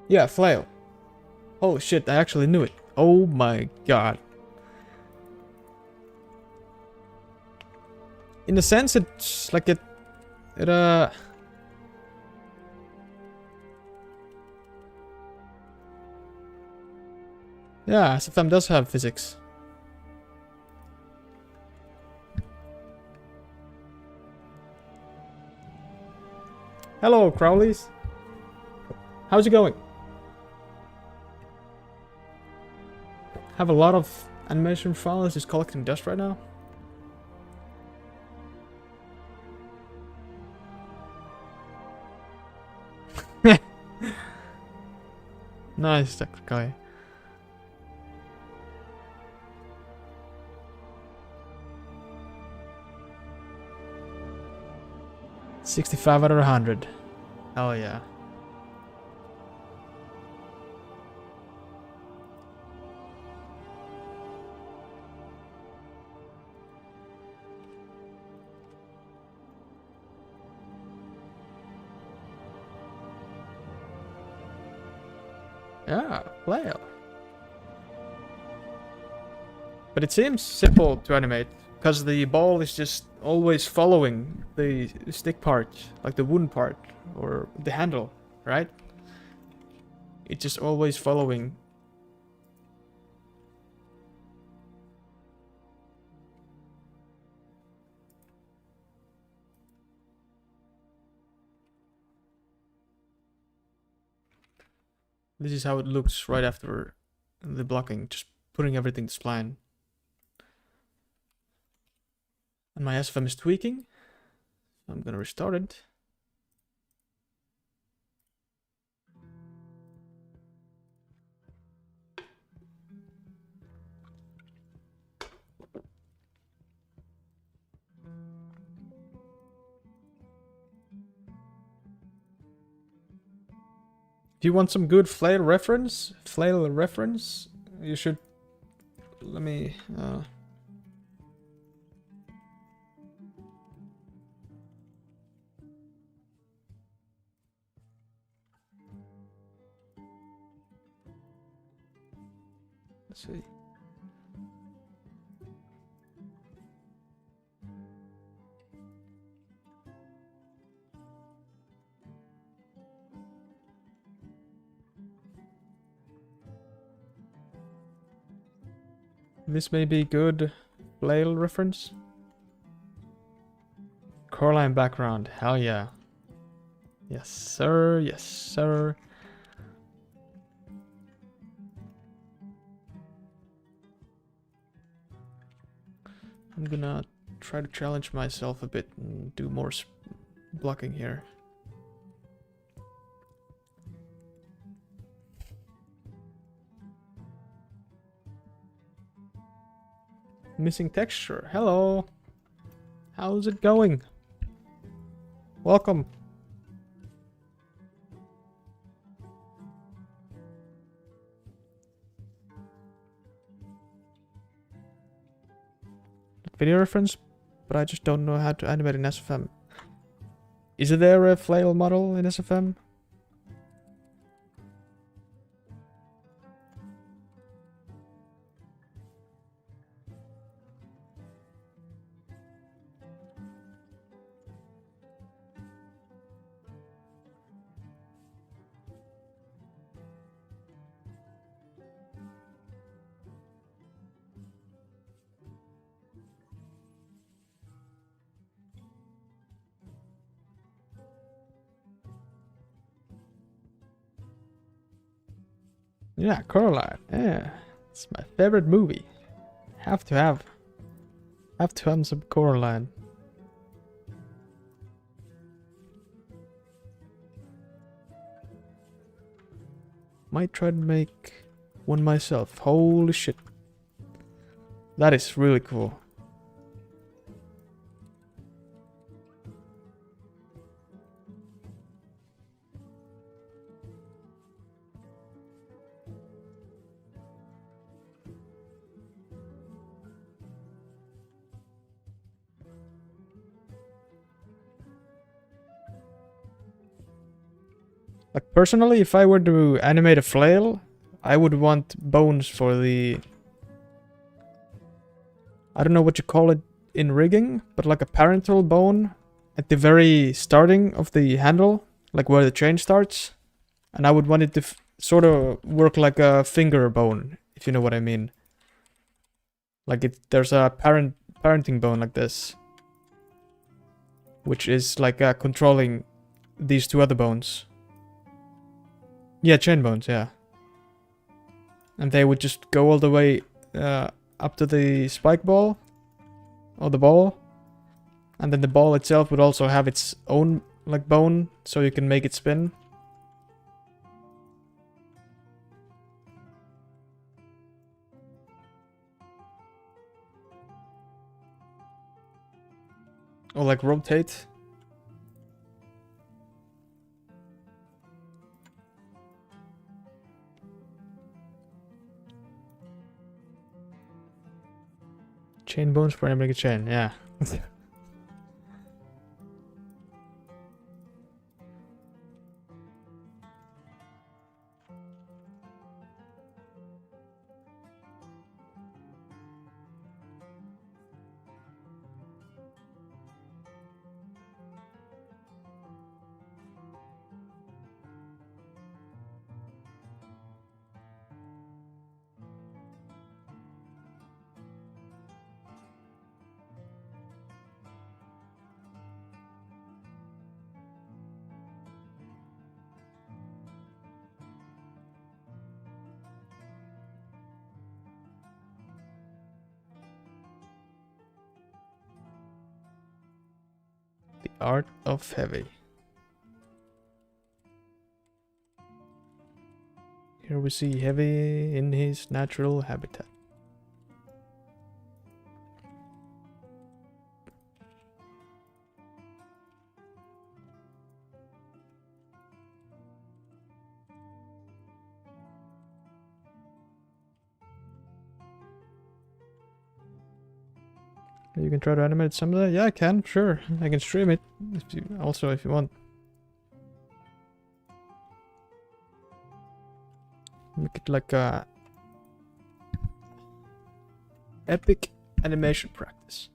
Yeah, flail. Oh shit, I actually knew it. Oh my god. In a sense, it's like yeah, SFM does have physics. Hello, Crowleys. How's it going? Have a lot of animation files just collecting dust right now. Nice, that guy. $65 out of 100. Hell yeah. Yeah, flail. But it seems simple to animate, because the ball is just always following the stick part, like the wooden part, or the handle, right? It's just always following. This is how it looks right after the blocking, just putting everything to spline. And my SFM is tweaking. I'm gonna restart it. If you want some good flail reference, you should... Let me... Let's see. This may be good flail reference. Coraline background, hell yeah. Yes sir, yes sir. I'm gonna try to challenge myself a bit and do more blocking here. Missing texture. Hello. How's it going? Welcome. Video reference, but I just don't know how to animate in SFM. Is there a flail model in SFM? Yeah, Coraline. Yeah, it's my favorite movie. Have to have some Coraline. Might try to make one myself. Holy shit. That is really cool. Like, personally, if I were to animate a flail, I would want bones for the... I don't know what you call it in rigging, but like a parental bone at the very starting of the handle, like where the chain starts. And I would want it to sort of work like a finger bone, if you know what I mean. Like there's a parenting bone like this, which is like controlling these two other bones. Yeah, chain bones, yeah. And they would just go all the way up to the spike ball. Or the ball. And then the ball itself would also have its own like bone, so you can make it spin. Or like rotate. Chain bones for animating a chain, yeah. The art of heavy. Here we see heavy in his natural habitat. You can try to animate some of that? Yeah, I can, sure. I can stream it if you want. Make it like a epic animation practice.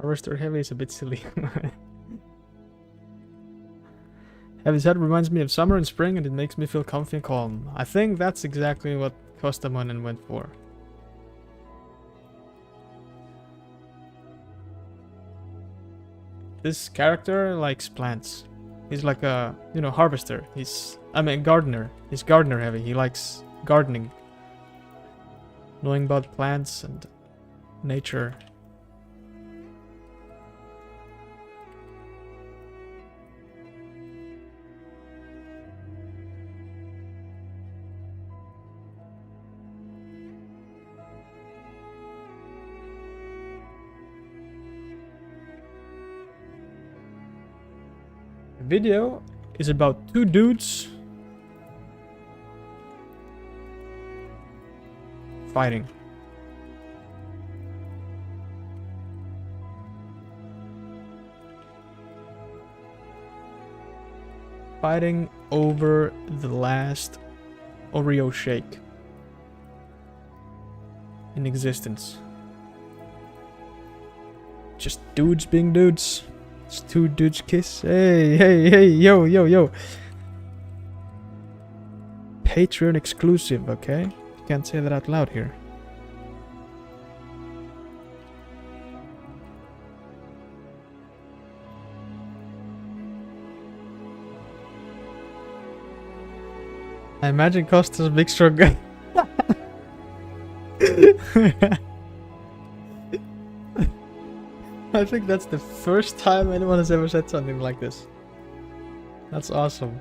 Harvester heavy is a bit silly. Heavy's head reminds me of summer and spring, and it makes me feel comfy and calm. I think that's exactly what Kostamonen went for. This character likes plants. He's like a, harvester. Gardener. He's gardener heavy. He likes gardening. Knowing about plants and nature. Video is about two dudes fighting. Fighting over the last Oreo shake in existence. Just dudes being dudes. It's two dudes kiss. Hey, yo. Patreon exclusive, okay? You can't say that out loud here. I imagine Costa's a big strong guy. I think that's the first time anyone has ever said something like this. That's awesome.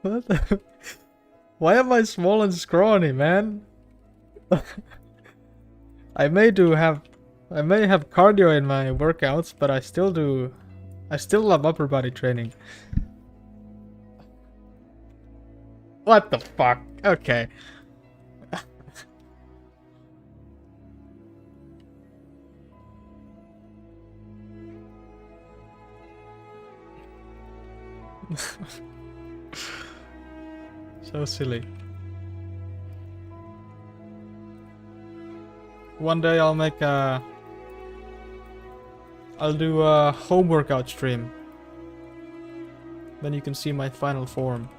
What the? Why am I small and scrawny, man? I may do have I may have cardio in my workouts, but I still do. I still love upper body training. What the fuck? Okay. So silly. One day I'll do a home workout stream. Then you can see my final form.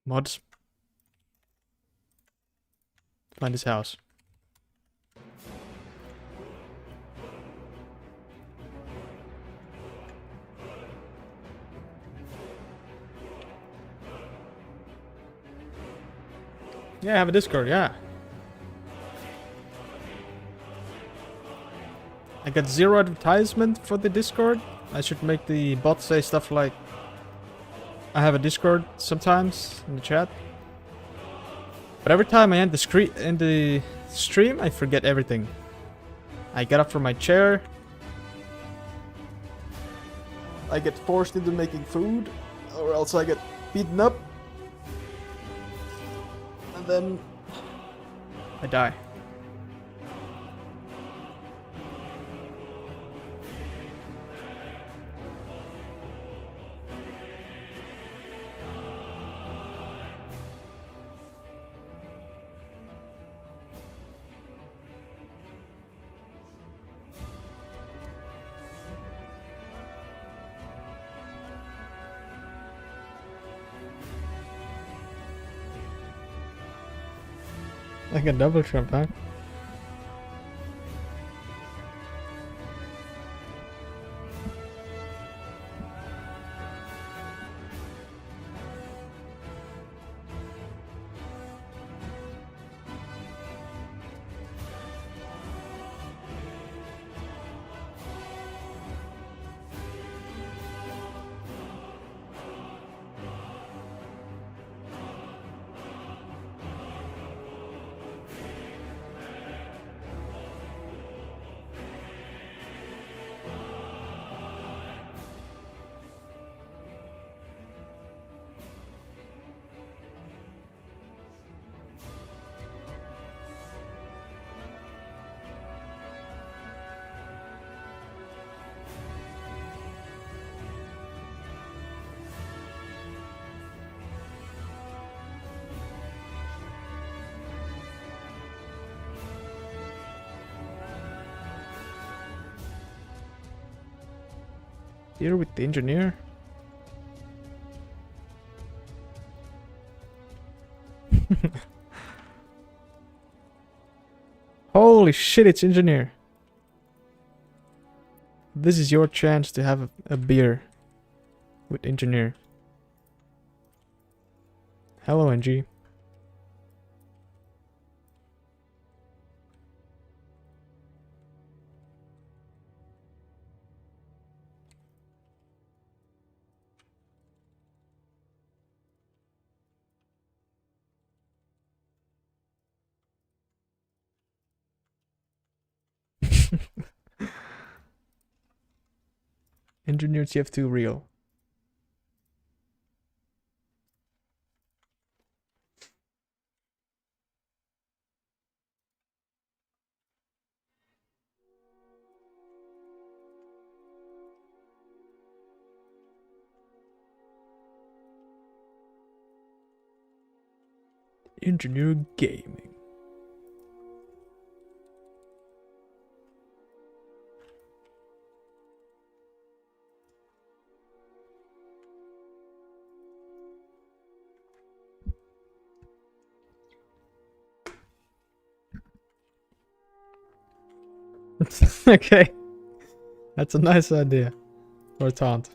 Mods. Find his house. Yeah, I have a Discord, yeah. I got 0 advertisement for the Discord. I should make the bot say stuff like I have a Discord sometimes in the chat. But every time I end the stream, I forget everything. I get up from my chair. I get forced into making food, or else I get beaten up. And then I die. Like a double jump, huh? Here with the engineer. Holy shit, it's engineer. This is your chance to have a beer with engineer. Hello, NG. Engineer TF2 real. Engineer Gaming. Okay. That's a nice idea. For a taunt.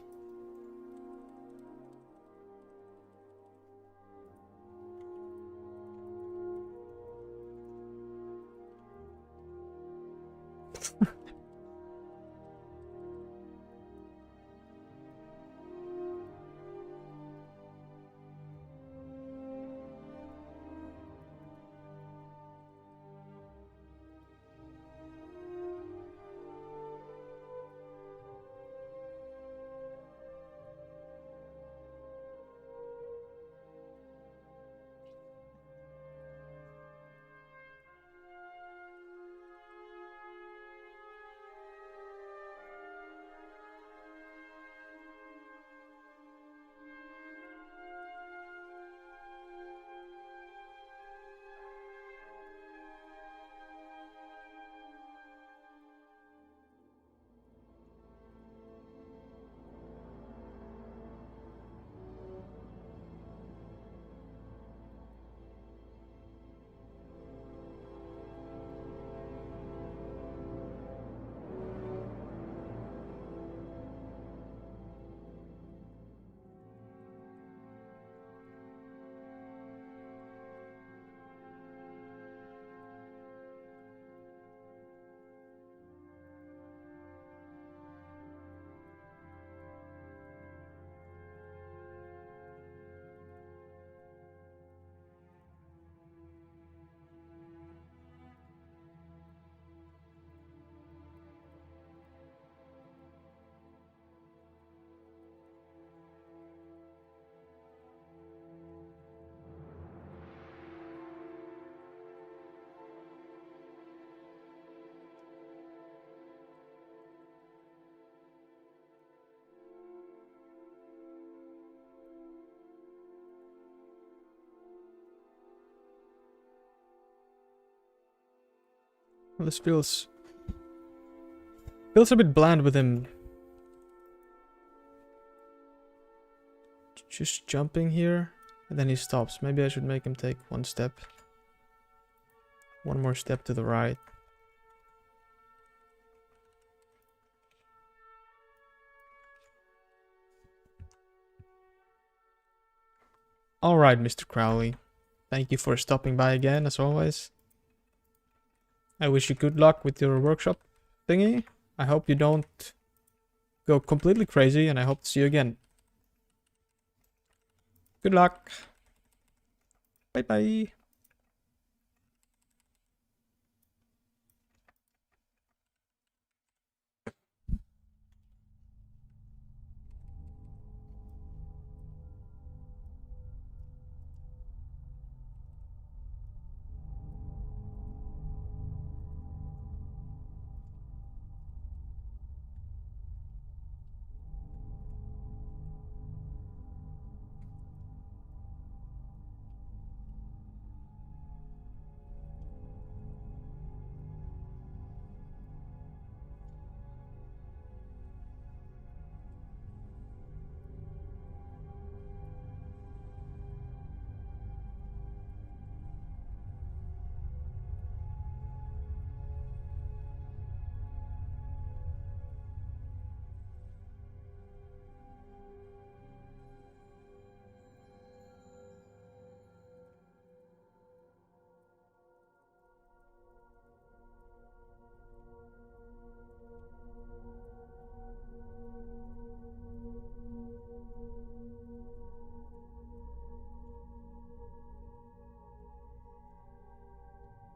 Well, this feels a bit bland with him just jumping here, and then he stops. Maybe I should make him take one more step to the right. Alright, Mr. Crowley. Thank you for stopping by again, as always. I wish you good luck with your workshop thingy. I hope you don't go completely crazy, and I hope to see you again. Good luck. Bye bye.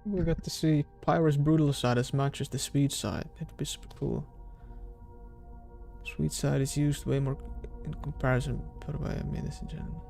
We got to see Pyro's brutal side as much as the sweet side. It'd be super cool. Sweet side is used way more in comparison, but by I mean this in general.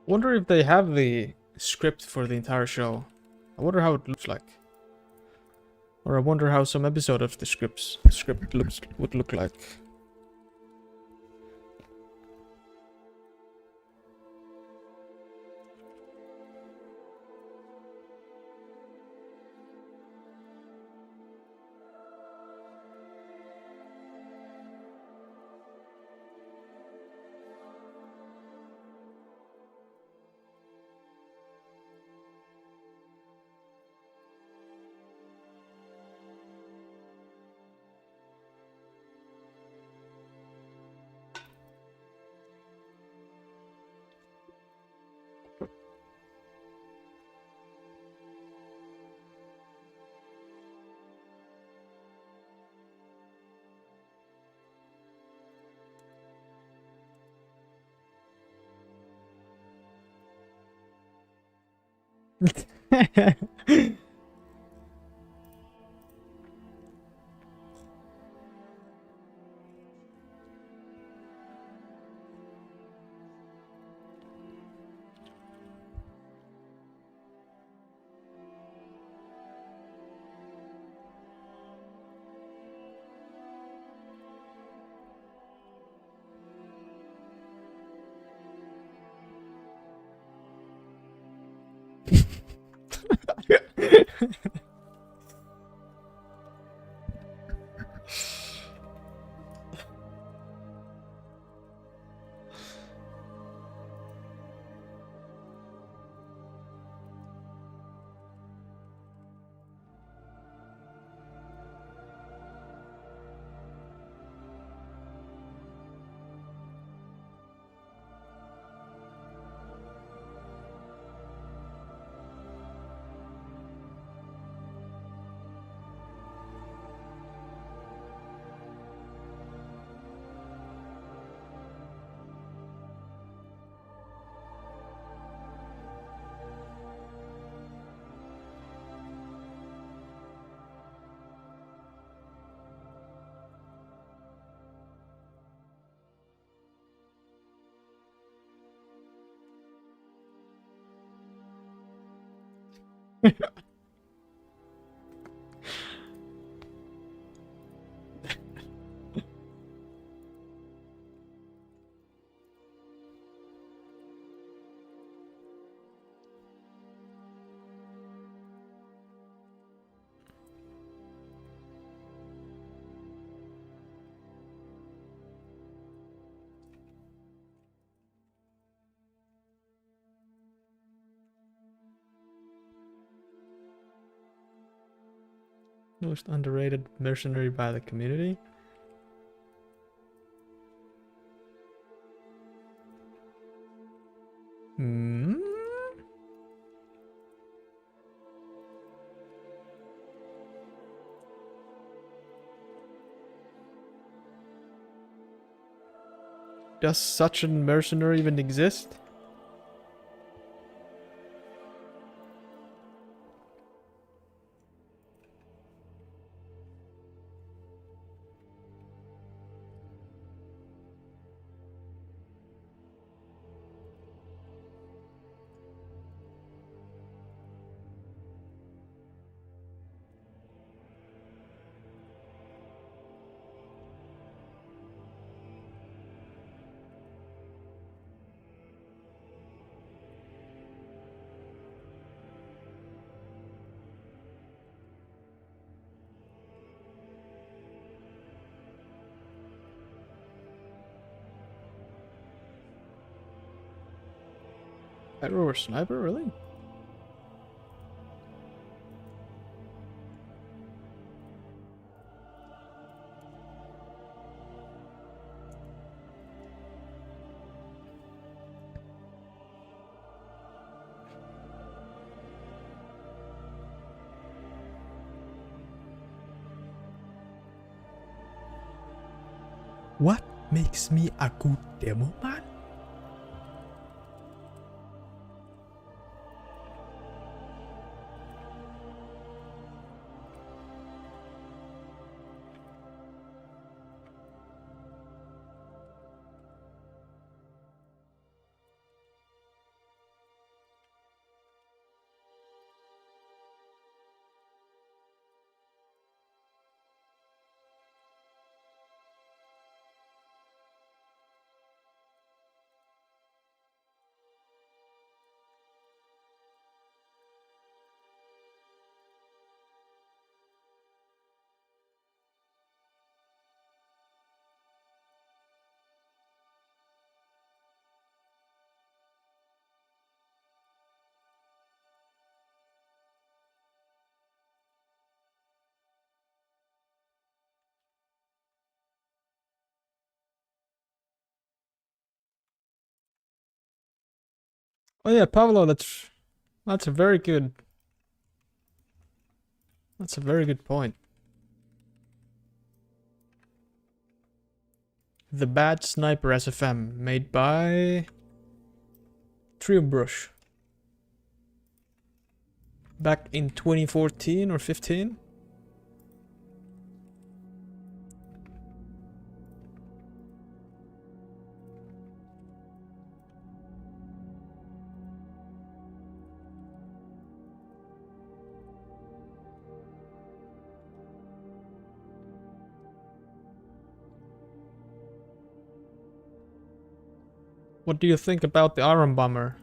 Wonder if they have the script for the entire show. I wonder how it looks like. Or I wonder how some episode of the script would look like. Most underrated mercenary by the community? Hmm? Does such a mercenary even exist? Arrow or sniper, really? What makes me a good demo man? Oh yeah, Pablo, that's a very good point. The Bad Sniper SFM, made by Trio Brush. Back in 2014 or 15? What do you think about the Iron Bomber?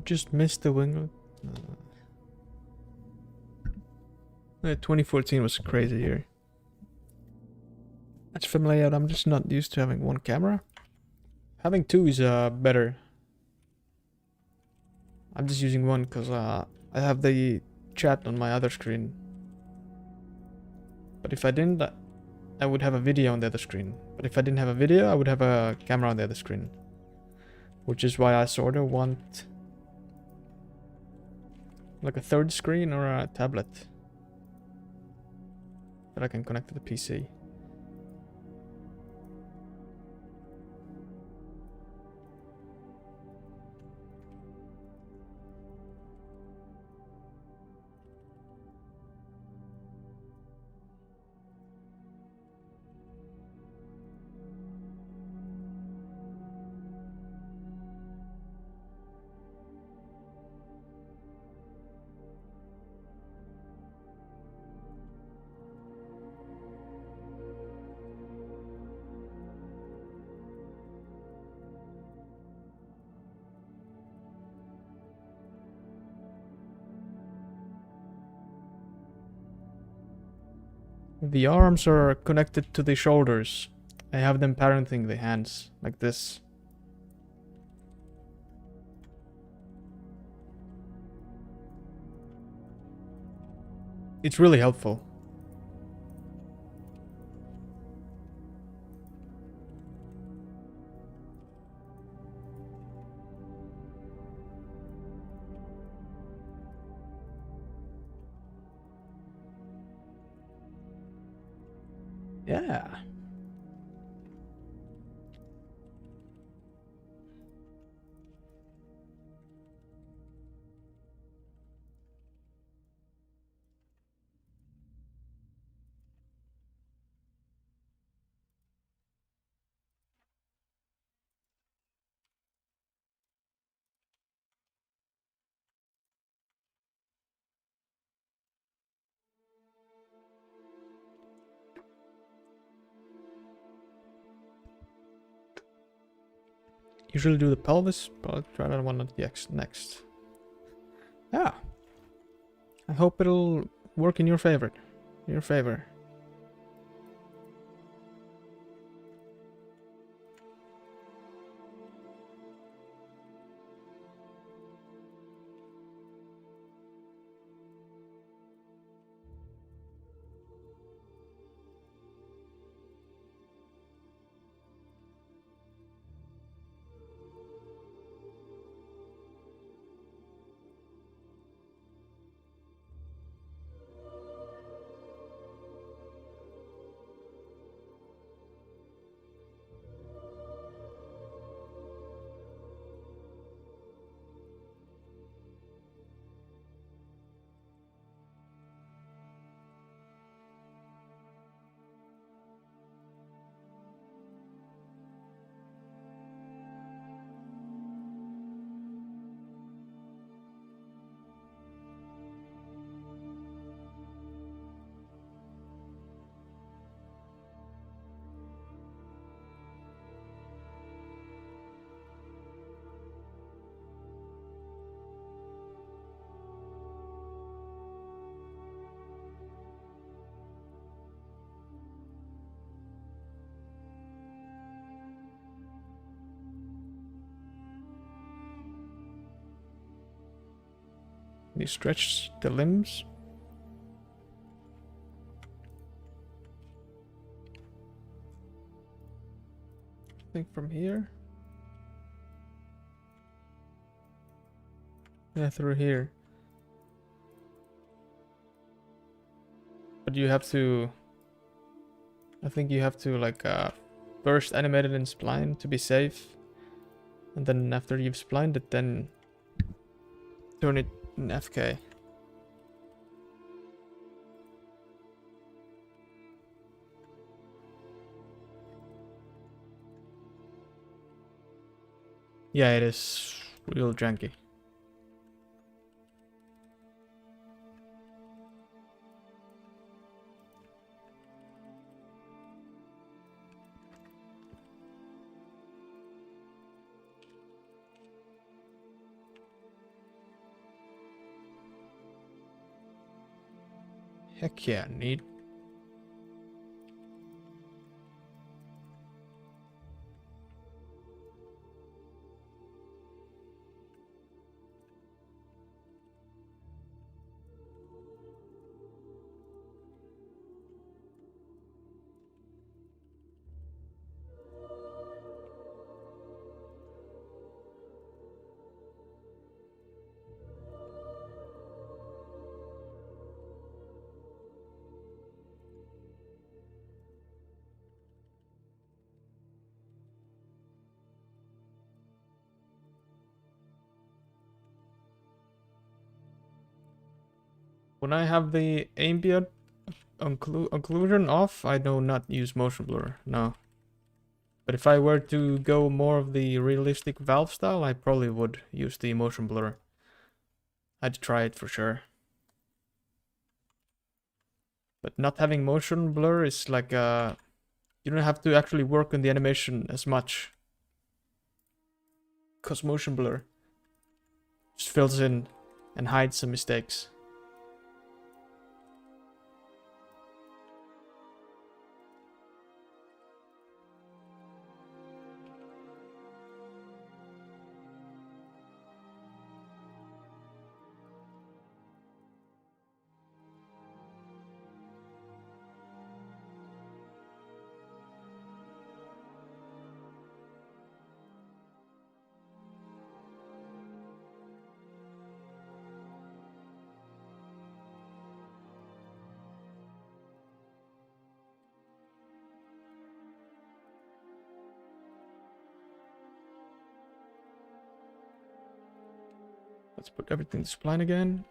Just missed the wing. 2014 was a crazy year. That's from layout. I'm just not used to having one camera. Having two is better. I'm just using one because I have the chat on my other screen. But if I didn't, I would have a video on the other screen. But if I didn't have a video, I would have a camera on the other screen. Which is why I sort of want like a third screen or a tablet that I can connect to the PC. The arms are connected to the shoulders. I have them parenting the hands, like this. It's really helpful. Yeah. Usually do the pelvis, but I'll try that one next. Yeah. I hope it'll work in your favor. You stretch the limbs. I think from here. Yeah, through here. But you have to... I think you have to like first animate it in spline to be safe. And then after you've splined it, then turn it in FK. Yeah, it is real janky. Heck yeah, neat. When I have the ambient occlusion off, I do not use motion blur, no. But if I were to go more of the realistic Valve style, I probably would use the motion blur. I'd try it for sure. But not having motion blur is like you don't have to actually work on the animation as much. Cause motion blur just fills in and hides some mistakes. Let's put everything to spline again.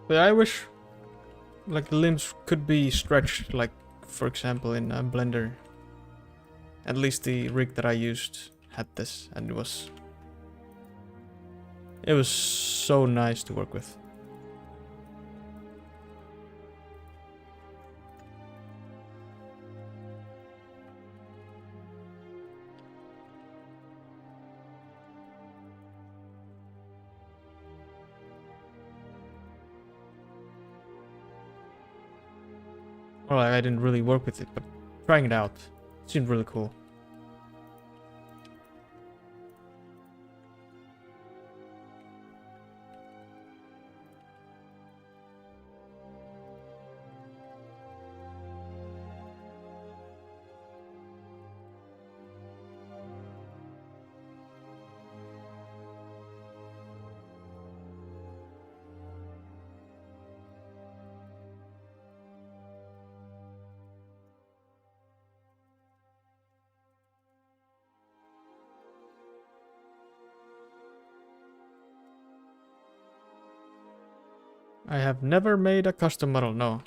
But I wish like the limbs could be stretched, like for example in Blender. At least the rig that I used had this, and it was so nice to work with. Well, I didn't really work with it, but trying it out seemed really cool. I have never made a custom model, no.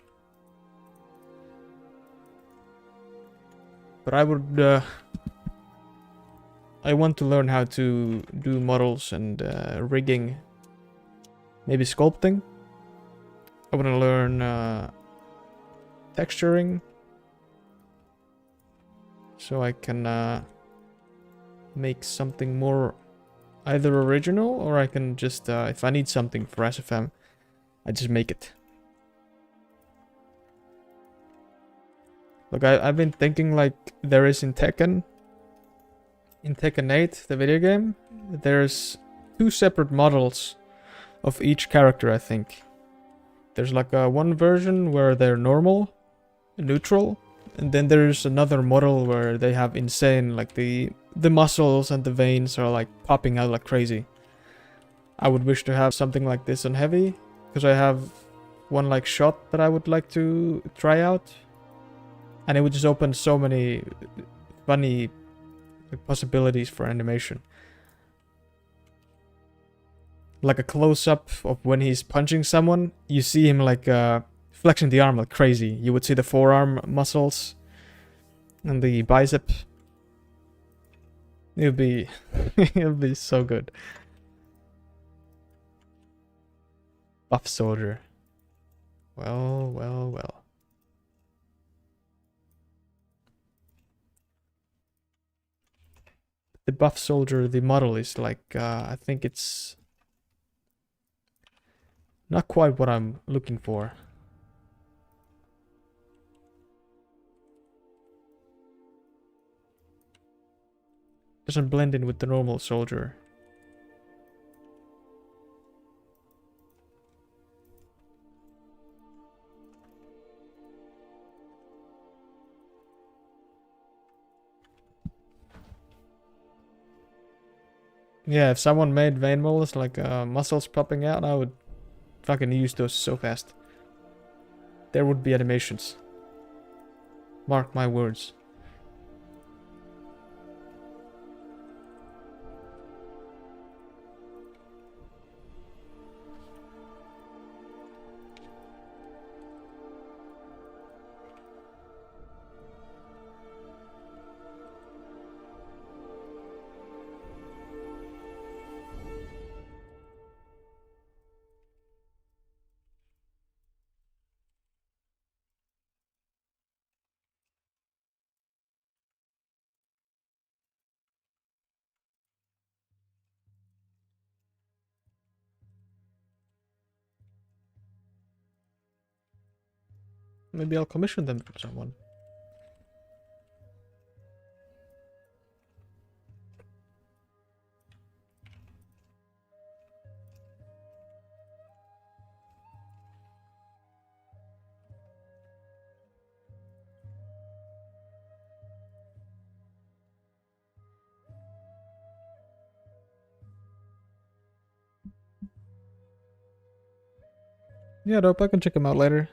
But I would, I want to learn how to do models and rigging. Maybe sculpting. I want to learn texturing. So I can make something more either original or I can just, if I need something for SFM, I just make it. Look, I've been thinking like there is in Tekken 8, the video game, there's 2 separate models of each character, I think. There's like one version where they're normal, neutral, and then there's another model where they have insane, like the muscles and the veins are like popping out like crazy. I would wish to have something like this on heavy, because I have one like shot that I would like to try out. And it would just open so many funny possibilities for animation. Like a close-up of when he's punching someone, you see him like flexing the arm like crazy. You would see the forearm muscles and the bicep. It would be, it would be so good. Buff soldier. Well, well, well. The buff soldier, the model is like, I think it's not quite what I'm looking for. Doesn't blend in with the normal soldier. Yeah, if someone made vein molds like muscles popping out, I would fucking use those so fast. There would be animations. Mark my words. Maybe I'll commission them from someone. Yeah, dope. I can check them out later.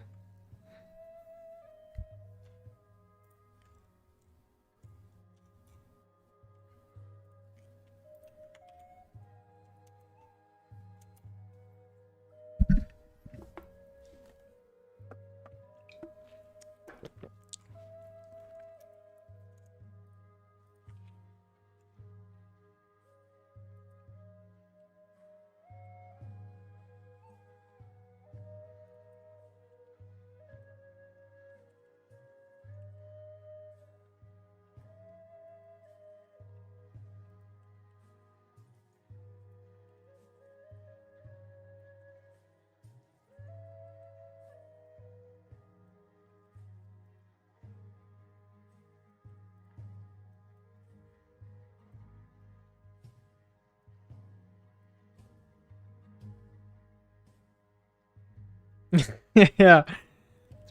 Yeah,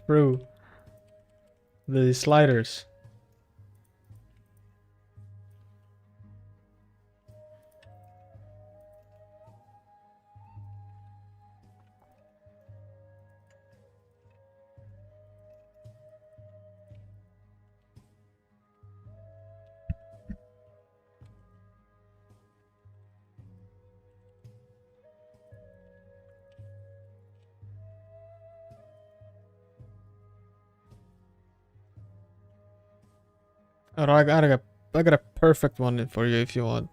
true. The sliders. Oh, I got a perfect one for you if you want.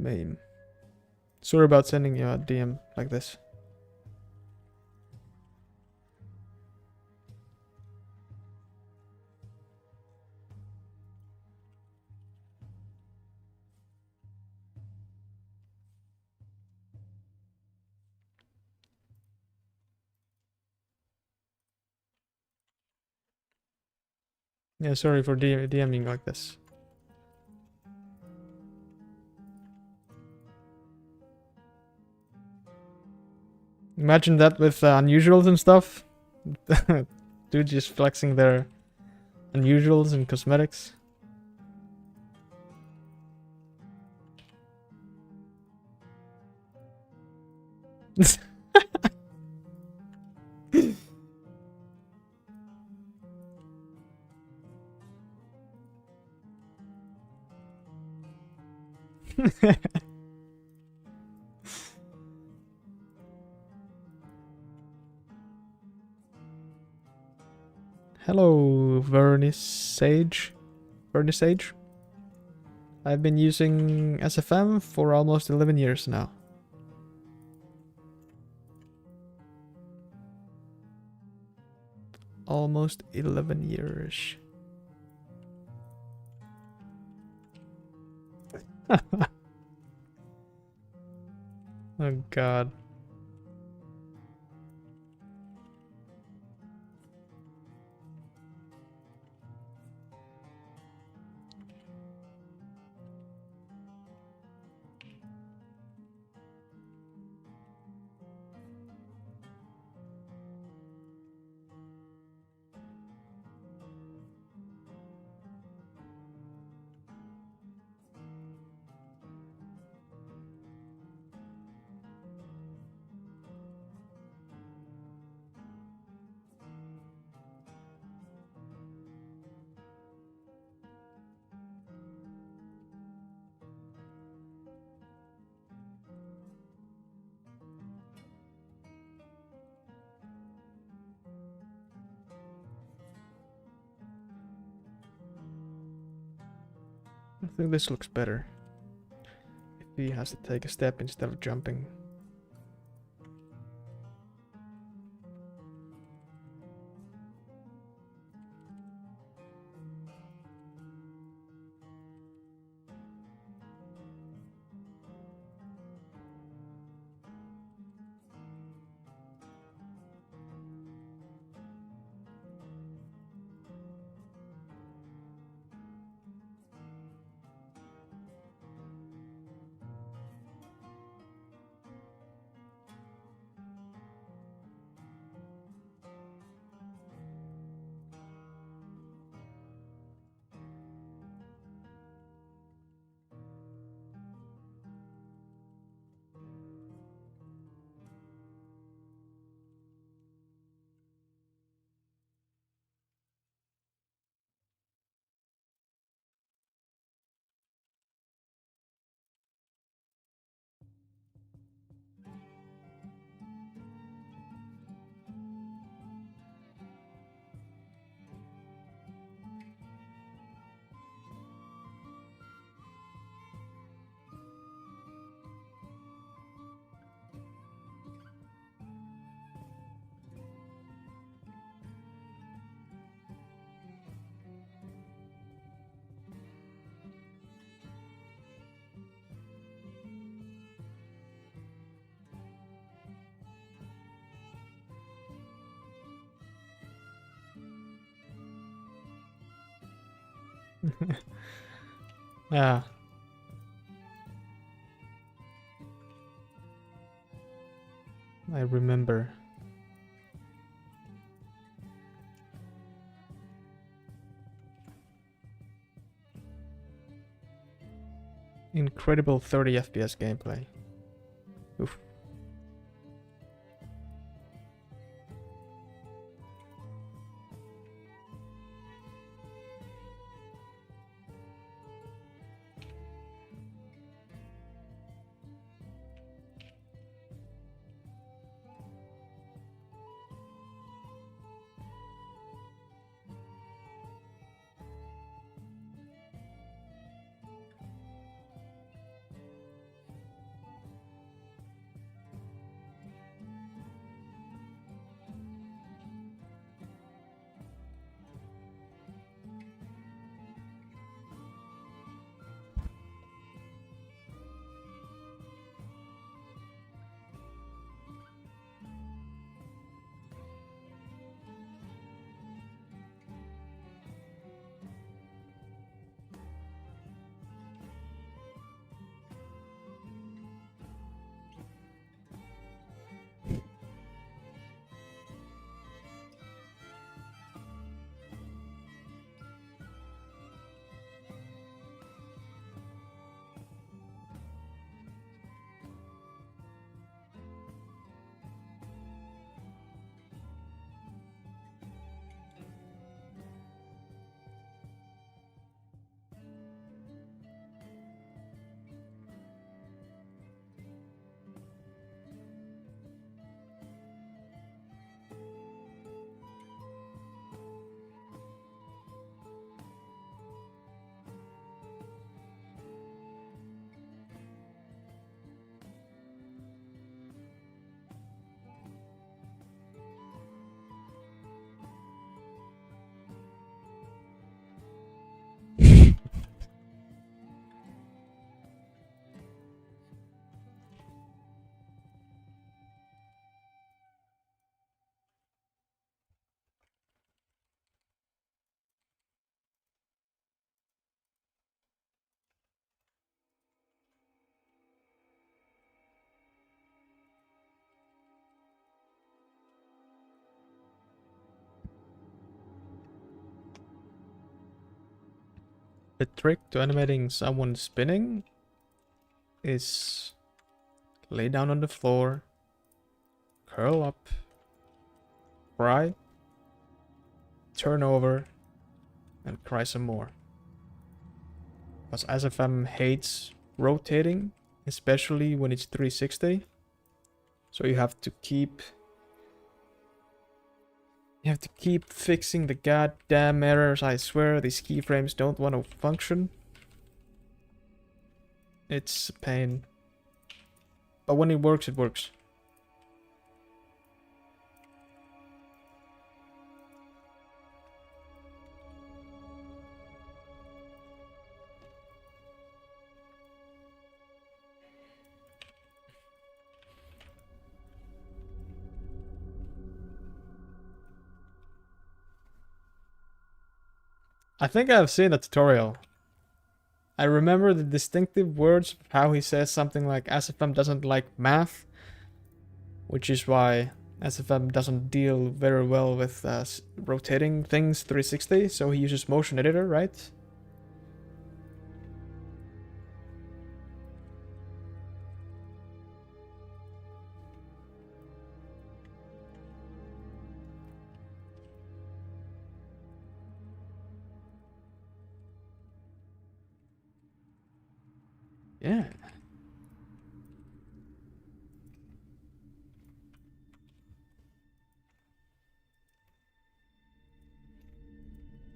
Meme. Sorry about sending you a DM like this. Yeah, sorry for DMing like this. Imagine that with unusuals and stuff. Dude just flexing their unusuals and cosmetics. Hello, Vernisage. Vernisage. I've been using SFM for almost 11 years now. Almost 11 years. Oh god. I think this looks better. If he has to take a step instead of jumping. Yeah. I remember. Incredible 30 FPS gameplay. Oof. The trick to animating someone spinning is lay down on the floor, curl up, cry, turn over, and cry some more. Because SFM hates rotating, especially when it's 360. So you have to keep fixing the goddamn errors. I swear these keyframes don't want to function. It's a pain. But when it works, it works. I think I've seen a tutorial. I remember the distinctive words of how he says something like SFM doesn't like math, which is why SFM doesn't deal very well with rotating things 360, so he uses motion editor, right? Yeah.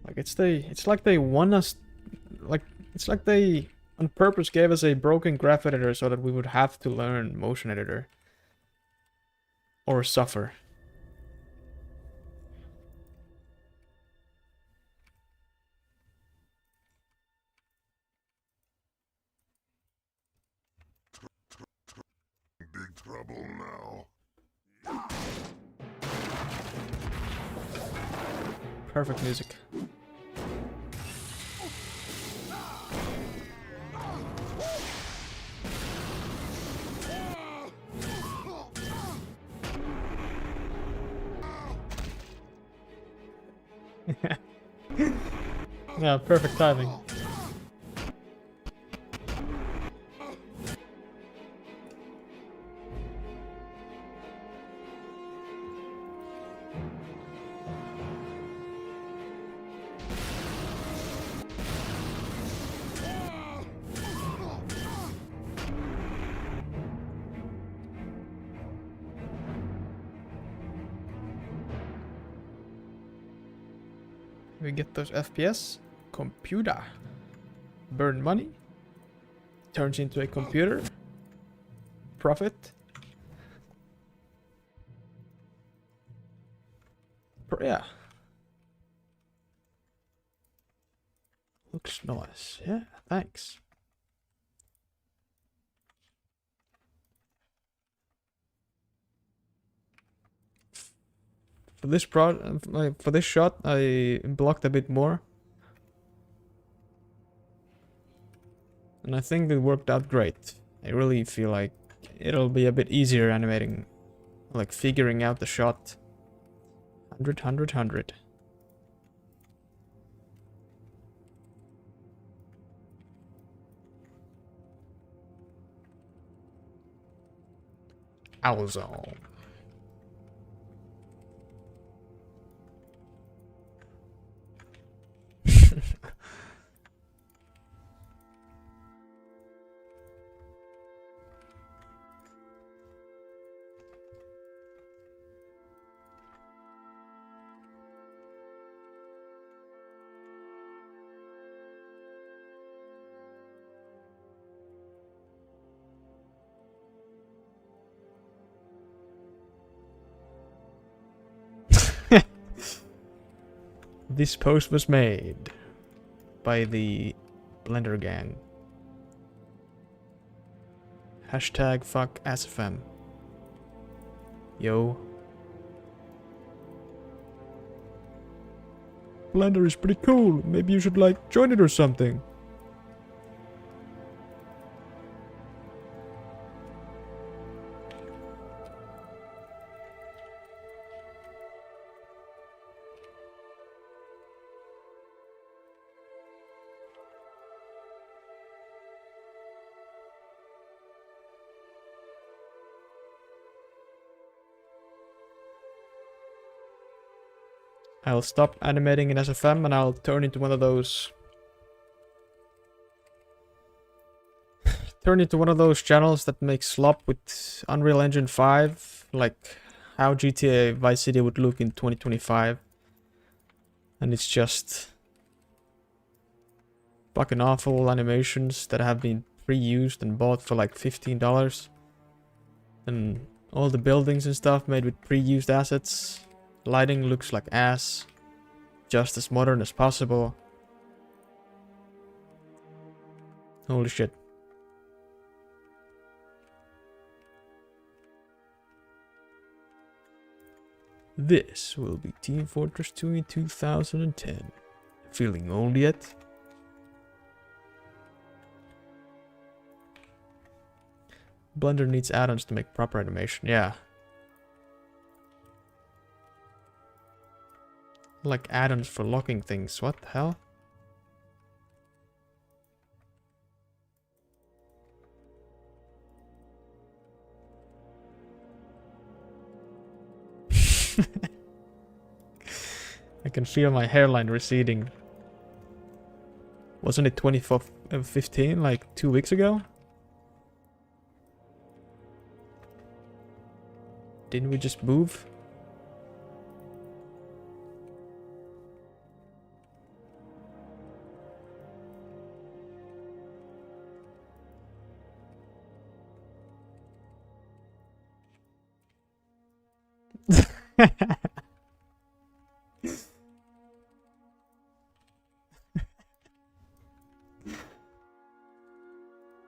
Like it's like they want us, like it's like they on purpose gave us a broken graph editor so that we would have to learn motion editor or suffer. Big trouble now. Perfect music. Yeah, perfect timing. We get those FPS. Computer. Burn money. Turns into a computer. Profit. Yeah. Looks nice. Yeah, thanks. For this for this shot, I blocked a bit more. And I think it worked out great. I really feel like it'll be a bit easier animating, like figuring out the shot. 100, 100, 100. Owlzone. This post was made by the Blender Gang. Hashtag fuck SFM. Yo. Blender is pretty cool. Maybe you should like join it or something. I'll stop animating in SFM and I'll turn into one of those... turn into one of those channels that make slop with Unreal Engine 5. Like how GTA Vice City would look in 2025. And it's just... fucking awful animations that have been pre-used and bought for like $15. And all the buildings and stuff made with pre-used assets. Lighting looks like ass. Just as modern as possible. Holy shit. This will be Team Fortress 2 in 2010. Feeling old yet? Blender needs add-ons to make proper animation, yeah. Like add-ons for locking things, what the hell? I can feel my hairline receding. Wasn't it 2015, like 2 weeks ago? Didn't we just move?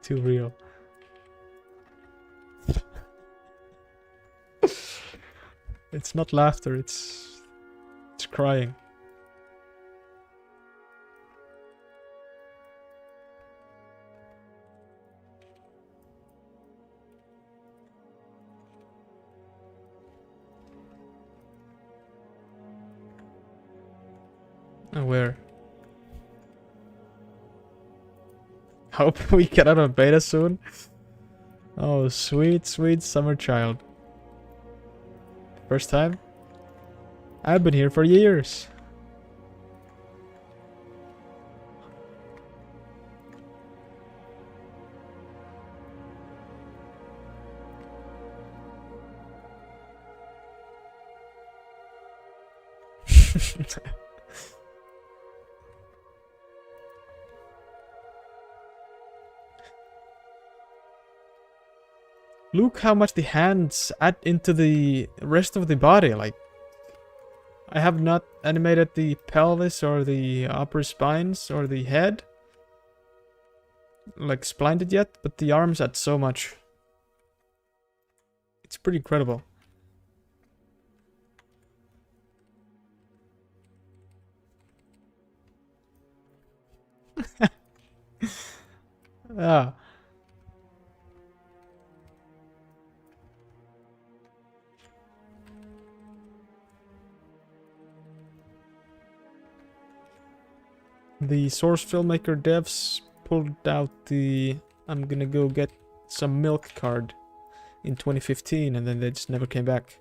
Too real. It's not laughter, it's crying. Where? Hope we get out of beta soon. Oh, sweet, sweet summer child. First time? I've been here for years. Look how much the hands add into the rest of the body. Like, I have not animated the pelvis or the upper spines or the head, like splined it yet, but the arms add so much. It's pretty incredible. Ah. The Source Filmmaker devs pulled out the I'm gonna go get some milk card in 2015 and then they just never came back.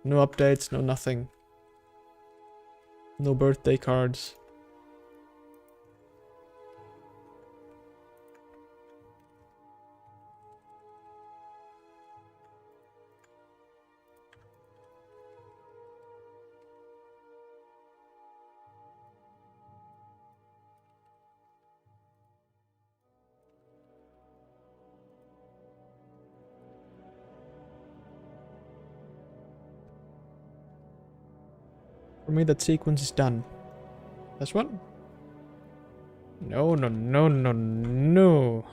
No updates, no nothing. No birthday cards. For me, that sequence is done. This one? No, no, no, no, no.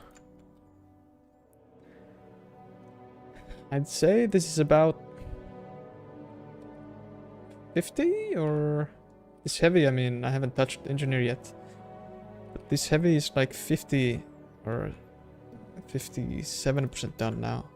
I'd say this is about 50 or this heavy. I mean, I haven't touched engineer yet, but this heavy is like 50 or 57% done now.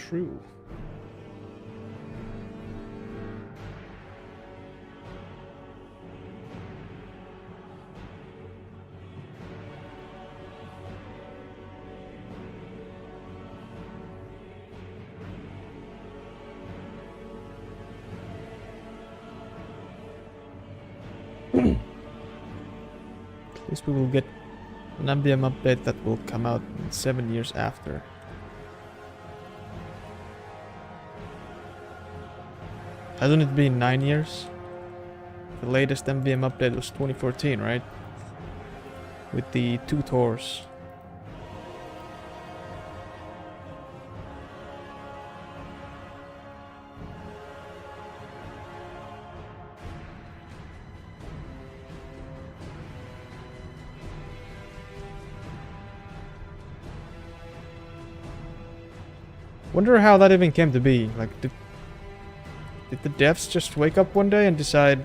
true. At least we will get an MVM update that will come out 7 years after. Hasn't it been 9 years? The latest MVM update was 2014, right? With the 2 tours. Wonder how that even came to be. Like, did the devs just wake up one day and decide,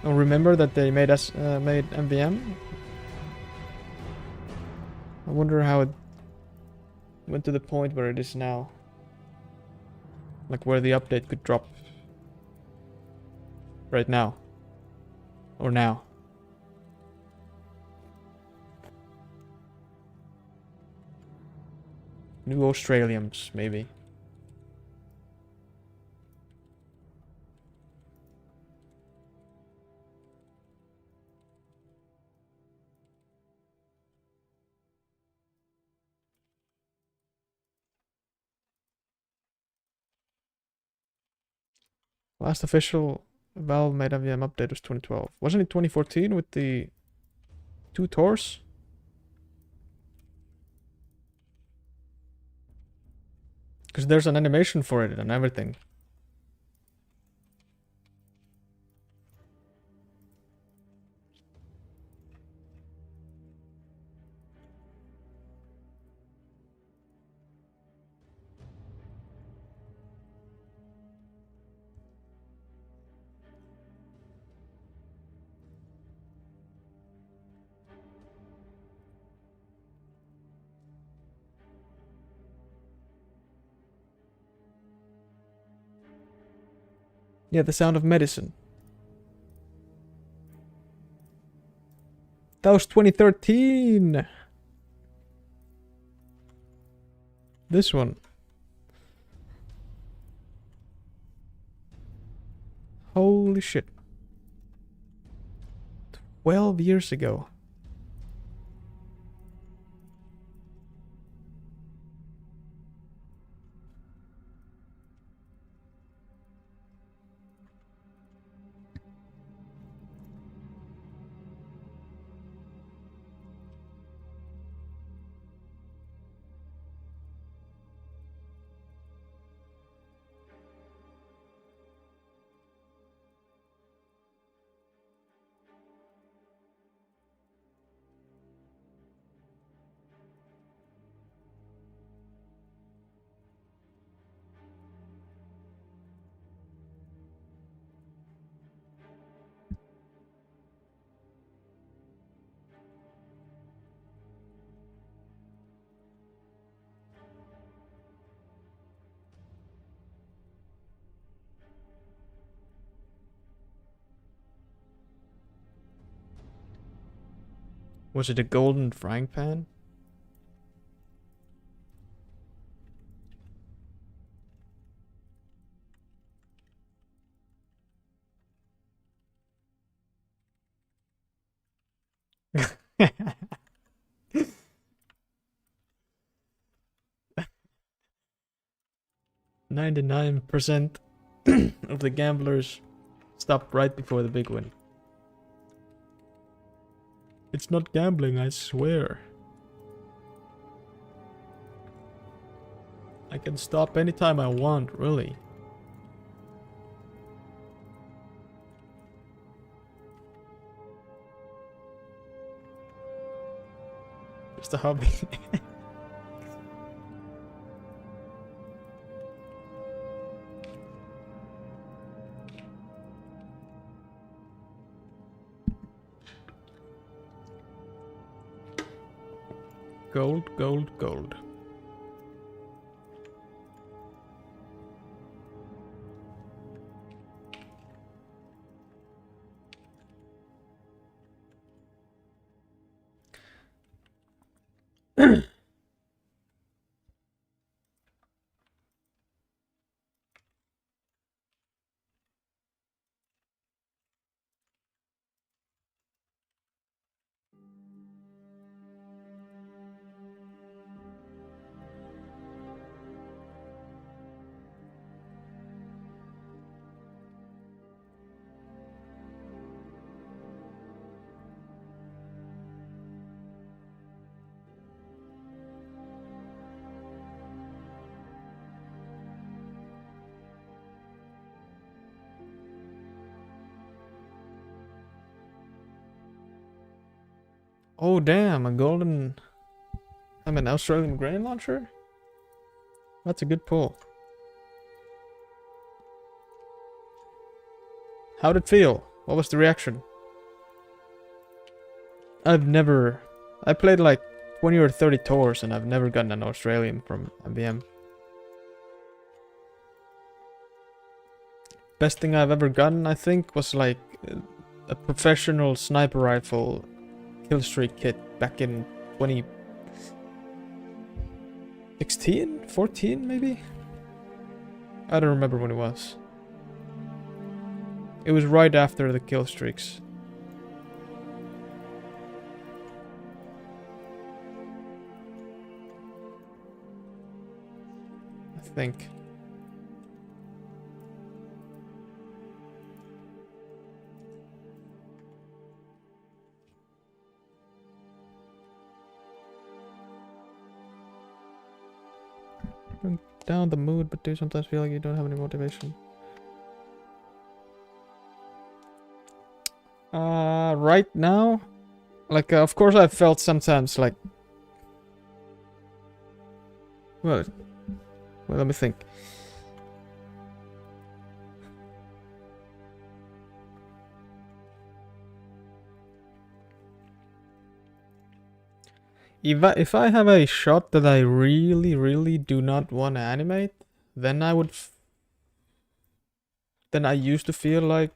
or remember that they made made MVM? I wonder how it went to the point where it is now. Like where the update could drop right now. Or now. New Australians, maybe. Last official Valve made MVM update was 2012. Wasn't it 2014 with the 2 tours? Because there's an animation for it and everything. Yeah, The Sound of Medicine. That was 2013! This one. Holy shit. 12 years ago. Was it a golden frying pan? "99% of the gamblers stop right before the big win. It's not gambling, I swear. I can stop anytime I want, really. Just a hobby." Gold, gold, gold. Oh damn, a golden... I'm an Australian grain launcher? That's a good pull. How'd it feel? What was the reaction? I played like 20 or 30 tours and I've never gotten an Australian from MVM. Best thing I've ever gotten, I think, was like a professional sniper rifle killstreak kit back in 2016? 14 maybe? I don't remember when it was. It was right after the kill streaks. I think. Bring down the mood, but do you sometimes feel like you don't have any motivation? Right now, like, of course I felt sometimes like, well, let me think. If I have a shot that I really do not want to animate, then then I used to feel like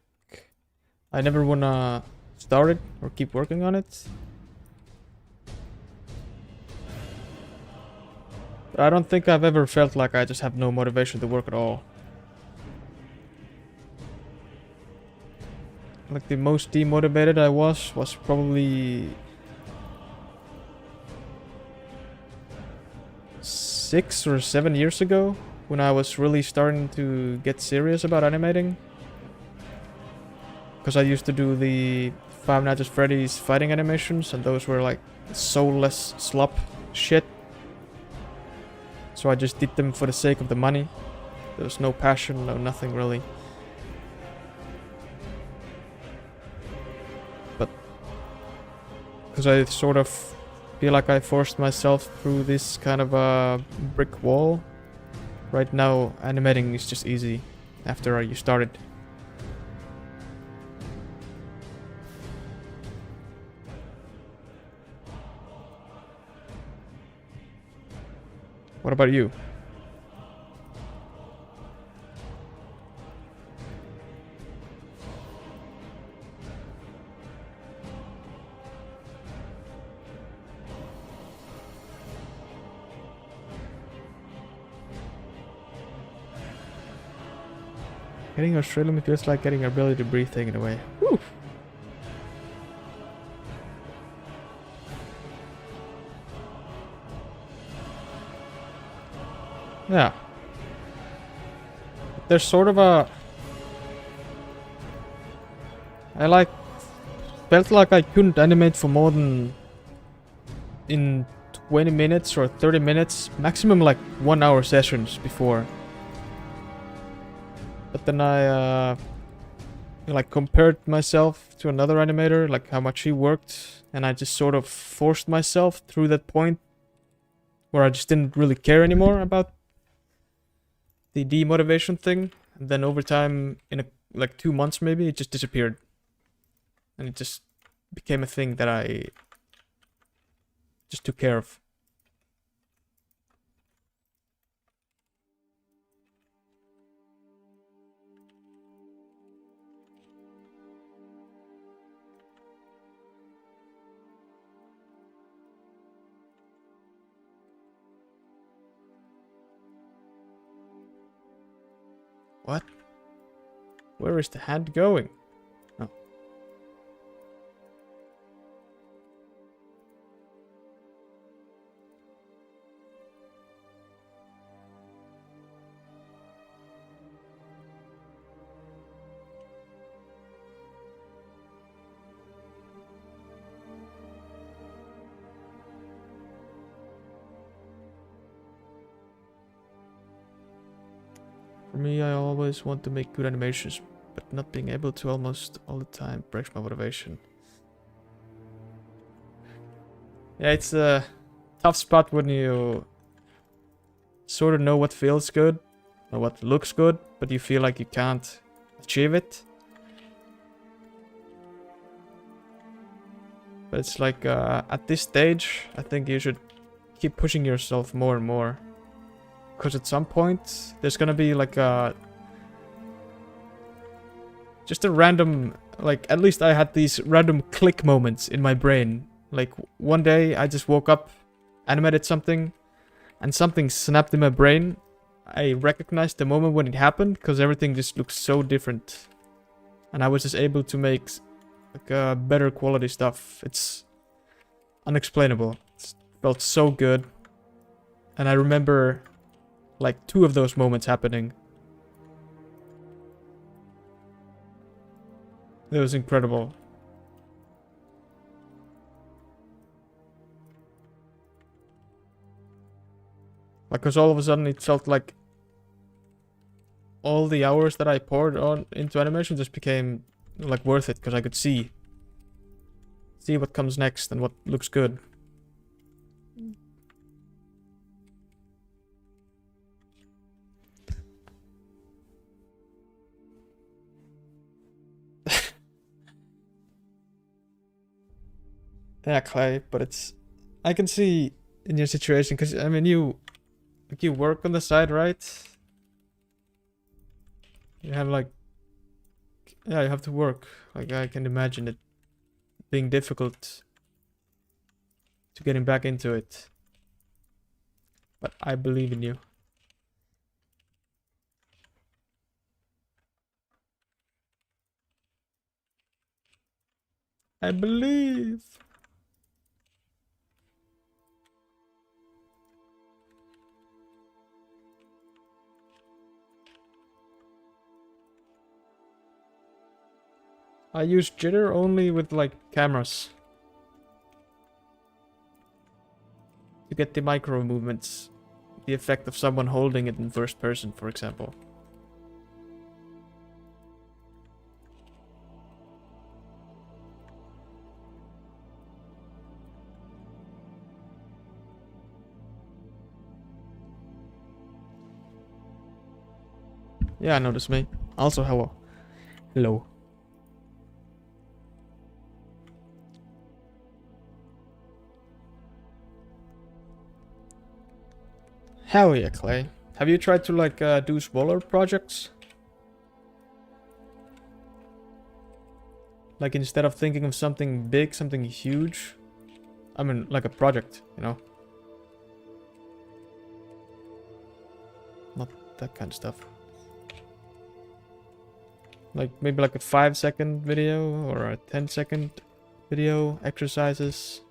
I never wanna start it or keep working on it. But I don't think I've ever felt like I just have no motivation to work at all. Like the most demotivated I was probably 6 or 7 years ago, when I was really starting to get serious about animating. Because I used to do the Five Nights at Freddy's fighting animations, and those were like soulless slop shit. So I just did them for the sake of the money. There was no passion, no nothing really. But because I sort of feel like I forced myself through this kind of a brick wall. Right now, animating is just easy after you started. What about you? Getting Australian feels like getting our ability to breathe taken away. Woo! Yeah. There's sort of a... I felt like I couldn't animate for more than in 20 minutes or 30 minutes, maximum like 1 hour sessions before. But then I like compared myself to another animator, like how much he worked, and I just sort of forced myself through that point where I just didn't really care anymore about the demotivation thing. And then over time, in like 2 months maybe, it just disappeared. And it just became a thing that I just took care of. What? Where is the hand going? Oh. For me, I always want to make good animations, but not being able to almost all the time breaks my motivation. Yeah, it's a tough spot when you sort of know what feels good or what looks good, but you feel like you can't achieve it. But it's like at this stage, I think you should keep pushing yourself more and more. Because at some point, there's gonna be like just a random, like, at least I had these random click moments in my brain. Like, one day I just woke up, animated something, and something snapped in my brain. I recognized the moment when it happened, because everything just looks so different. And I was just able to make, like, better quality stuff. It's unexplainable. It felt so good. And I remember, like, 2 of those moments happening. It was incredible. Like, cause all of a sudden it felt like all the hours that I poured on into animation just became like worth it, because I could see what comes next and what looks good. Yeah, Clay, but it's, I can see in your situation, because I mean you work on the side, right? You have like, yeah, you have to work. Like, I can imagine it being difficult to getting back into it. But I believe in you. I believe. I use jitter only with like cameras to get the micro movements, the effect of someone holding it in first person, for example. Yeah, notice me. Also, hello. Hello. Hell yeah, Clay. Have you tried to like do smaller projects? Like, instead of thinking of something big, something huge? I mean, like a project, you know? Not that kind of stuff. Like, maybe like a 5-second video or a 10-second video, exercises.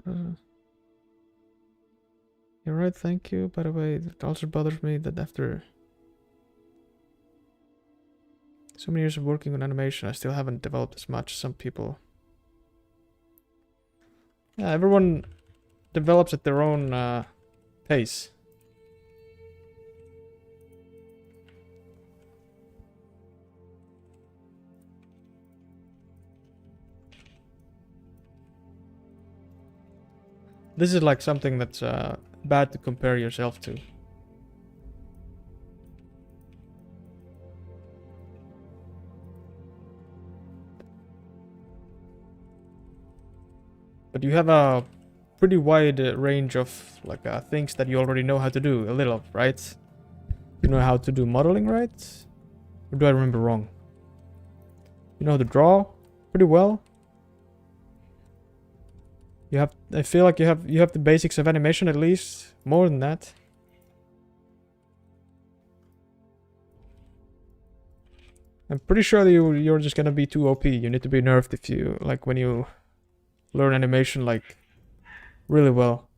Uh, you're right, thank you. By the way, it also bothers me that after so many years of working on animation, I still haven't developed as much as some people. Yeah, everyone develops at their own pace. This is like something that's bad to compare yourself to. But you have a pretty wide range of like things that you already know how to do a little, right? You know how to do modeling, right? Or do I remember wrong? You know how to draw pretty well. You have, I feel like you have the basics of animation at least, more than that. I'm pretty sure that you're just gonna be too OP. You need to be nerfed if you like when you learn animation like really well.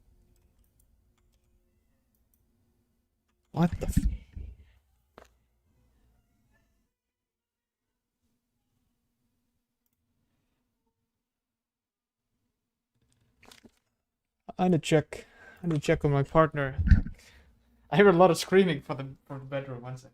What the f- I need to check. I need to check on my partner. I hear a lot of screaming from the bedroom. One sec.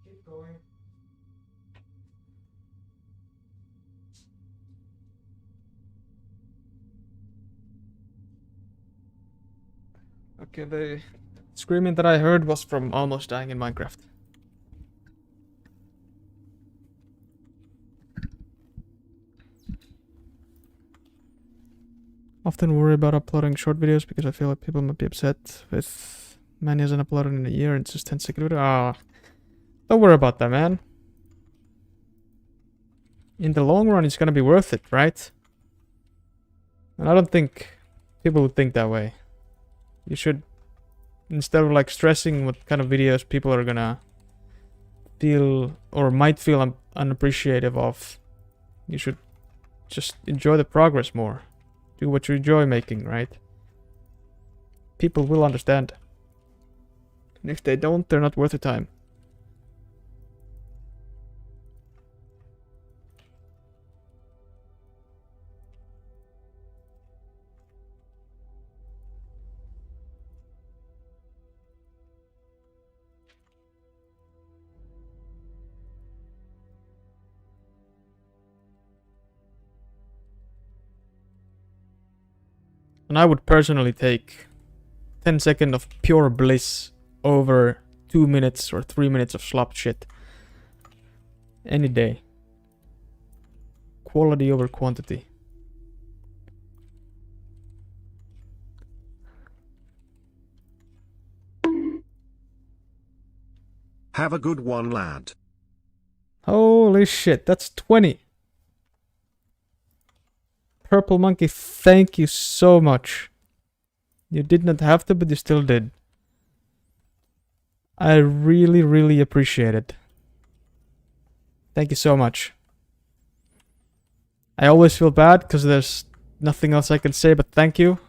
Keep going. Okay, the screaming that I heard was from almost dying in Minecraft. Often worry about uploading short videos because I feel like people might be upset with many hasn't uploaded in a year and it's just 10-second video. Ah, don't worry about that, man. In the long run, it's gonna be worth it, right? And I don't think people would think that way. You should, instead of like stressing what kind of videos people are gonna feel or might feel unappreciative of, you should just enjoy the progress more. Do what you enjoy making, right? People will understand. And if they don't, they're not worth the time. And I would personally take 10 seconds of pure bliss over 2 minutes or 3 minutes of slop shit. Any day. Quality over quantity. Have a good one, lad. Holy shit, that's 20. Purple Monkey, thank you so much. You did not have to, but you still did. I really, really appreciate it. Thank you so much. I always feel bad because there's nothing else I can say but thank you.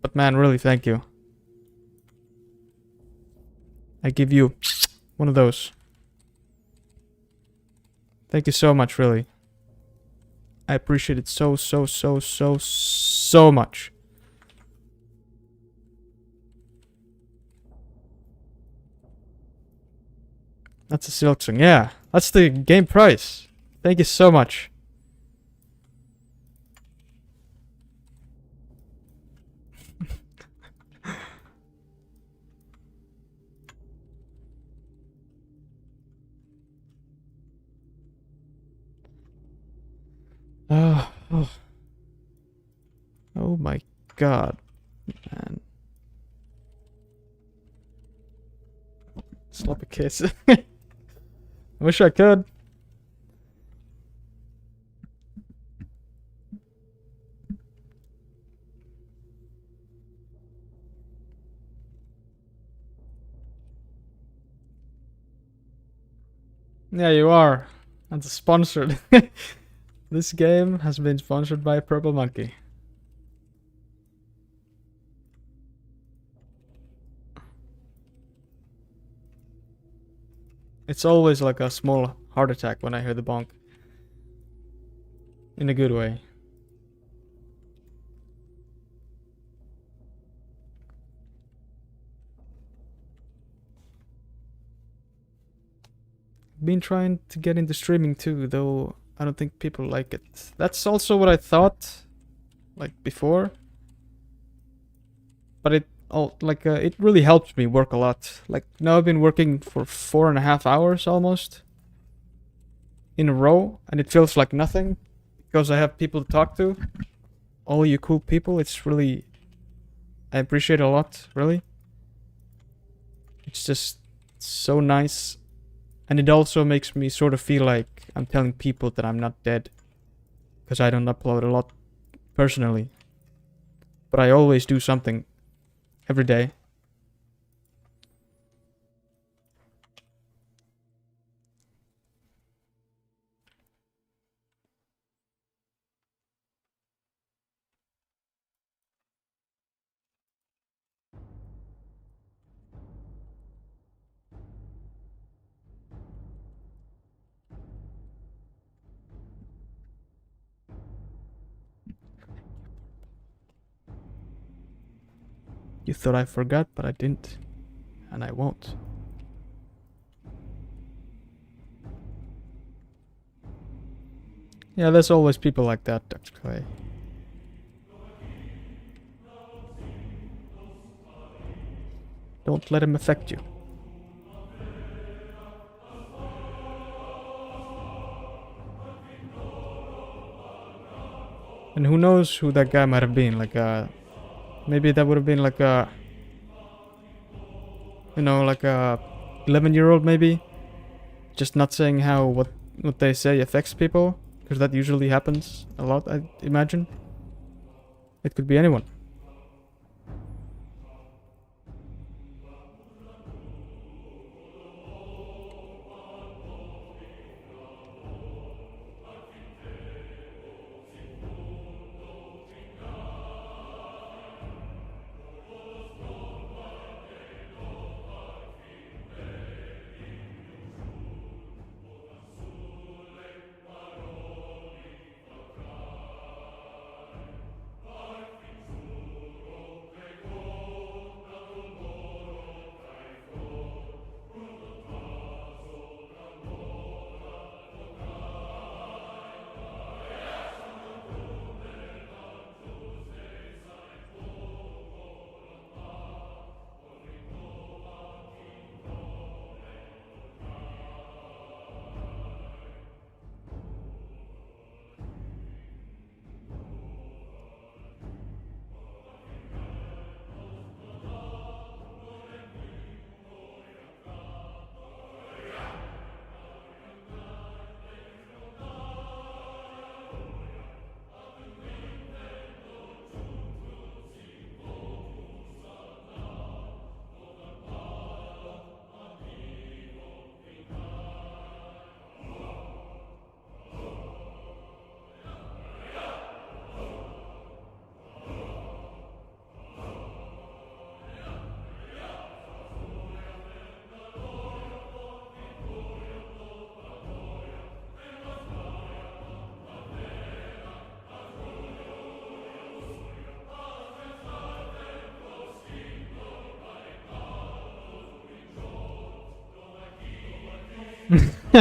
But man, really thank you. I give you one of those. Thank you so much, really. I appreciate it so much. That's a Silksong. Yeah, that's the game price. Thank you so much. Oh, oh. Oh my god, man. Sloppy kiss. I wish I could. Yeah, you are. That's sponsored. This game has been sponsored by Purple Monkey. It's always like a small heart attack when I hear the bonk. In a good way. Been trying to get into streaming too, though I don't think people like it. That's also what I thought, like before. But it really helps me work a lot. Like now I've been working for 4.5 hours almost in a row, and it feels like nothing because I have people to talk to. All you cool people, it's really, I appreciate it a lot, really. It's just so nice. And it also makes me sort of feel like I'm telling people that I'm not dead. Because I don't upload a lot personally. But I always do something every day. You thought I forgot, but I didn't. And I won't. Yeah, there's always people like that, Dr. Clay. Don't let him affect you. And who knows who that guy might have been, like maybe that would have been like a, like a 11-year-old maybe, just not saying how what they say affects people, because that usually happens a lot, I imagine. It could be anyone.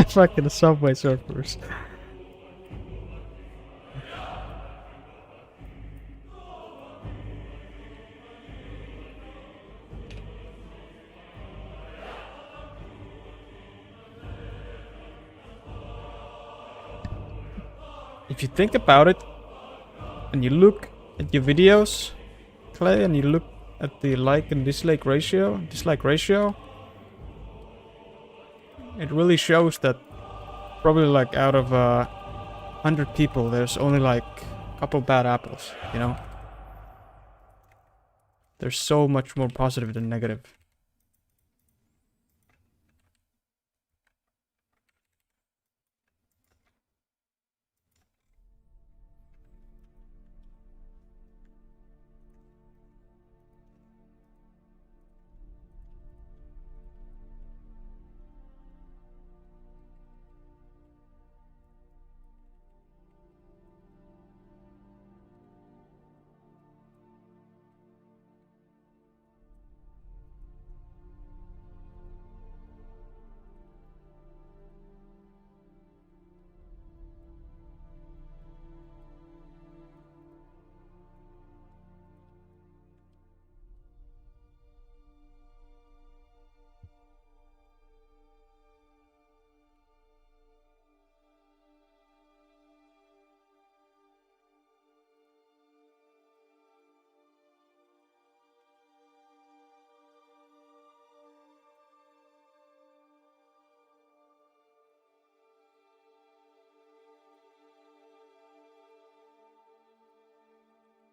Fucking Subway Surfers. If you think about it, and you look at your videos, Clay, and you look at the like and dislike ratio, it really shows that probably like out of 100 people, there's only like a couple bad apples, you know? There's so much more positive than negative.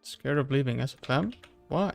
Scared of leaving SFM? Why?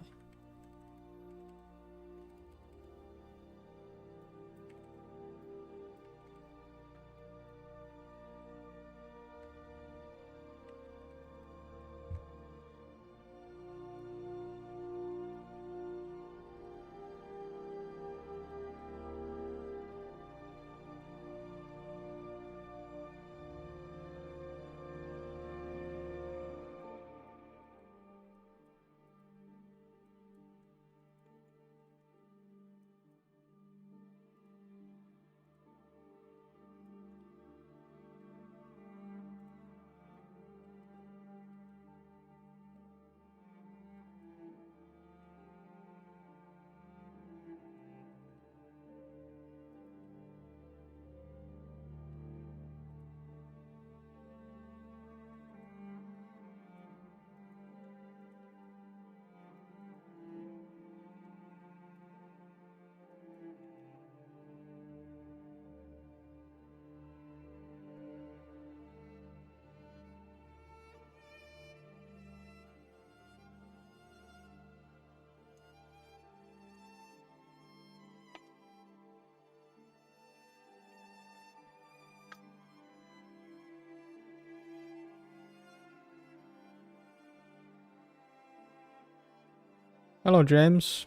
Hello, James.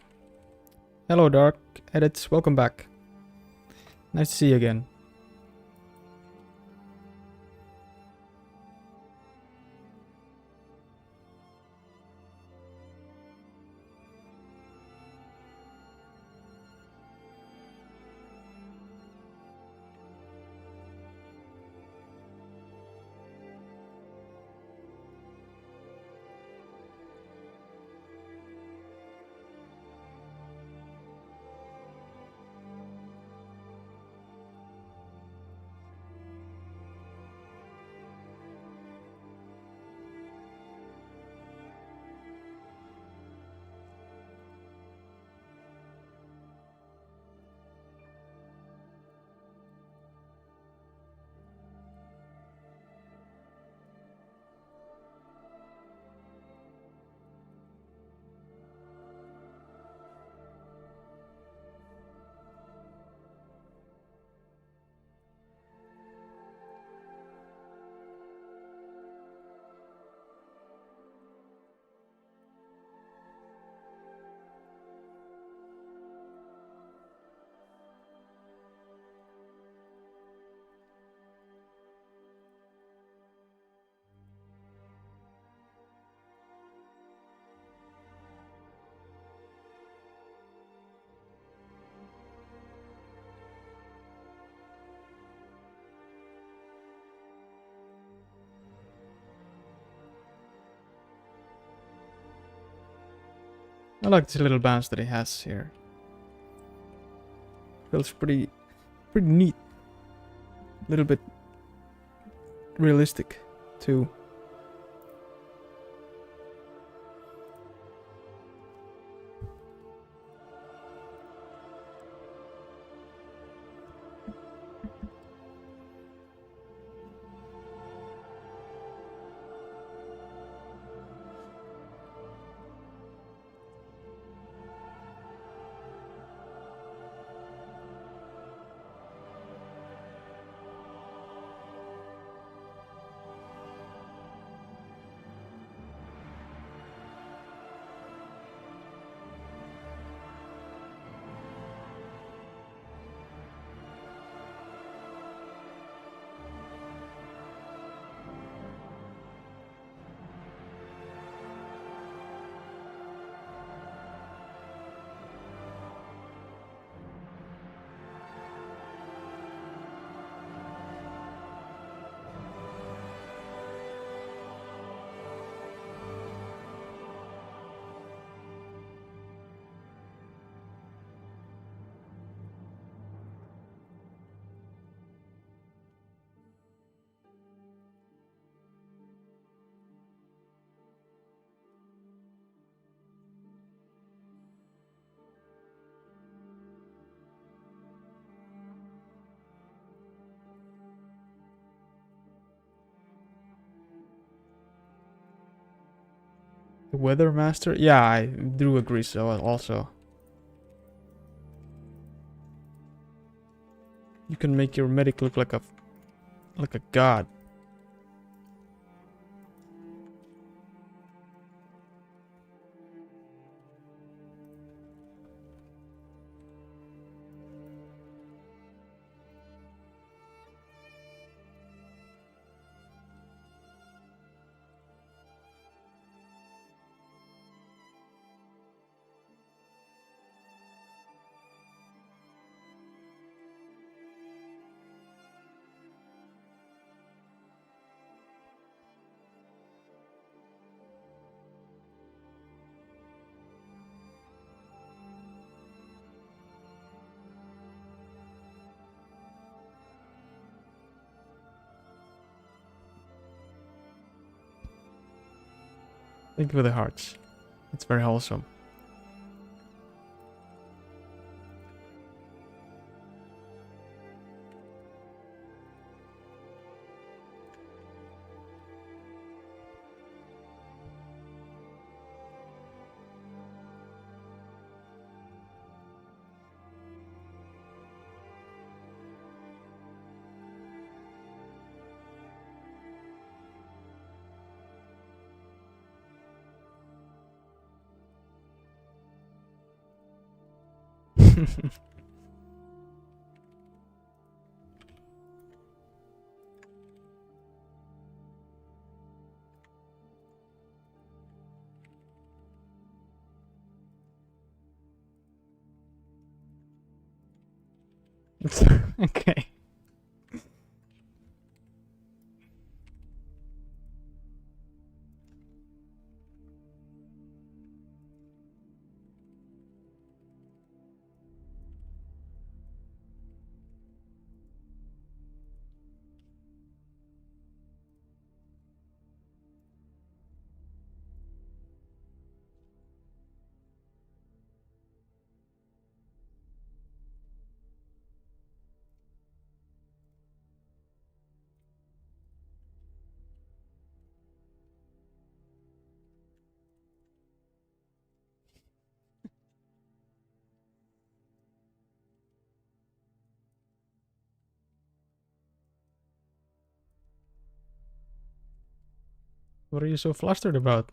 Hello, Dark Edits. Welcome back. Nice to see you again. I like this little bounce that he has here. Feels pretty neat. A little bit realistic too. The Weather Master? Yeah, I do agree so also. You can make your medic look like a god. Thank you for the hearts. It's very wholesome. Okay. What are you so flustered about?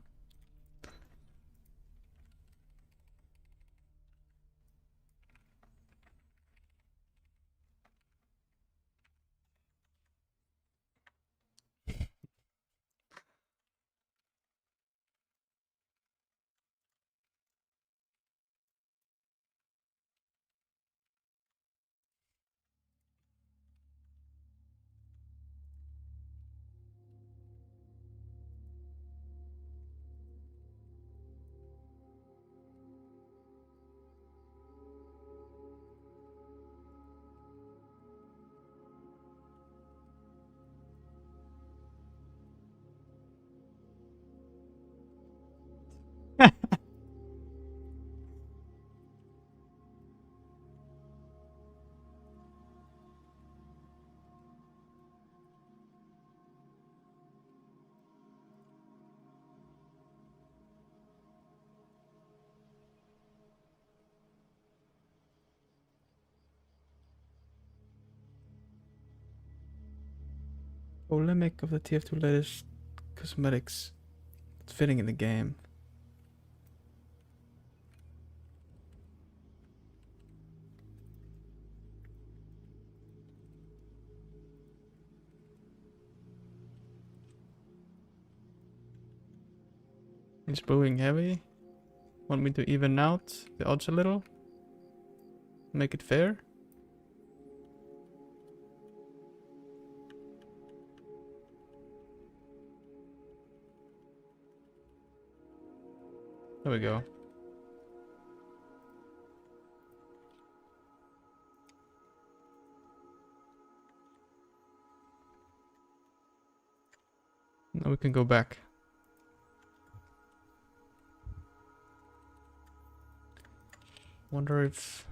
Polemic of the TF2 latest cosmetics. It's fitting in the game. It's booing heavy. Want me to even out the odds a little? Make it fair? There we go. Now we can go back. Wonder if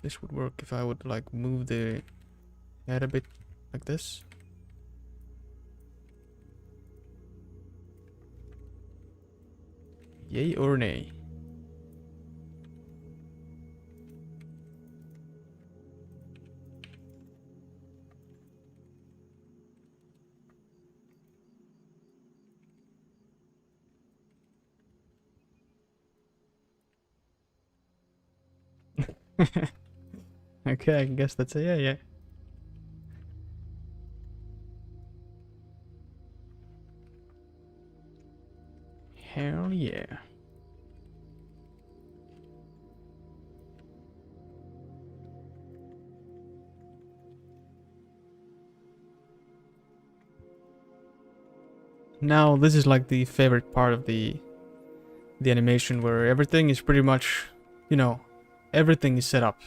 this would work if I would like move the head a bit like this. Yay or nay? Okay, I guess that's a yeah. Hell yeah. Now this is like the favorite part of the animation where everything is pretty much, you know, everything is set up.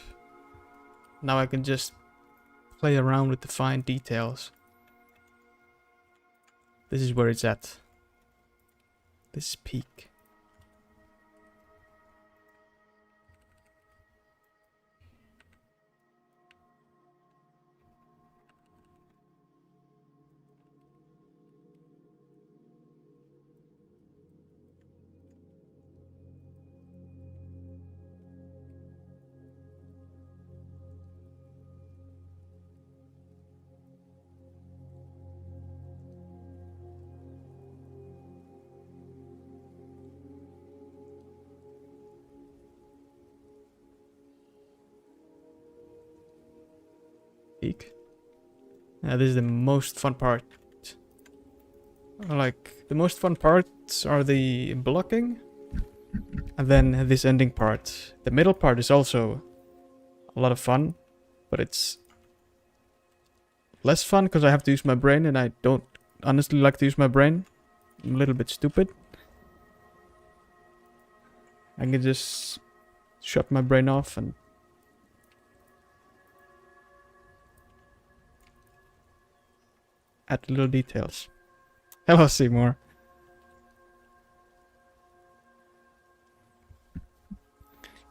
Now I can just play around with the fine details. This is where it's at. This is peak. Peak. Yeah, this is the most fun part. Like, the most fun parts are the blocking, and then this ending part. The middle part is also a lot of fun, but it's less fun because I have to use my brain, and I don't honestly like to use my brain. I'm a little bit stupid. I can just shut my brain off and add little details. Hello, Seymour.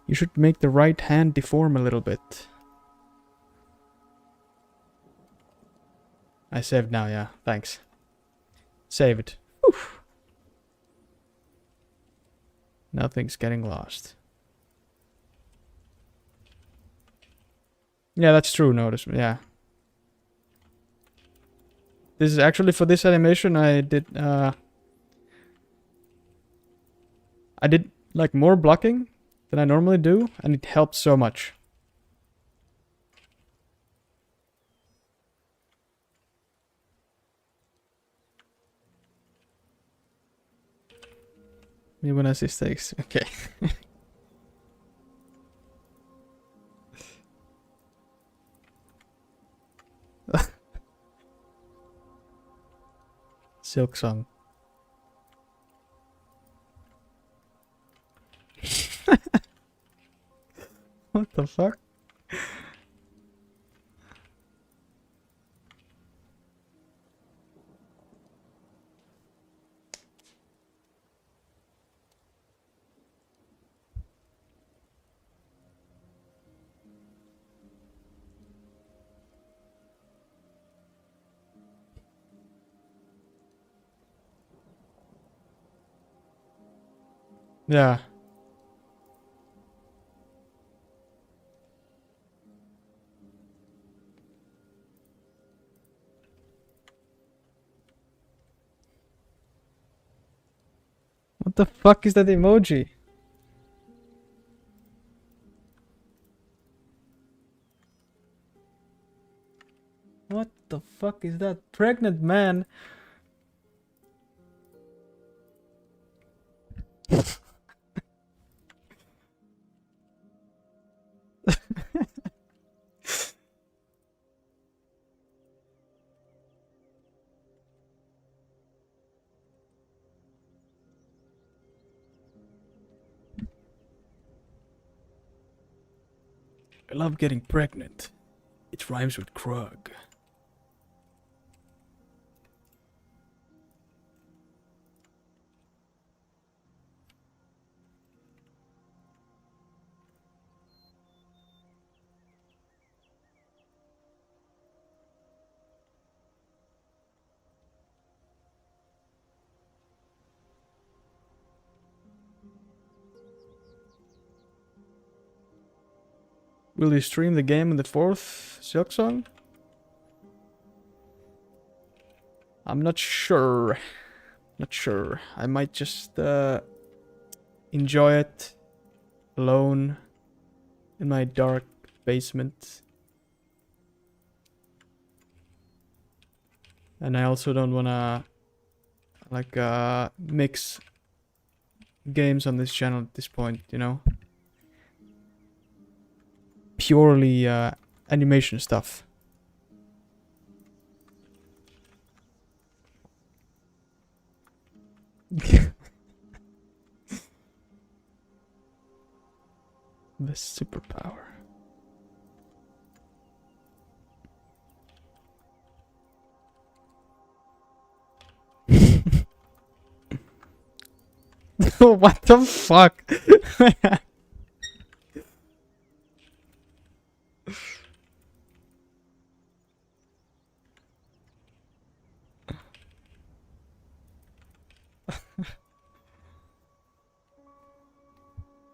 You should make the right hand deform a little bit. I saved now, yeah. Thanks. Saved. Oof. Nothing's getting lost. Yeah, that's true, notice. Yeah. This is actually for this animation I did like more blocking than I normally do, and it helps so much. Me when I see stakes. Okay. Silksong. What the fuck? Yeah. What the fuck is that emoji? What the fuck is that? Pregnant man. I love getting pregnant. It rhymes with Krug. Will you stream the game in the 4th Silksong? I'm not sure. Not sure. I might just enjoy it alone in my dark basement. And I also don't wanna like mix games on this channel at this point, you know? Purely animation stuff. The superpower. What the fuck?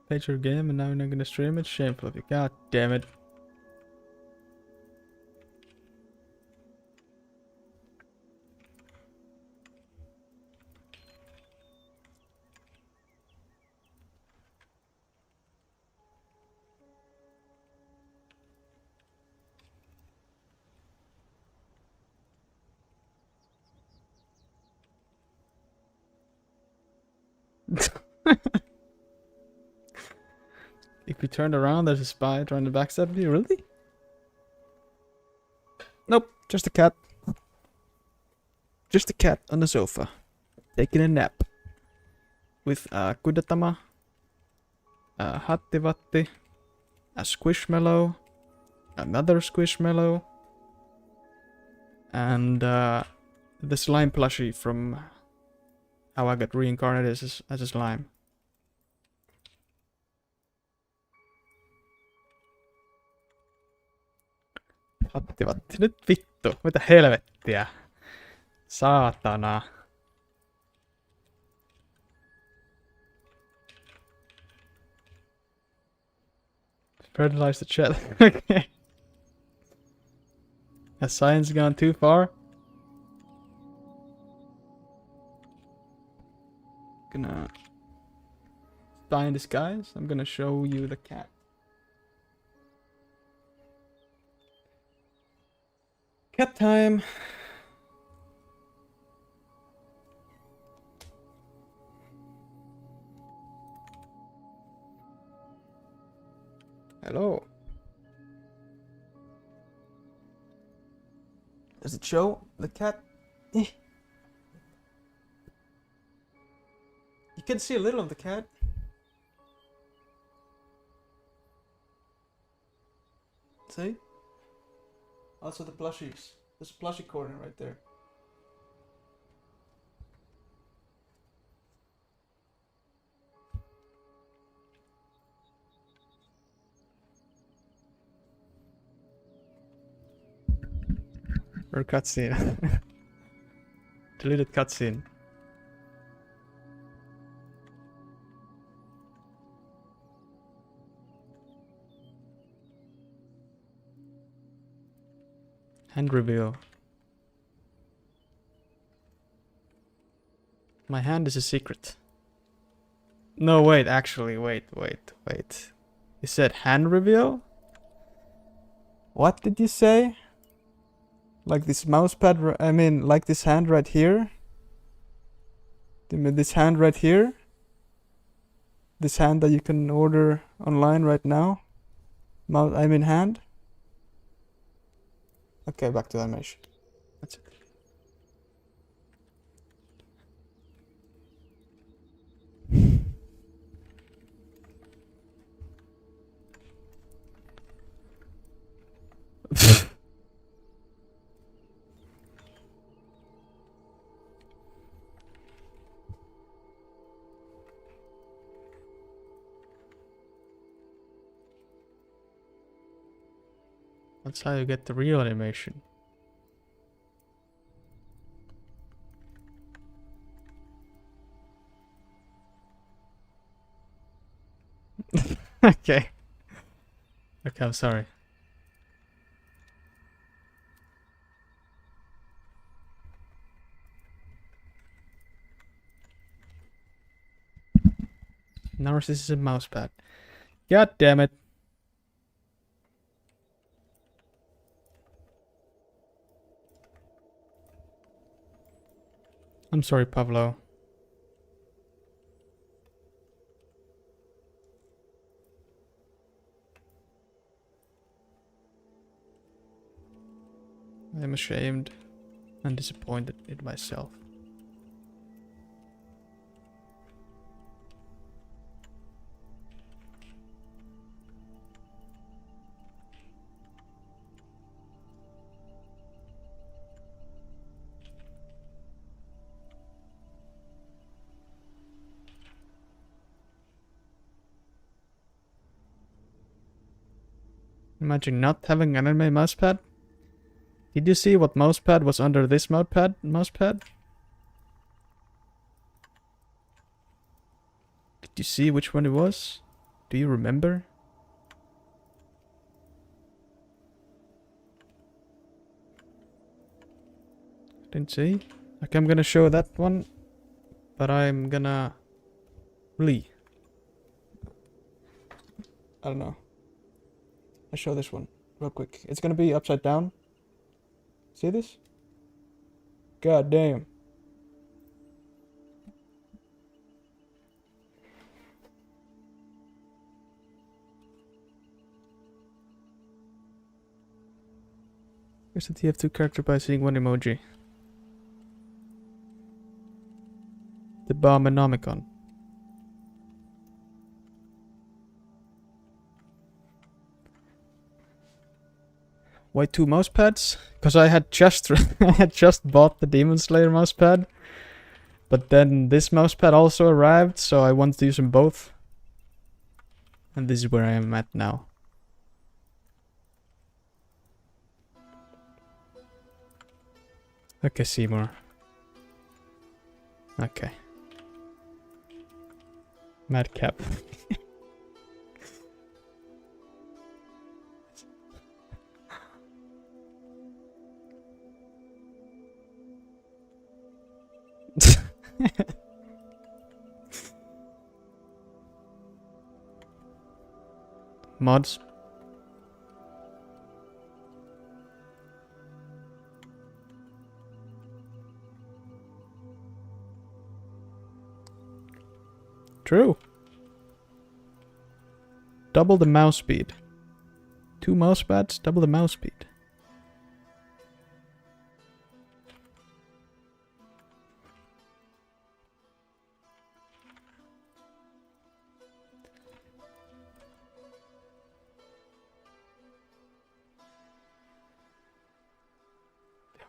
Played your game and now you're not gonna stream it? Shameful of you. God damn it. If you turned around, there's a spy trying to backstab you. Really? Nope, just a cat. Just a cat on the sofa, taking a nap. With a Kudatama, a Hattivatti, a Squishmallow, another Squishmallow, and the slime plushie from how I got reincarnated as a slime. Hattivatti, nyt vittu, mitä helvettiä. Saatana. Fertilize the chat. Okay. Has science gone too far? Gonna spy in disguise. I'm gonna show you the cat. Cat time. Hello. Does it show the cat? You can see a little of the cat. See? Also the plushies. There's a plushie corner right there. Or cutscene. Deleted cutscene. Hand reveal. My hand is a secret. No, wait, actually, wait. You said hand reveal? What did you say? Like this mousepad, I mean, like this hand right here? You mean this hand right here? This hand that you can order online right now? Mouse, I mean hand? Okay, back to the animation. That's it. That's how you get the real animation. Okay. Okay, I'm sorry. Narcissism mousepad. God damn it. I'm sorry, Pablo. I'm ashamed and disappointed in myself. Imagine not having an anime mousepad. Did you see what mousepad was under this mousepad? Did you see which one it was? Do you remember? Didn't see. Okay, I'm gonna show that one, but I'm gonna I don't know. I'll show this one real quick. It's gonna be upside down. See this? God damn. Here's the TF2 character by seeing one emoji. The Bombenomicon. Why 2 mousepads? Because I had just I had just bought the Demon Slayer mousepad, but then this mousepad also arrived, so I wanted to use them both. And this is where I am at now. Okay, Seymour. Okay. Madcap. Mods. True. Double the mouse speed. 2 mousepads, double the mouse speed.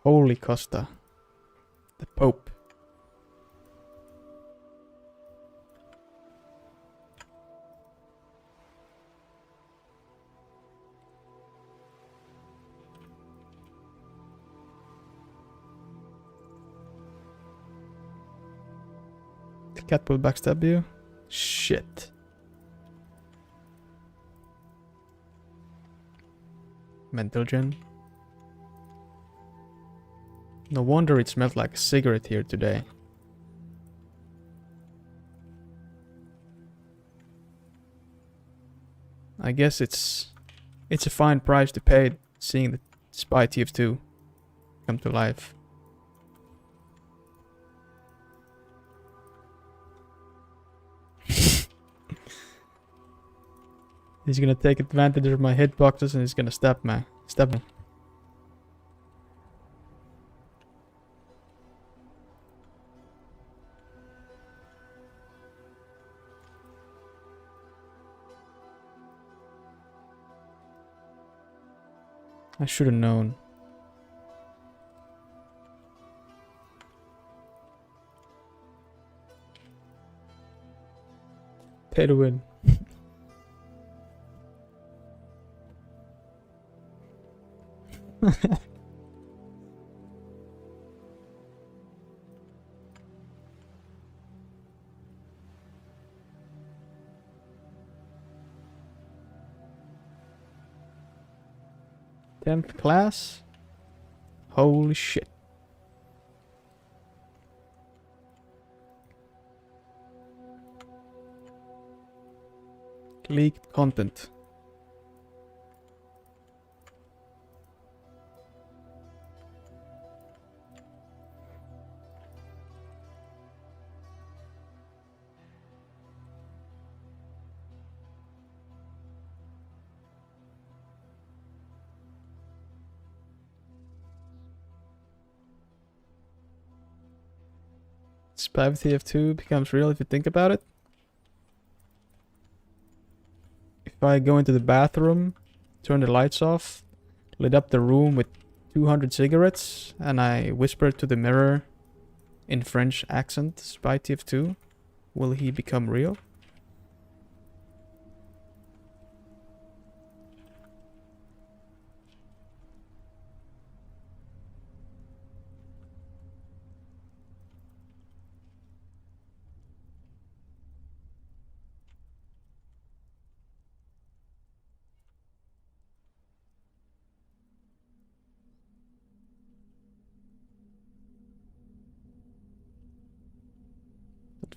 Holy Costa. The Pope. The cat will backstab you? Shit. Mental gen. No wonder it smelled like a cigarette here today. I guess it's a fine price to pay seeing the Spy TF2 come to life. He's gonna take advantage of my hitboxes and he's gonna stab me. I should have known. Pay to win. 10th class? Holy shit. Leaked content. Spy with TF2 becomes real if you think about it. If I go into the bathroom, turn the lights off, lit up the room with 200 cigarettes, and I whisper to the mirror in French accent, Spy TF2, will he become real?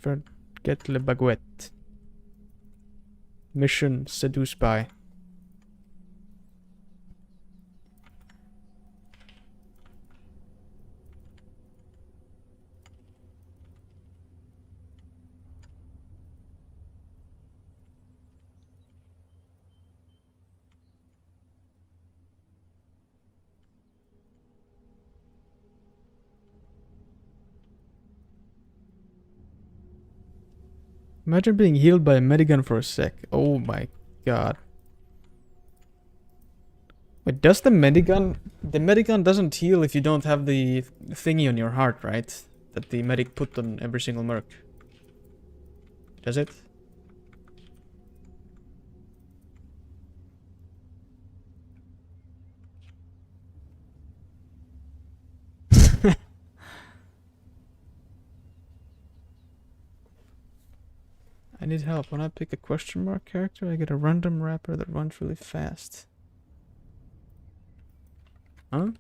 Don't forget le baguette. Mission seduce by. Imagine being healed by a medigun for a sec. Oh my god. Wait, does the medigun... The medigun doesn't heal if you don't have the thingy on your heart, right? That the medic put on every single merc. Does it? I need help. When I pick a question mark character, I get a random rapper that runs really fast. Huh?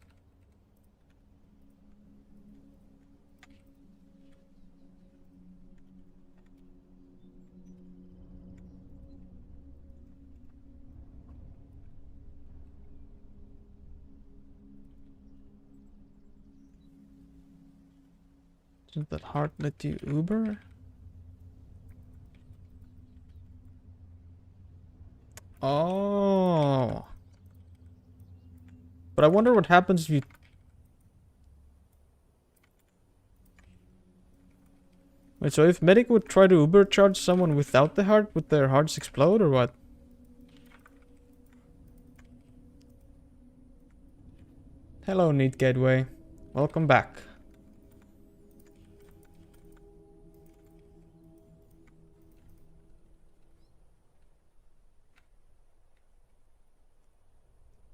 Doesn't that heart let you Uber? Oh. But I wonder what happens if you... Wait, so if medic would try to Uber charge someone without the heart, would their hearts explode or what? Hello, Neat Gateway. Welcome back.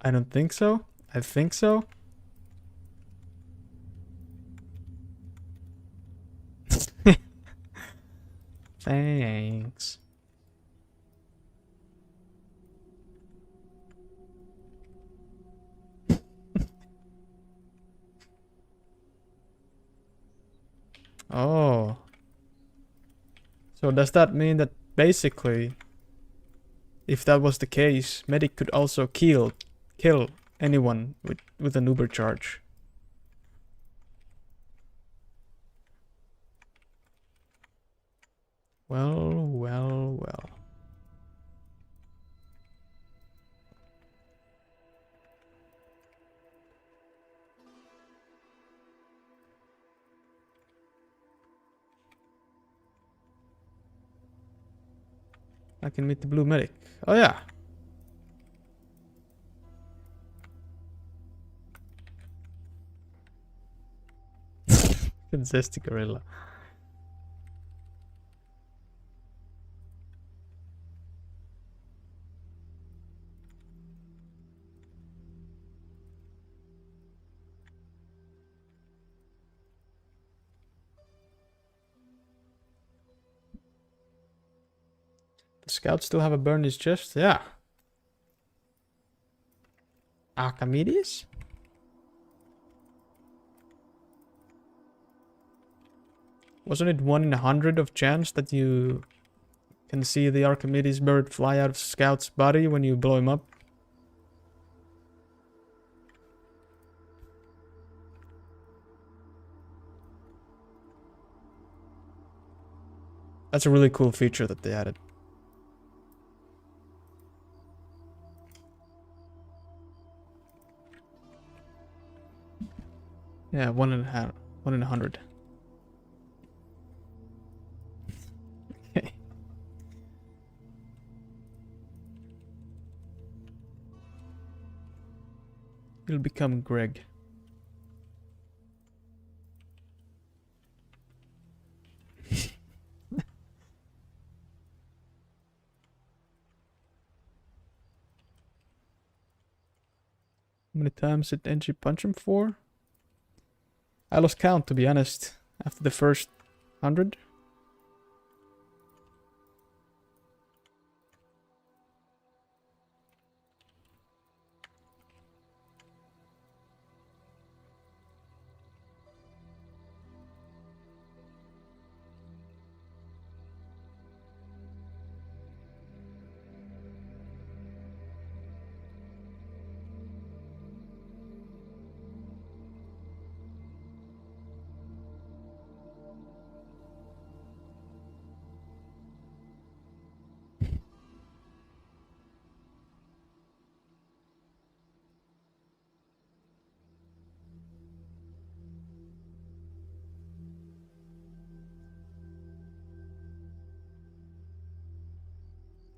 I don't think so. I think so. Thanks. Oh. So does that mean that basically, if that was the case, medic could also kill anyone with an Uber charge? Well, well, well. I can meet the blue medic. Oh yeah. Zesty gorilla. The scout still have a burn in his chest? Yeah. Archimedes? Wasn't it 1 in 100 of chance that you can see the Archimedes bird fly out of Scout's body when you blow him up? That's a really cool feature that they added. Yeah, 1 in 100. Okay. You'll become Greg. How many times did NG punch him for? I lost count, to be honest, after the first 100.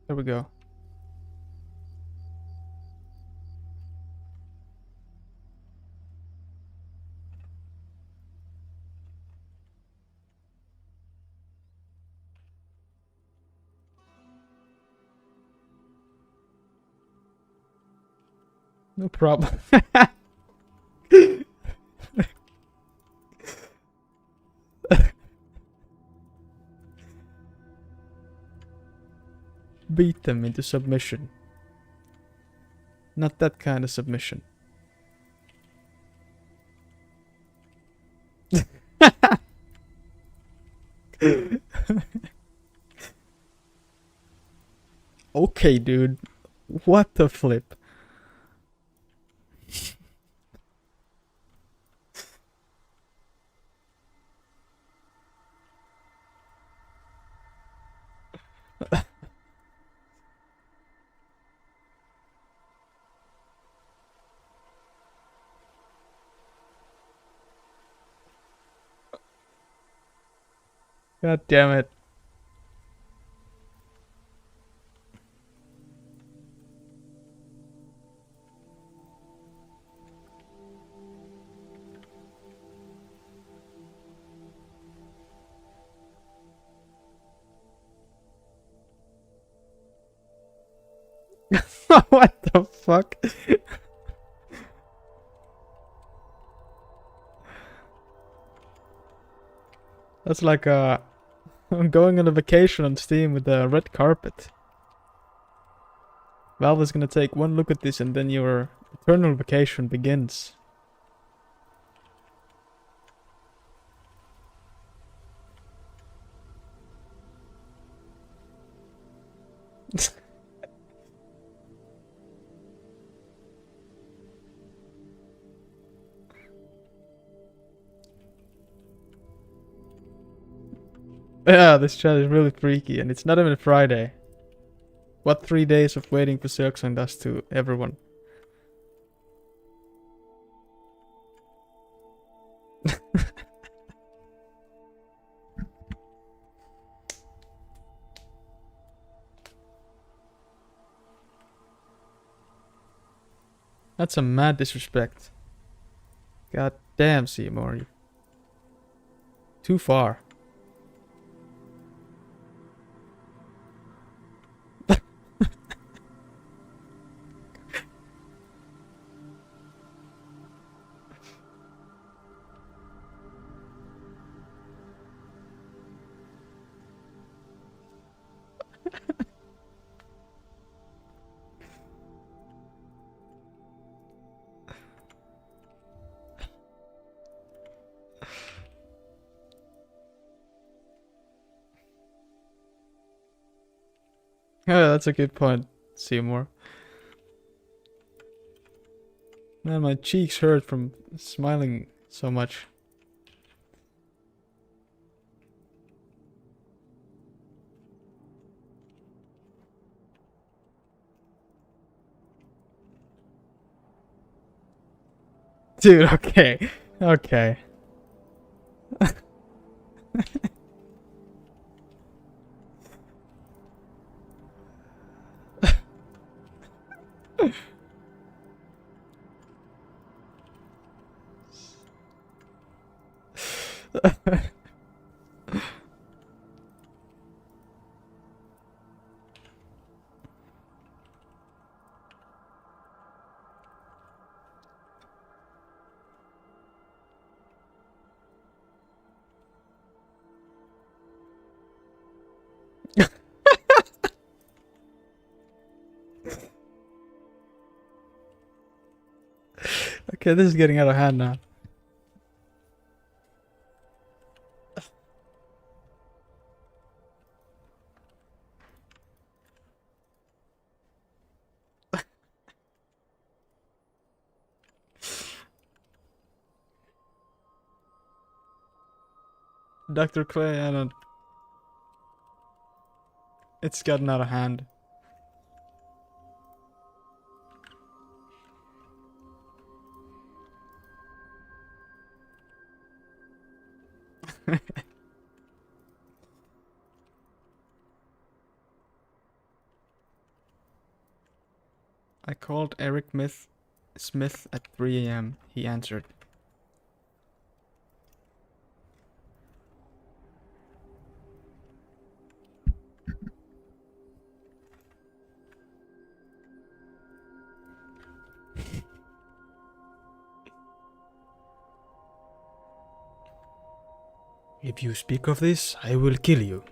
There we go. No problem. Beat them into submission. Not that kind of submission. Okay, dude. What the flip? God damn it. What the fuck? That's like I'm going on a vacation on Steam with a red carpet. Valve is gonna take one look at this and then your eternal vacation begins. Yeah, this chat is really freaky, and it's not even Friday. What 3 days of waiting for Silksong does to everyone. That's a mad disrespect. God damn, Seymour. Too far. Yeah, that's a good point, Seymour. Man, my cheeks hurt from smiling so much. Dude, okay. Okay. Okay, this is getting out of hand now. Dr. Clay, I don't... It's gotten out of hand. I called Eric Smith at 3 a.m. He answered. If you speak of this, I will kill you.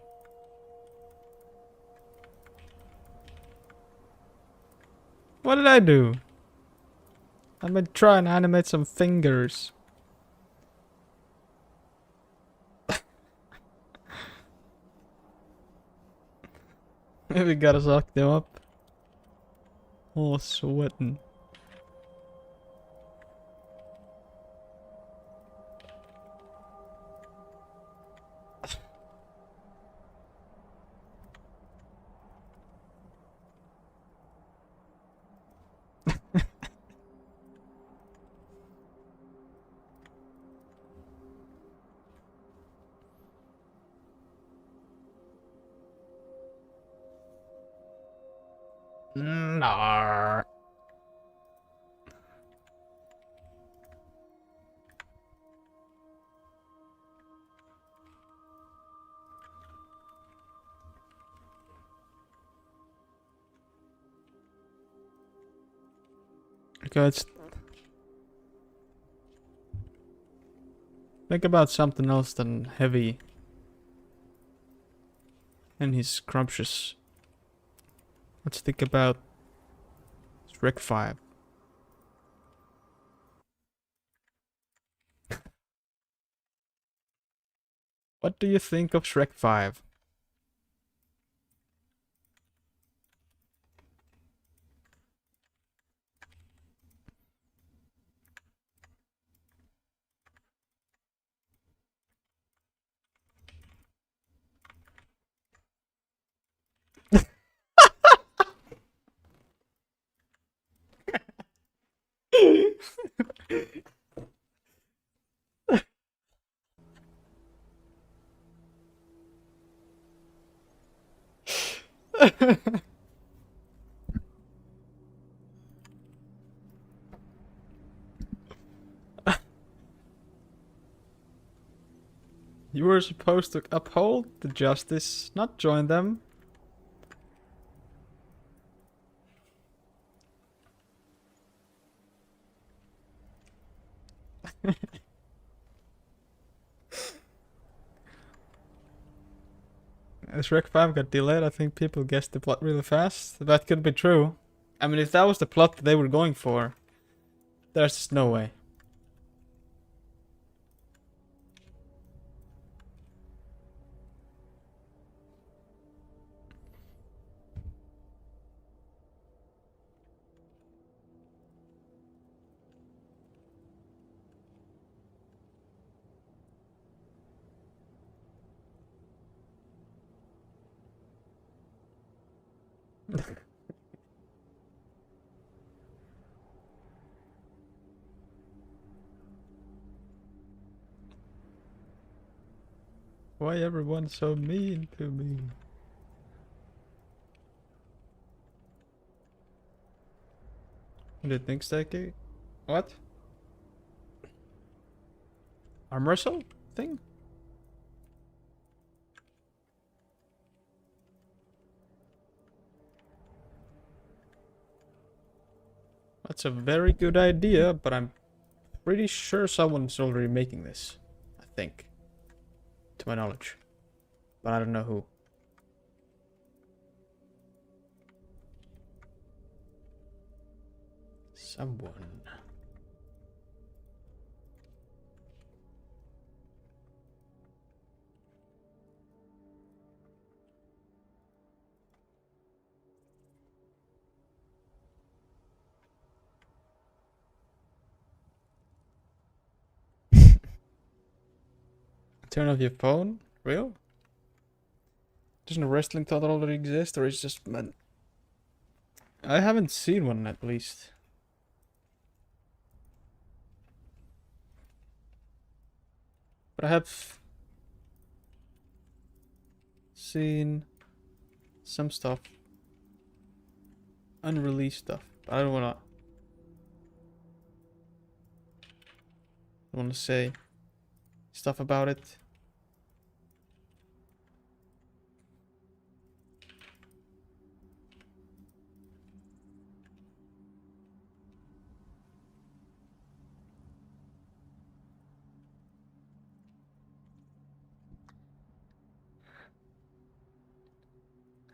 What did I do? I'm gonna try and animate some fingers. We gotta suck them up. All sweating. No. Okay, let's think about something else than heavy and his scrumptious. Let's think about Shrek 5. What do you think of Shrek 5? You were supposed to uphold the justice, not join them. As Shrek 5 got delayed, I think people guessed the plot really fast. That could be true. I mean, if that was the plot that they were going for, there's just no way. Why everyone so mean to me? What do you think, Steaky? What? Arm wrestle thing? That's a very good idea, but I'm pretty sure someone's already making this. I think. To my knowledge. But I don't know who. Someone. Turn off your phone? Real? Doesn't a wrestling title already exist, or is just man? I haven't seen one at least. But I have seen some stuff. Unreleased stuff. But I don't wanna say stuff about it.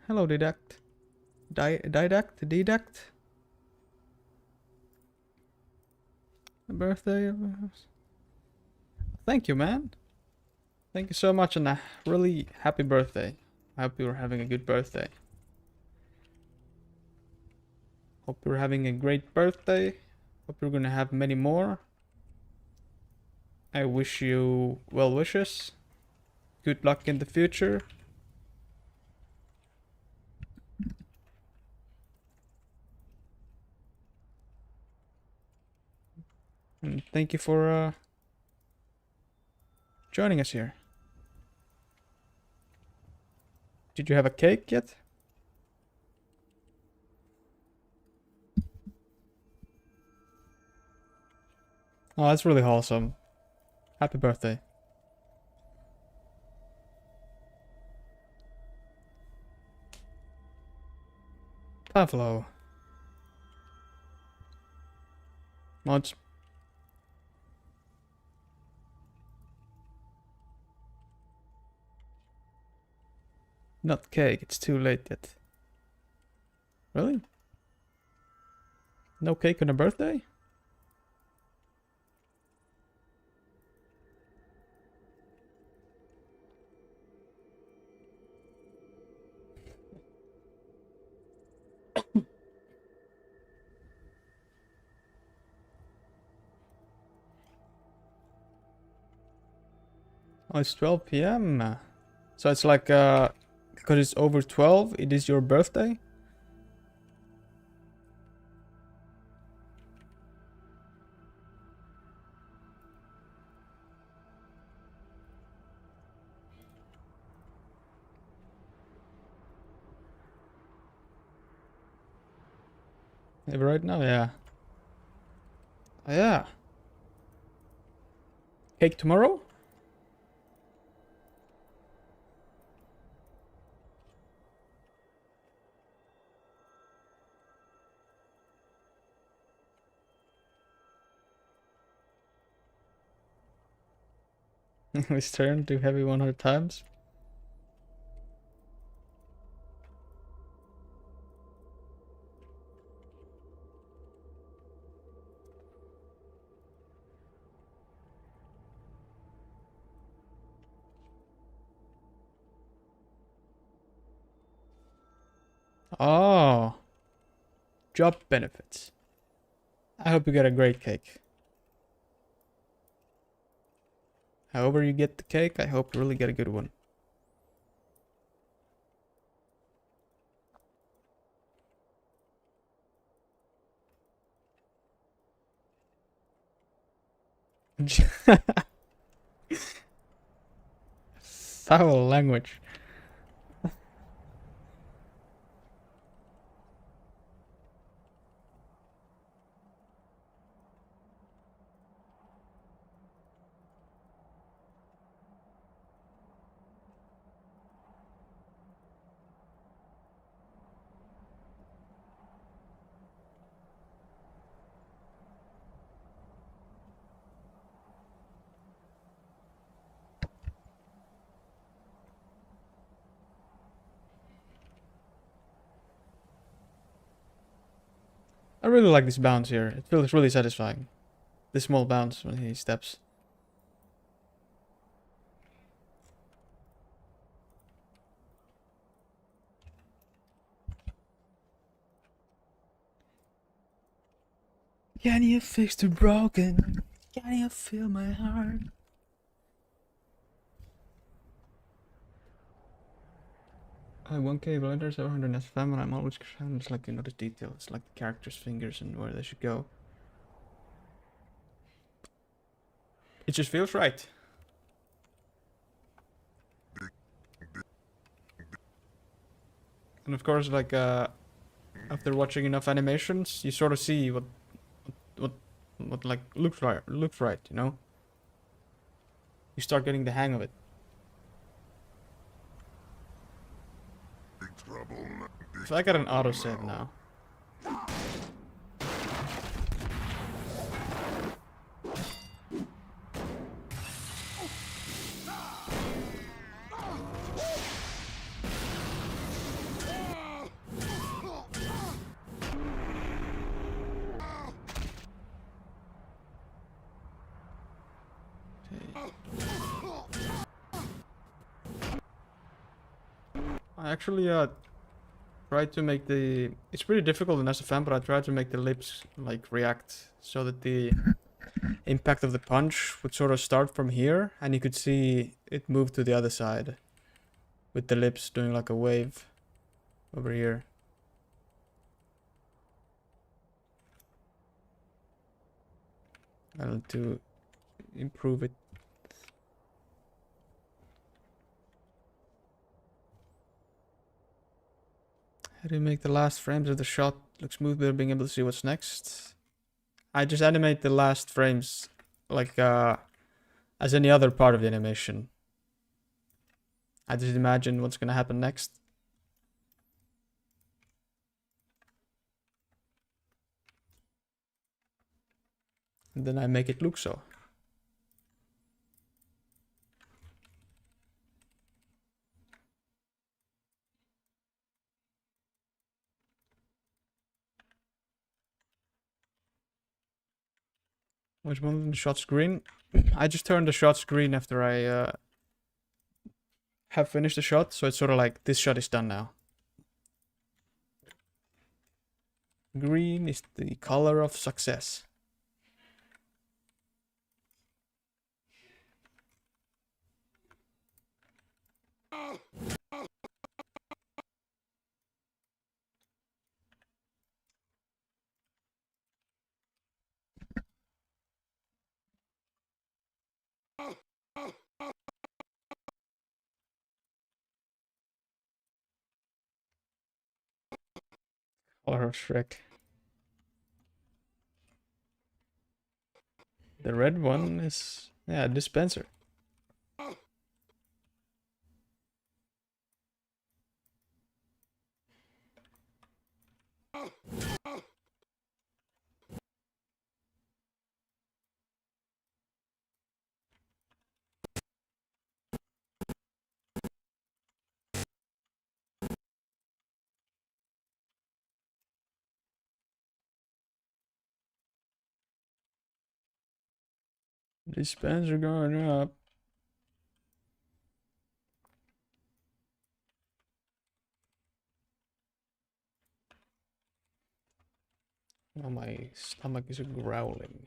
Hello, Didact. Didact? Birthday? Thank you, man. Thank you so much, and a really happy birthday. I hope you're having a good birthday. Hope you're having a great birthday. Hope you're gonna have many more. I wish you well wishes. Good luck in the future. And thank you for joining us here. Did you have a cake yet? Oh, that's really wholesome. Happy birthday. Pavlo. Mods. Not cake, it's too late yet. Really? No cake on a birthday? Oh, it's 12 p.m. So it's like, because it's over 12, it is your birthday? Maybe right now, yeah. Oh, yeah. Cake tomorrow? His turn to heavy 100 times. Oh. Job benefits. I hope you get a great cake. However you get the cake, I hope you really get a good one. Foul language. I really like this bounce here. It feels really satisfying. This small bounce when he steps. Can you fix the broken? Can you feel my heart? I 1K blender 700 SFM and I'm always trying to like notice details like the characters' fingers and where they should go. It just feels right. And of course, like after watching enough animations, you sort of see what what like looks right, you know? You start getting the hang of it. Big trouble now. So I got an autosave now. I actually tried to make the... It's pretty difficult in SFM, but I tried to make the lips like react so that the impact of the punch would sort of start from here and you could see it move to the other side with the lips doing like a wave over here. I need to improve it. How do you make the last frames of the shot look smooth without being able to see what's next? I just animate the last frames like as any other part of the animation. I just imagine what's gonna happen next. And then I make it look so. Which one? The shot screen? I just turn the shot screen after I have finished the shot, so it's sort of like this shot is done now. Green is the color of success. Color of Shrek. The red one is, yeah, dispenser. Dispenser going up. Oh, my stomach is growling.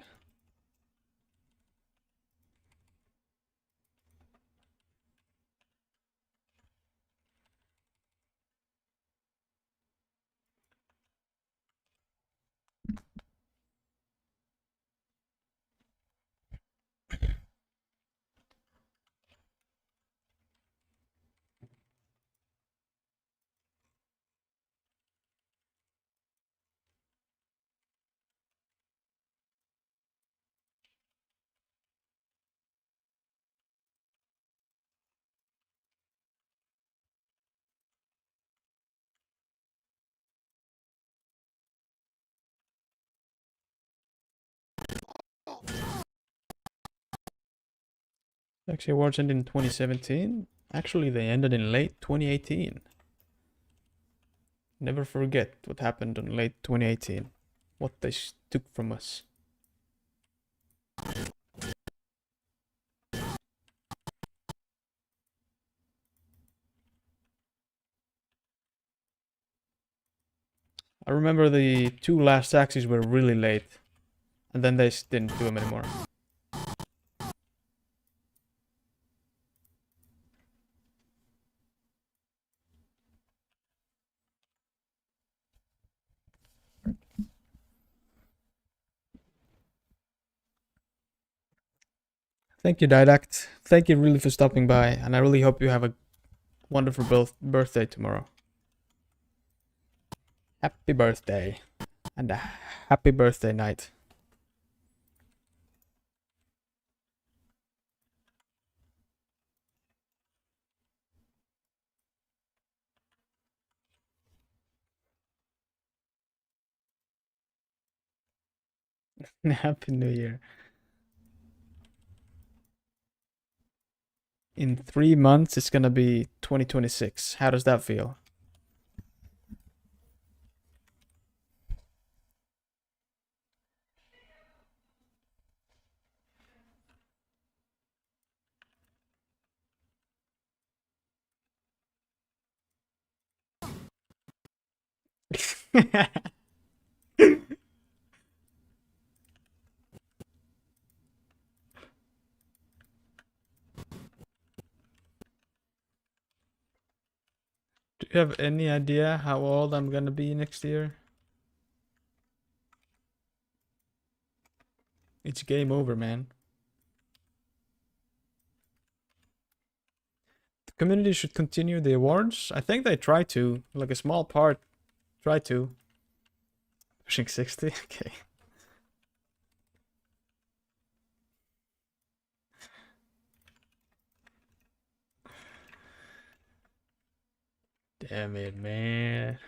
Actually, awards ended in 2017. Actually, they ended in late 2018. Never forget what happened in late 2018. What they took from us. I remember the two last taxis were really late. And then they didn't do them anymore. Thank you, Didact. Thank you really for stopping by, and I really hope you have a wonderful birthday tomorrow. Happy birthday, and a happy birthday night. Happy New Year. In 3 months, it's gonna be 2026. How does that feel? Do you have any idea how old I'm gonna be next year? It's game over, man. The community should continue the awards. I think they try to, like a small part, try to. Pushing 60? Okay. Damn it, man.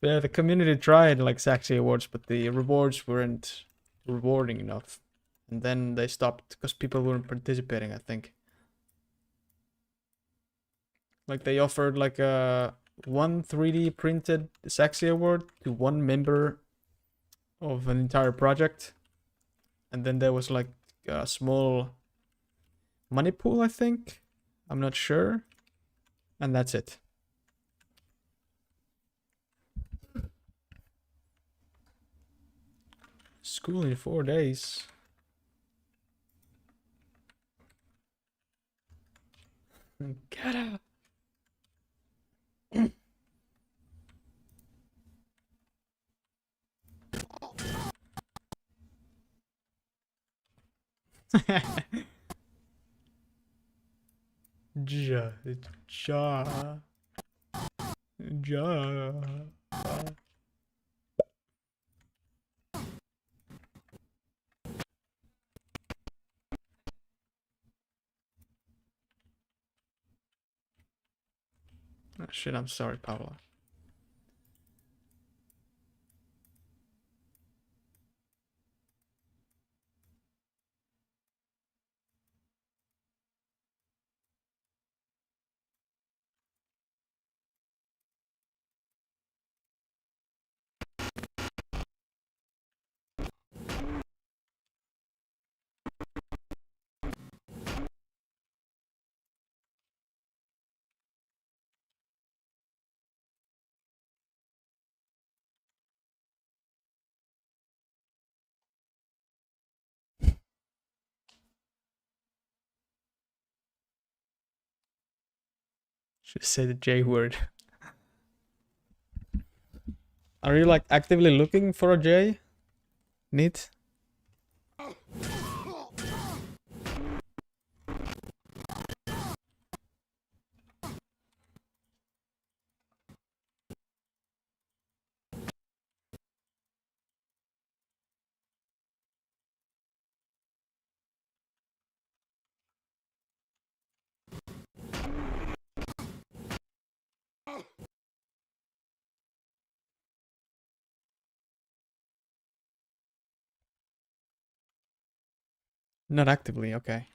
Yeah, the community tried like Saxy Awards, but the rewards weren't rewarding enough. And then they stopped because people weren't participating, I think. Like they offered like a one 3D printed Saxy Award to one member of an entire project. And then there was like a small money pool, I think. I'm not sure. And that's it. School in 4 days. Get out. Ja, ja, ja. Oh, shit, I'm sorry, Paula. Should say the J word. Are you like actively looking for a J? Neat. Not actively, okay.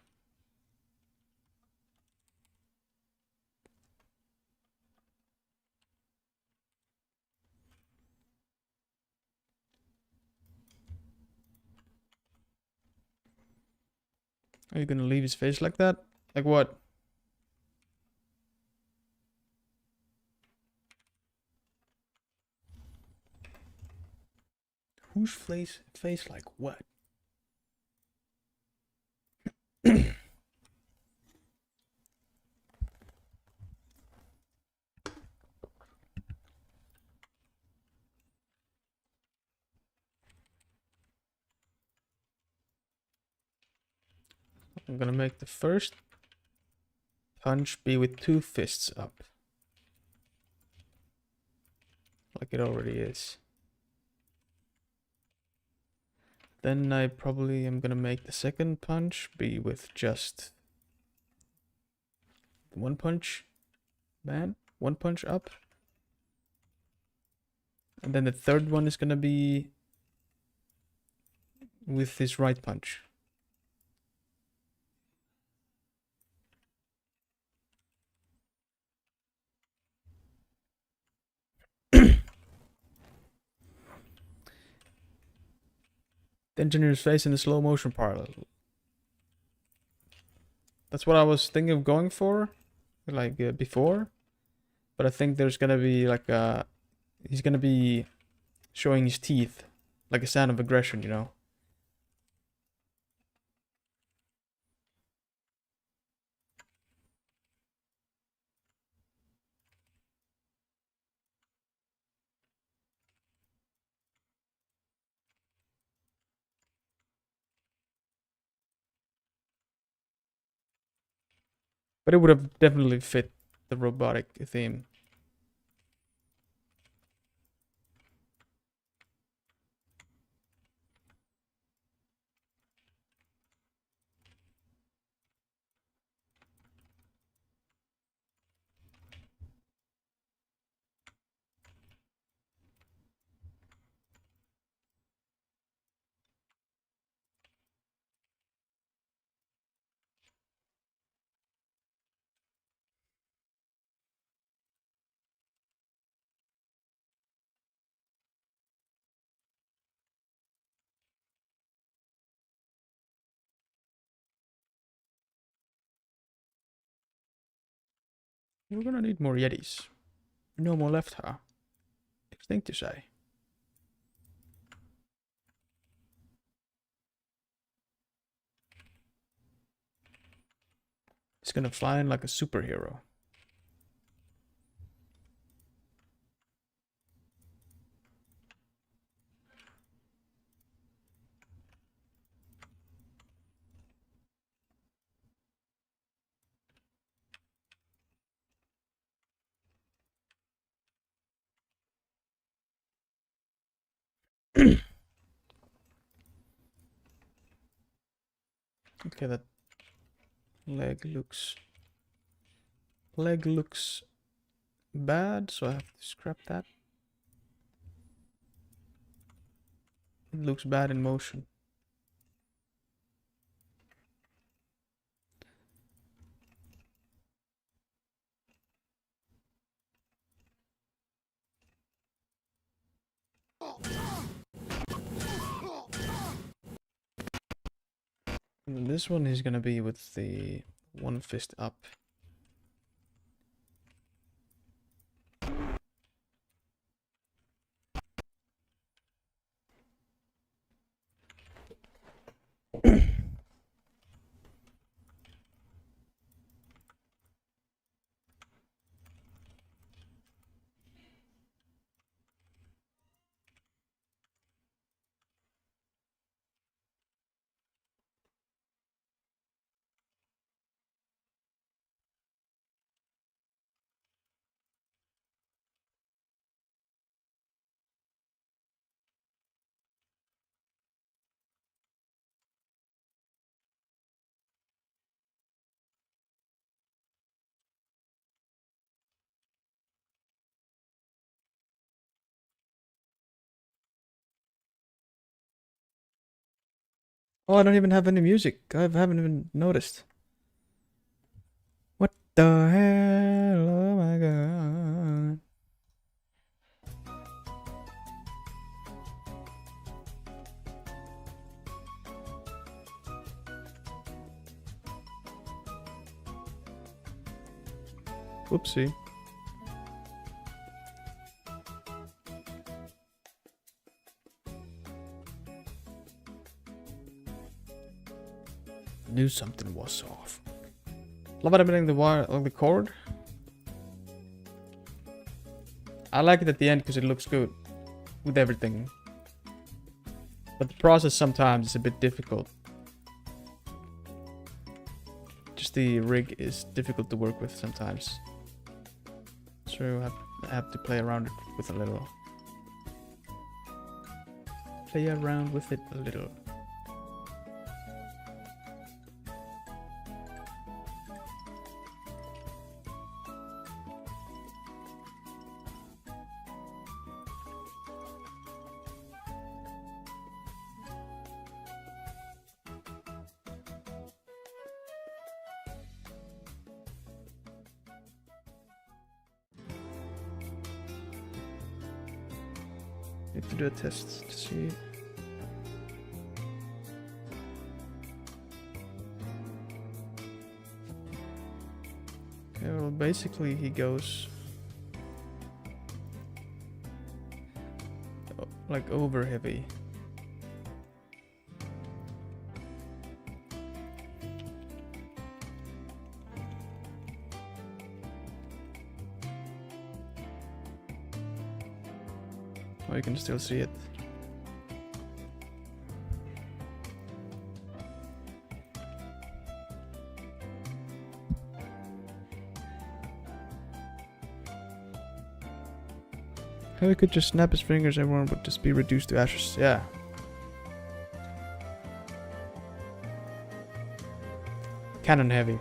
Are you gonna leave his face like that? Like what? Whose face like what? I'm gonna make the first punch be with 2 fists up. Like it already is. Then I probably am gonna make the second punch be with just 1 punch, man. 1 punch up. And then the third one is gonna be with his right punch. The engineer's face in the slow motion part. That's what I was thinking of going for, like before. But I think there's gonna be like he's gonna be showing his teeth, like a sign of aggression, you know. But it would have definitely fit the robotic theme. We're gonna need more Yetis. No more left, huh? Extinct, you say? It's gonna fly in like a superhero. Okay, that leg looks bad, so I have to scrap that. It looks bad in motion. And this one is gonna be with the 1 fist up. Oh, I don't even have any music. I haven't even noticed. What the hell? Oh my god. Whoopsie. Knew something was off. Love animating the wire on the cord. I like it at the end because it looks good with everything. But the process sometimes is a bit difficult. Just the rig is difficult to work with sometimes. So I have to play around it with a little. Play around with it a little. Need to do a test to see. Okay, well, basically he goes like over heavy. Oh, you can still see it. How he could just snap his fingers, everyone would just be reduced to ashes. Yeah. Cannon heavy.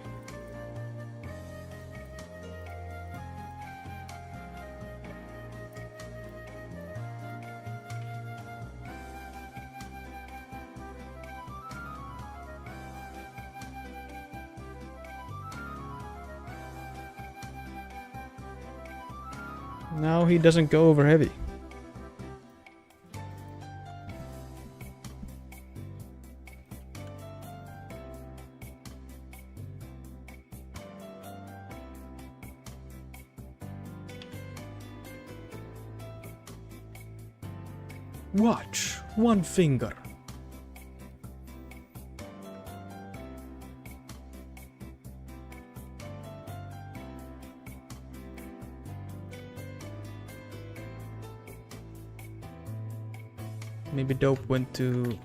Now he doesn't go over heavy. Watch, one finger. Maybe Dope went to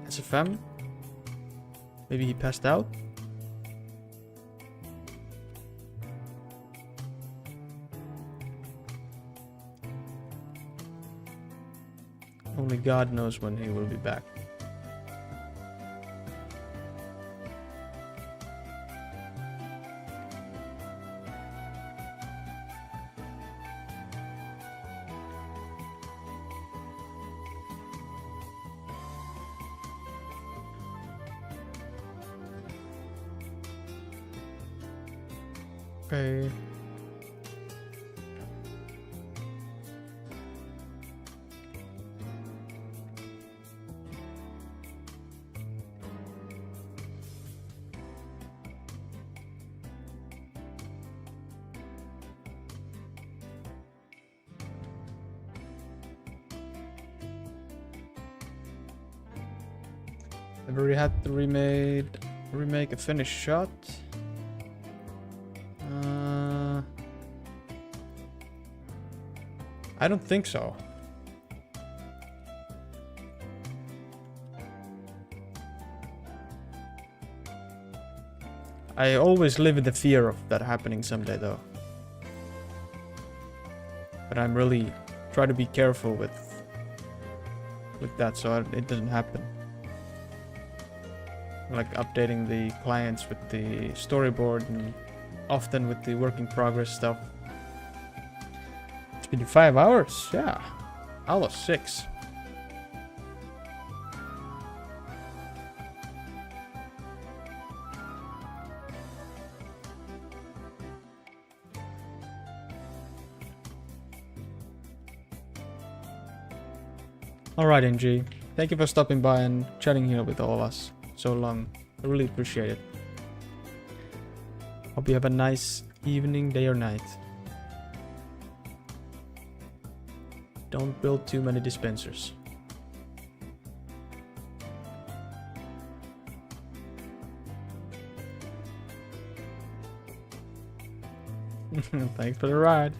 SFM. Maybe he passed out. Only God knows when he will be back. Okay. I've already had to remake a finished shot. I don't think so. I always live in the fear of that happening someday though. But I'm really try to be careful with that so it doesn't happen. Like updating the clients with the storyboard and often with the work in progress stuff. It's been 5 hours, yeah. I was 6. Alright, NG. Thank you for stopping by and chatting here with all of us so long. I really appreciate it. Hope you have a nice evening, day or night. Don't build too many dispensers. Thanks for the ride.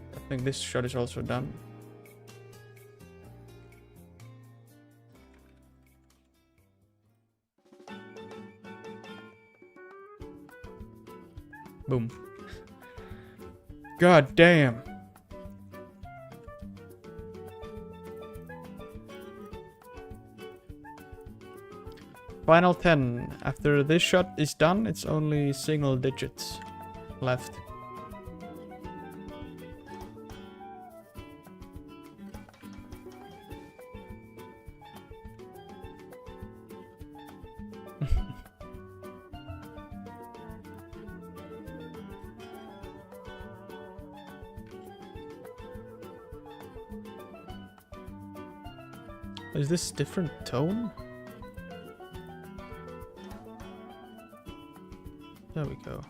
I think this shot is also done. Boom. God damn. Final 10. After this shot is done, it's only single digits left. Is this different tone? There we go.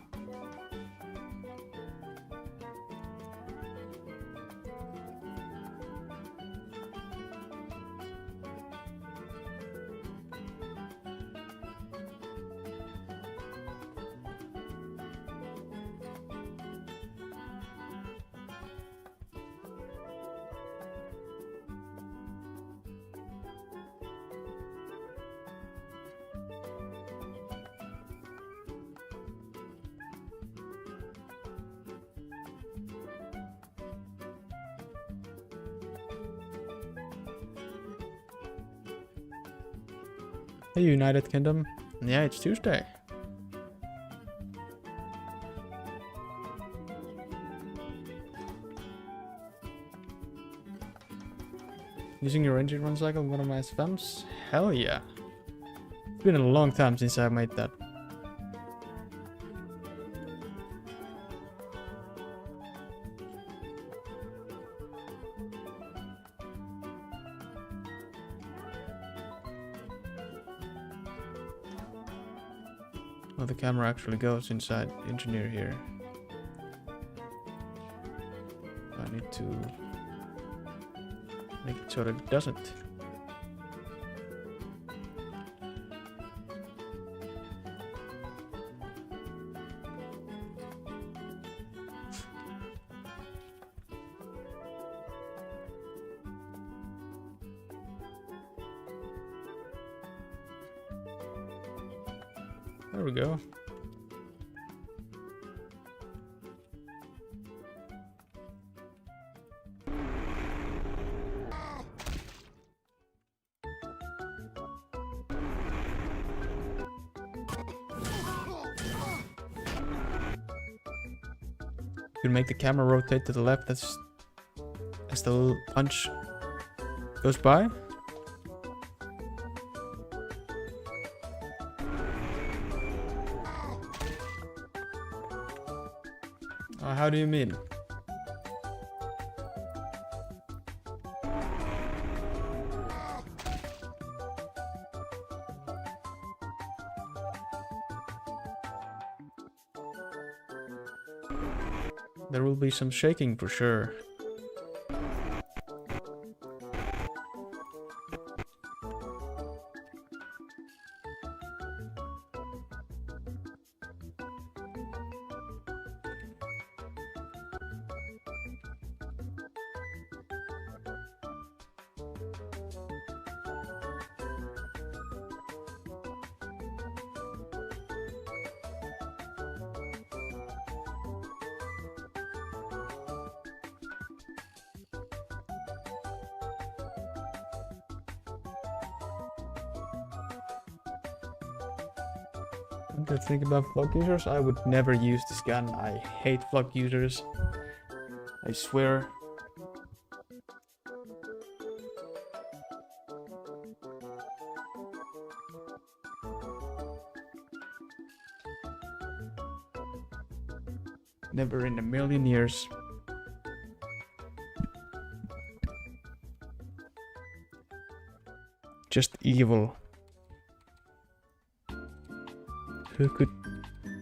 Hey, United Kingdom. Yeah, it's Tuesday. Using your engine run cycle in one of my SFMs? Hell yeah. It's been a long time since I made that. Well, the camera actually goes inside engineer here. I need to make it so that it doesn't. There we go. You can make the camera rotate to the left as the punch goes by. How do you mean? There will be some shaking for sure. To think about flock users, I would never use this gun. I hate flock users. I swear. Never in a million years. Just evil. Who could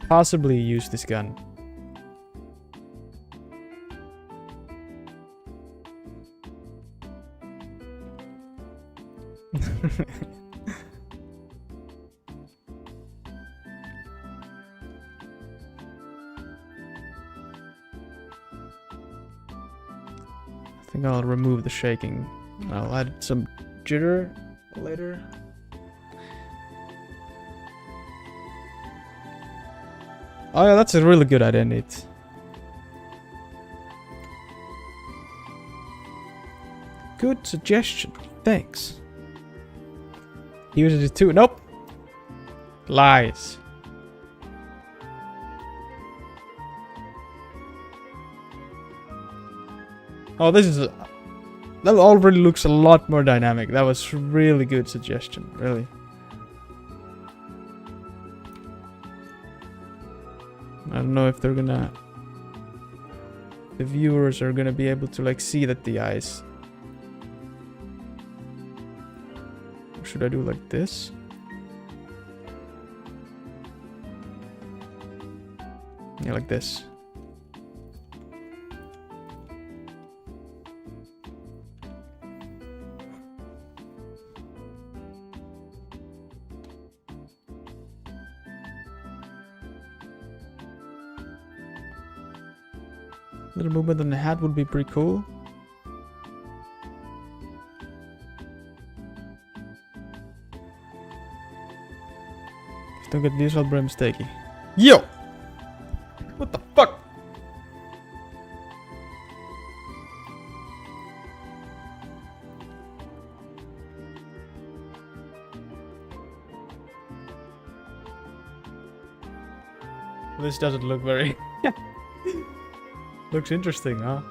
possibly use this gun? I think I'll remove the shaking. I'll add some jitter later. Oh yeah, that's a really good idea, Nate. Good suggestion. Thanks. He uses it too. Nope. Lies. Oh, this is... that already looks a lot more dynamic. That was really good suggestion. Really. I don't know if they're gonna... the viewers are gonna be able to like see that the eyes... Should I do like this? Yeah, like this. Little movement on the hat would be pretty cool. If don't get visual brim Steaky. Yo! What the fuck? This doesn't look very... Looks interesting, huh?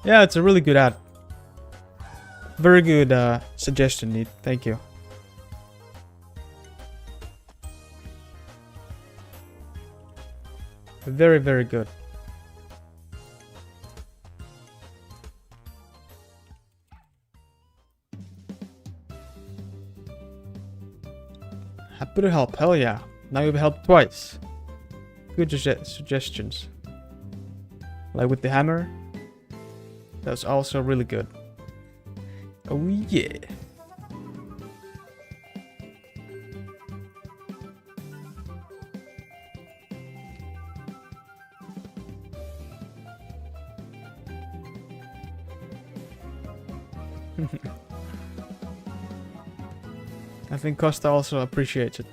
Yeah, it's a really good ad. Very good suggestion, Neat. Thank you. Very, very good. Happy to help. Hell yeah. Now you've helped twice. Good suggestions. Like with the hammer. That was also really good. Oh yeah. I think Costa also appreciates it.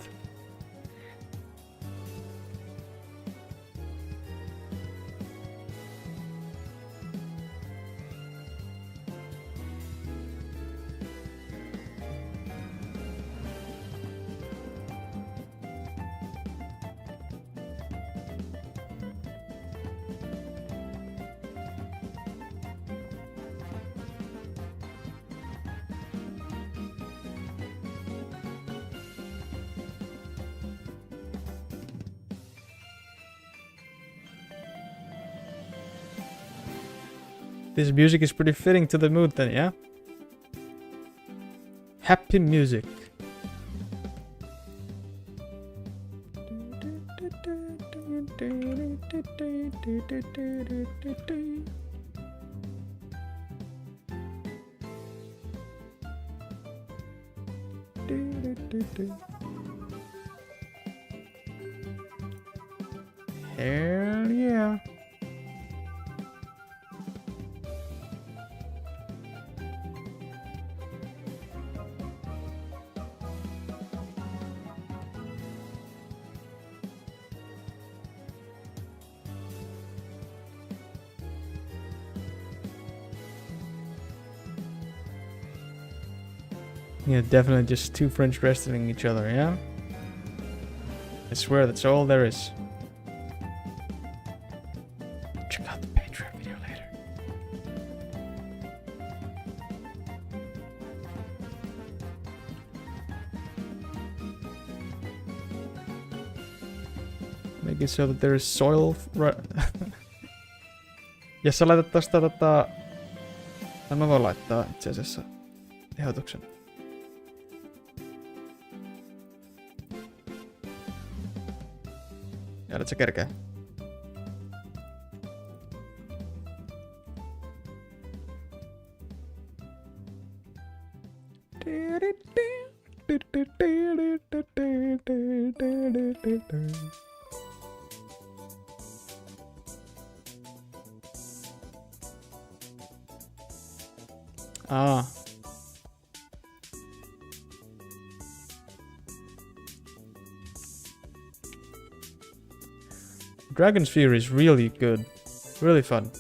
This music is pretty fitting to the mood then, yeah? Happy music. Hell yeah. Yeah, definitely just two French wrestling each other, yeah? I swear that's all there is. Check out the Patreon video later. Make it so that there is soil... Jos sä laitat tosta mä voin laittaa itse asiassa ehdotuksen. Jäädät sä kerkeä? Ah. Dragon Sphere is really good. Really fun.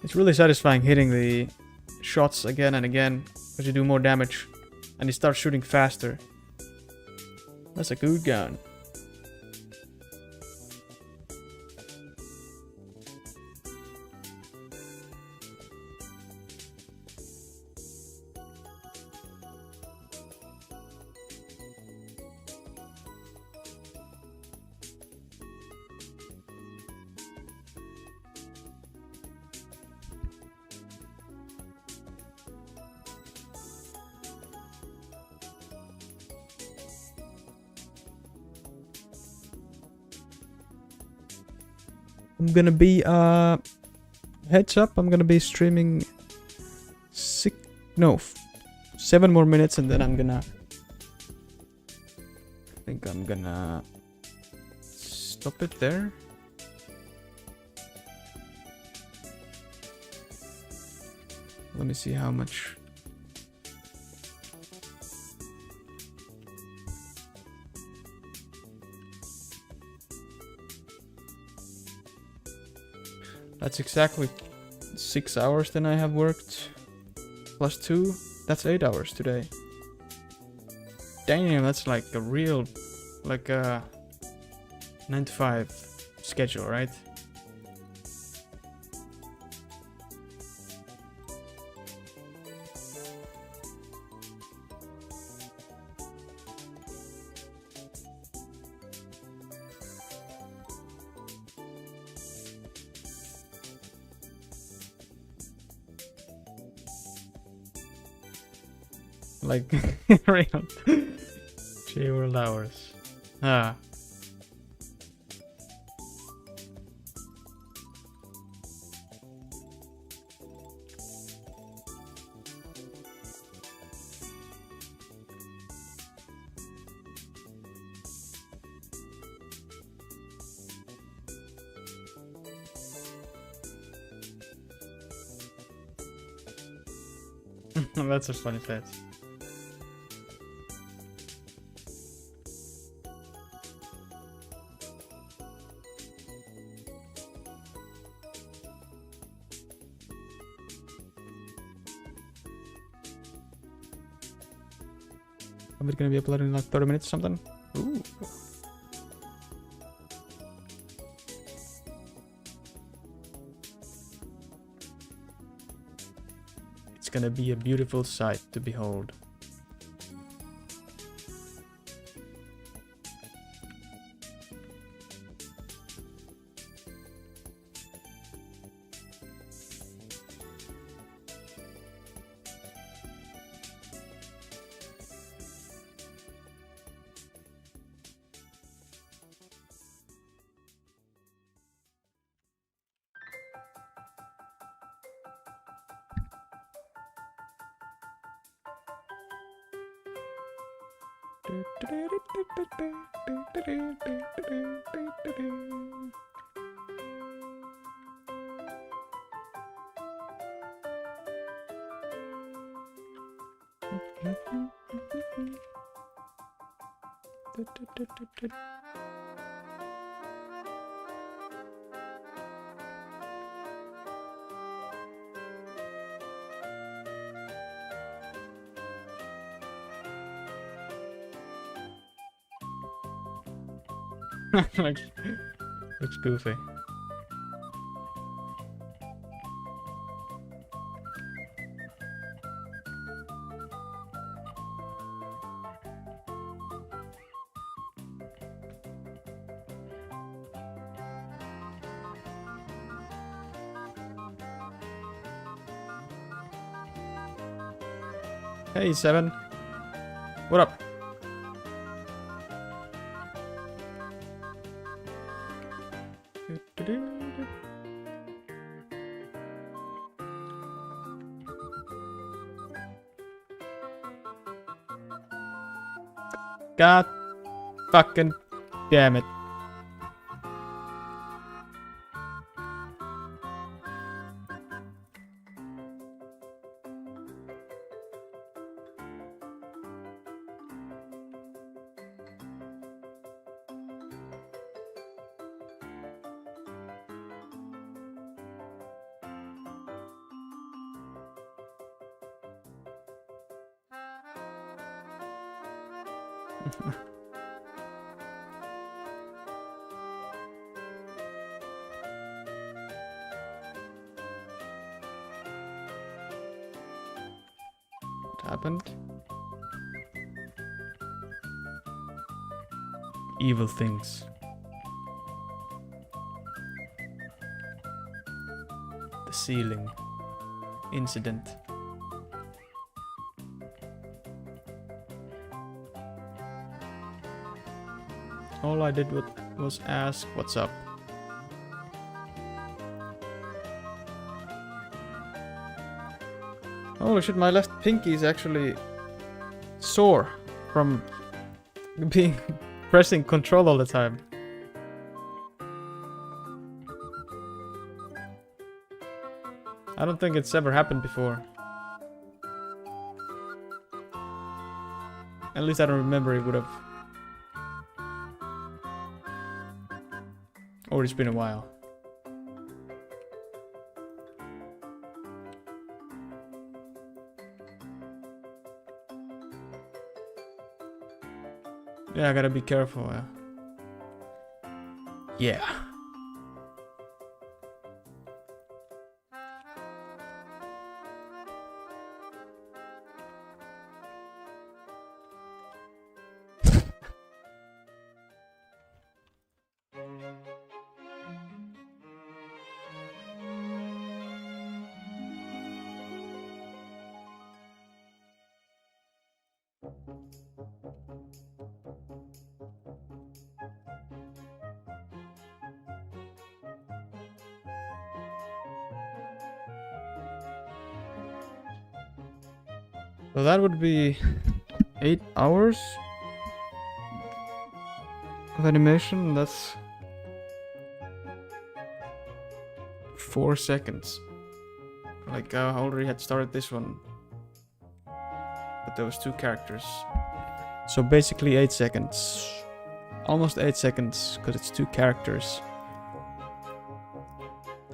It's really satisfying hitting the shots again and again because you do more damage and you start shooting faster. That's a good gun. I'm gonna be, heads up, I'm gonna be streaming 7 more minutes and then I'm gonna, I think I'm gonna stop it there. Let me see how much. That's exactly 6 hours then I have worked. Plus 2, that's 8 hours today. Damn, that's like a real, like a 9 to 5 schedule, right? Like real J-World hours. Ah. That's a funny face. I'm gonna be uploading in like 30 minutes or something. Ooh. It's gonna be a beautiful sight to behold. Looks goofy. Hey, Seven. What up? God fucking damn it. What happened? Evil things. The ceiling incident. All I did was ask what's up. Holy shit, my left pinky is actually sore from being pressing control all the time. I don't think it's ever happened before. At least I don't remember it would have. Or it's been a while. Yeah, I gotta be careful. Yeah. So that would be 8 hours of animation. That's 4 seconds. Like I already had started this one but there was 2 characters. So basically 8 seconds. Almost 8 seconds, because it's 2 characters.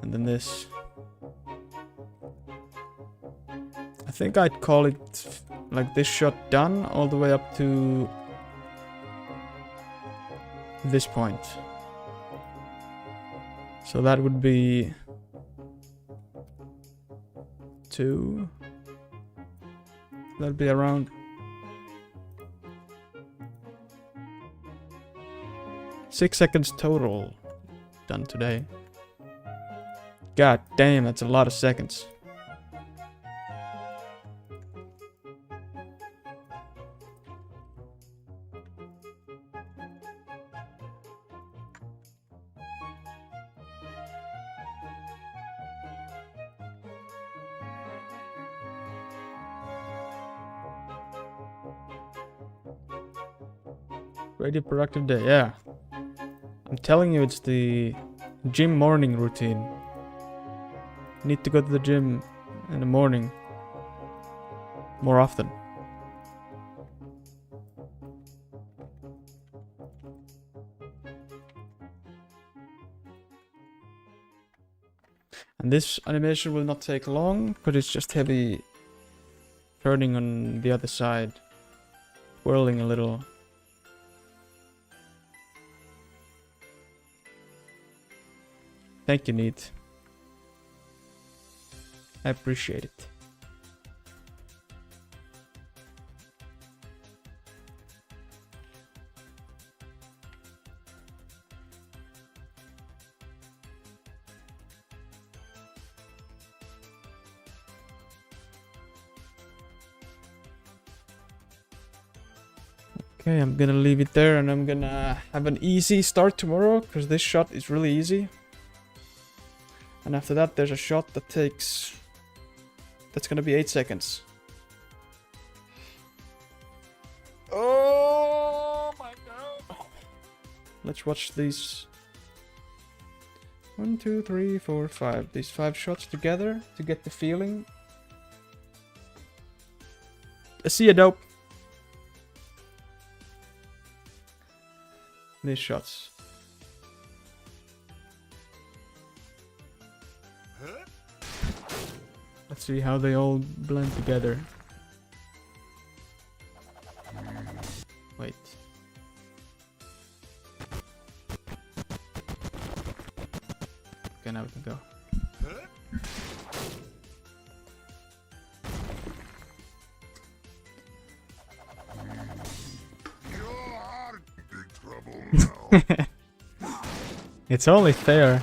And then this. I think I'd call it like this shot done all the way up to this point. So that would be 2. That'd be around 6 seconds total done today. God damn, that's a lot of seconds. Really productive day, yeah. I'm telling you, it's the gym morning routine. Need to go to the gym in the morning more often. And this animation will not take long, but it's just heavy turning on the other side, whirling a little. Thank you, Neat. I appreciate it. Okay, I'm gonna leave it there and I'm gonna have an easy start tomorrow because this shot is really easy. And after that, there's a shot that takes... That's gonna be 8 seconds. Oh my god! Let's watch these... 1, 2, 3, 4, 5. These 5 shots together to get the feeling. I see a dope. These shots. Let's see how they all blend together. Wait. Okay, now we can go. You're in big trouble now. It's only fair.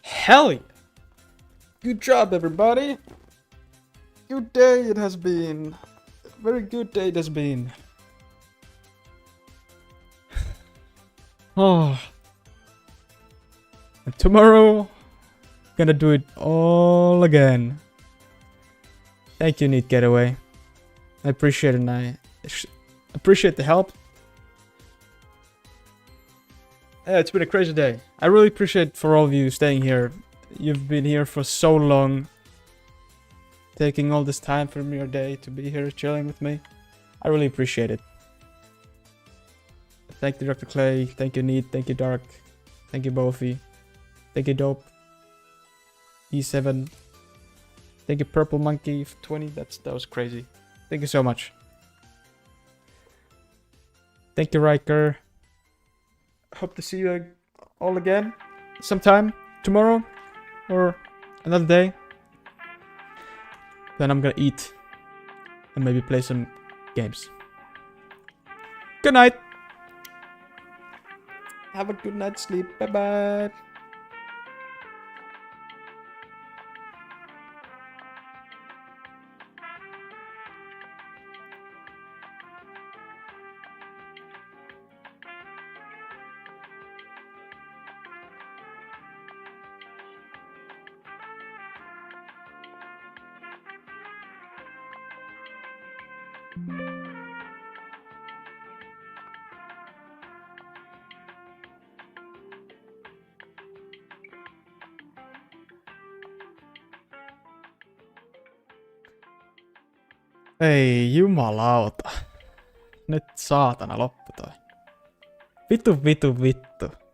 Hell yeah! Good job, everybody! Good day it has been. A very good day it has been. Oh. And tomorrow, gonna do it all again. Thank you, Neat Getaway. I appreciate it, and I appreciate the help. Yeah, it's been a crazy day. I really appreciate for all of you staying here. You've been here for so long. Taking all this time from your day to be here chilling with me. I really appreciate it. Thank you, Dr. Clay. Thank you, Neat. Thank you, Dark. Thank you, Bofi. Thank you, Dope. E7. Thank you, Purple Monkey for 20. That was crazy. Thank you so much. Thank you, Riker. Hope to see you all again sometime tomorrow or another day. Then I'm gonna eat and maybe play some games. Good night. Have a good night's sleep. Bye bye. Ei jumalauta. Nyt saatana loppu toi. Vittu.